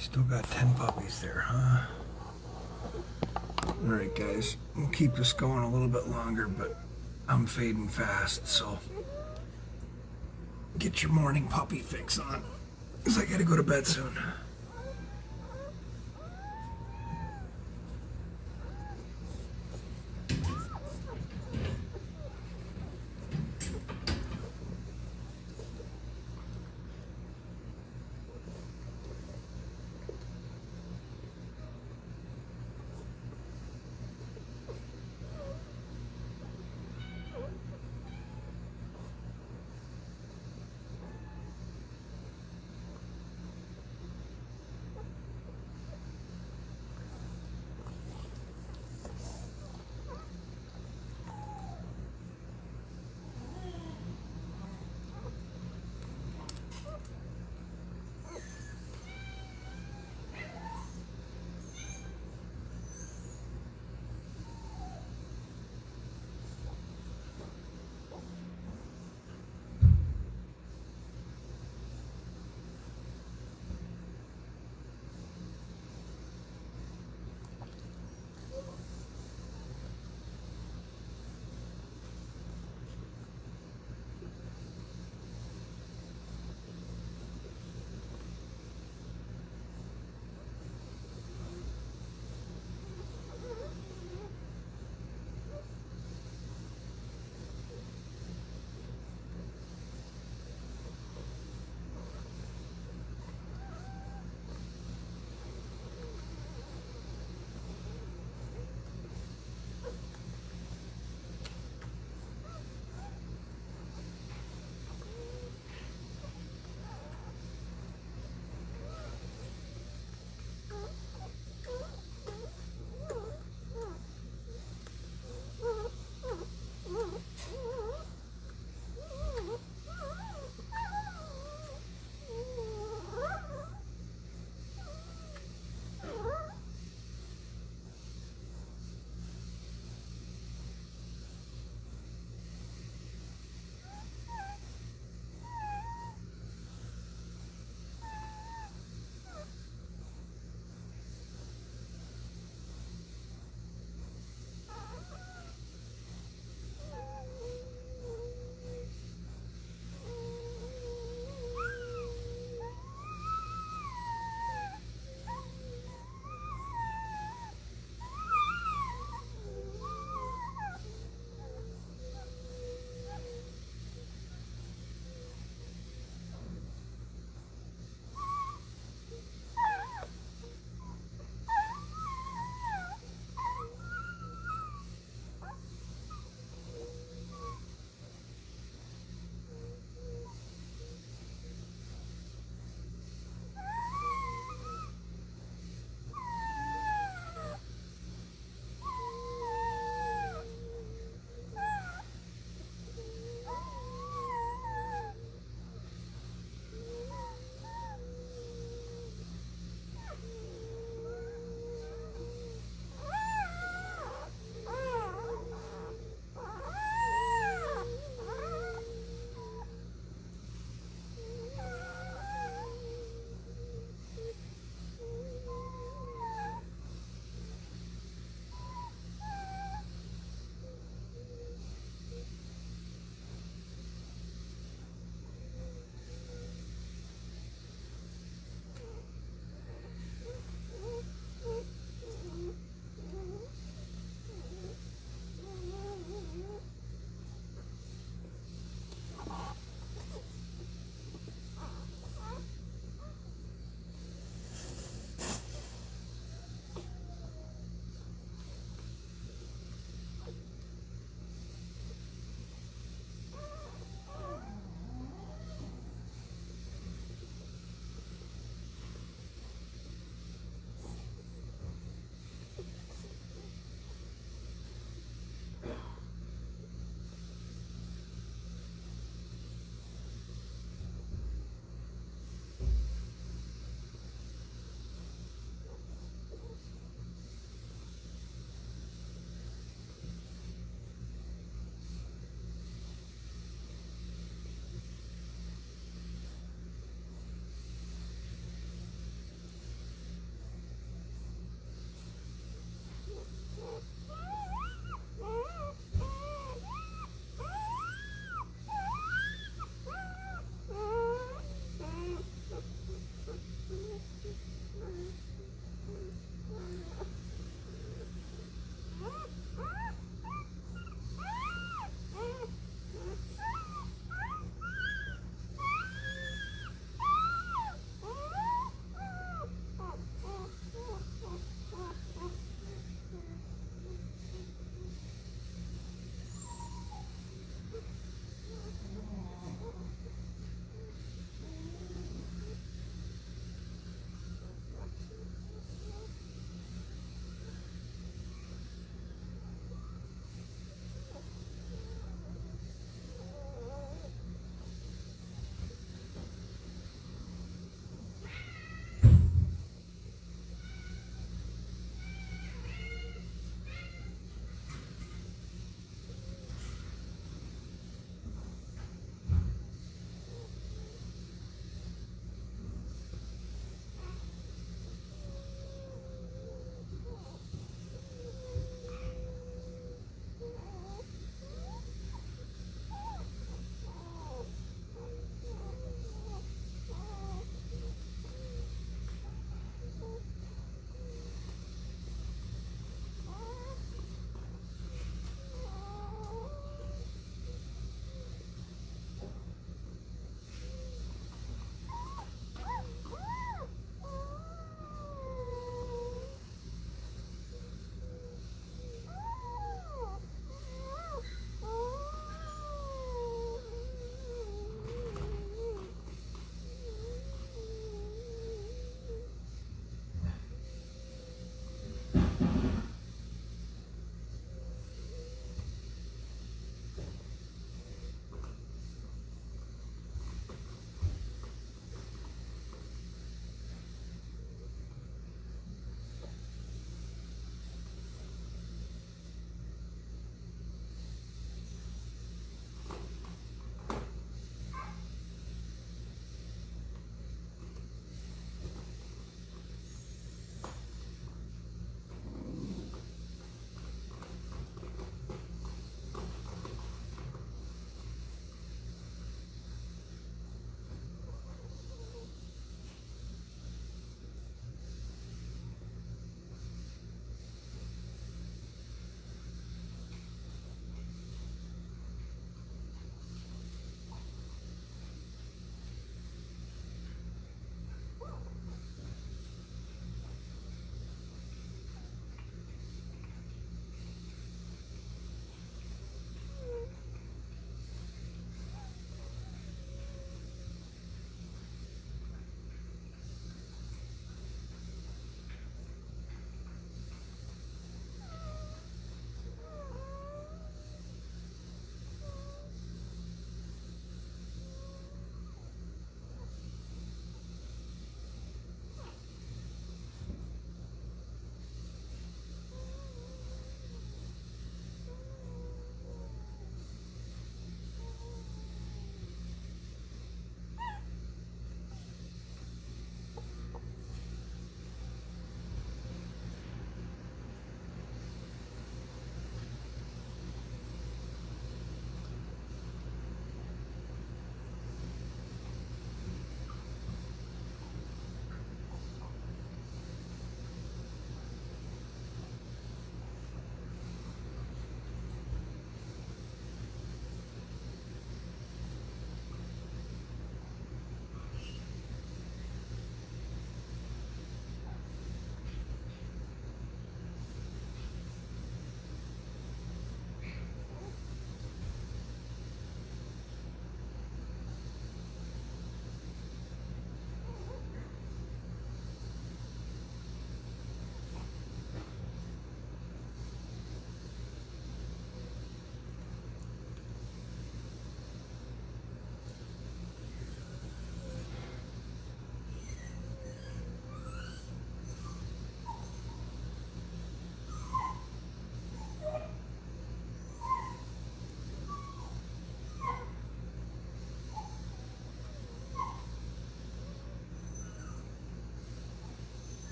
Speaker 4: You still got 10 puppies there, huh? Alright guys, we'll keep this going a little bit longer, but I'm fading fast, so get your morning puppy fix on, because I gotta go to bed soon.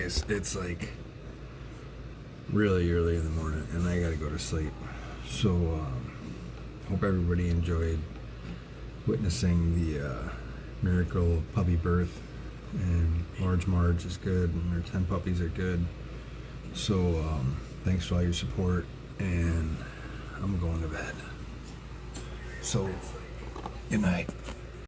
Speaker 4: guys, it's like really early in the morning and I gotta go to sleep. So hope everybody enjoyed witnessing the miracle puppy birth, and Marge is good and her 10 puppies are good. So thanks for all your support, and I'm going to bed. So good night.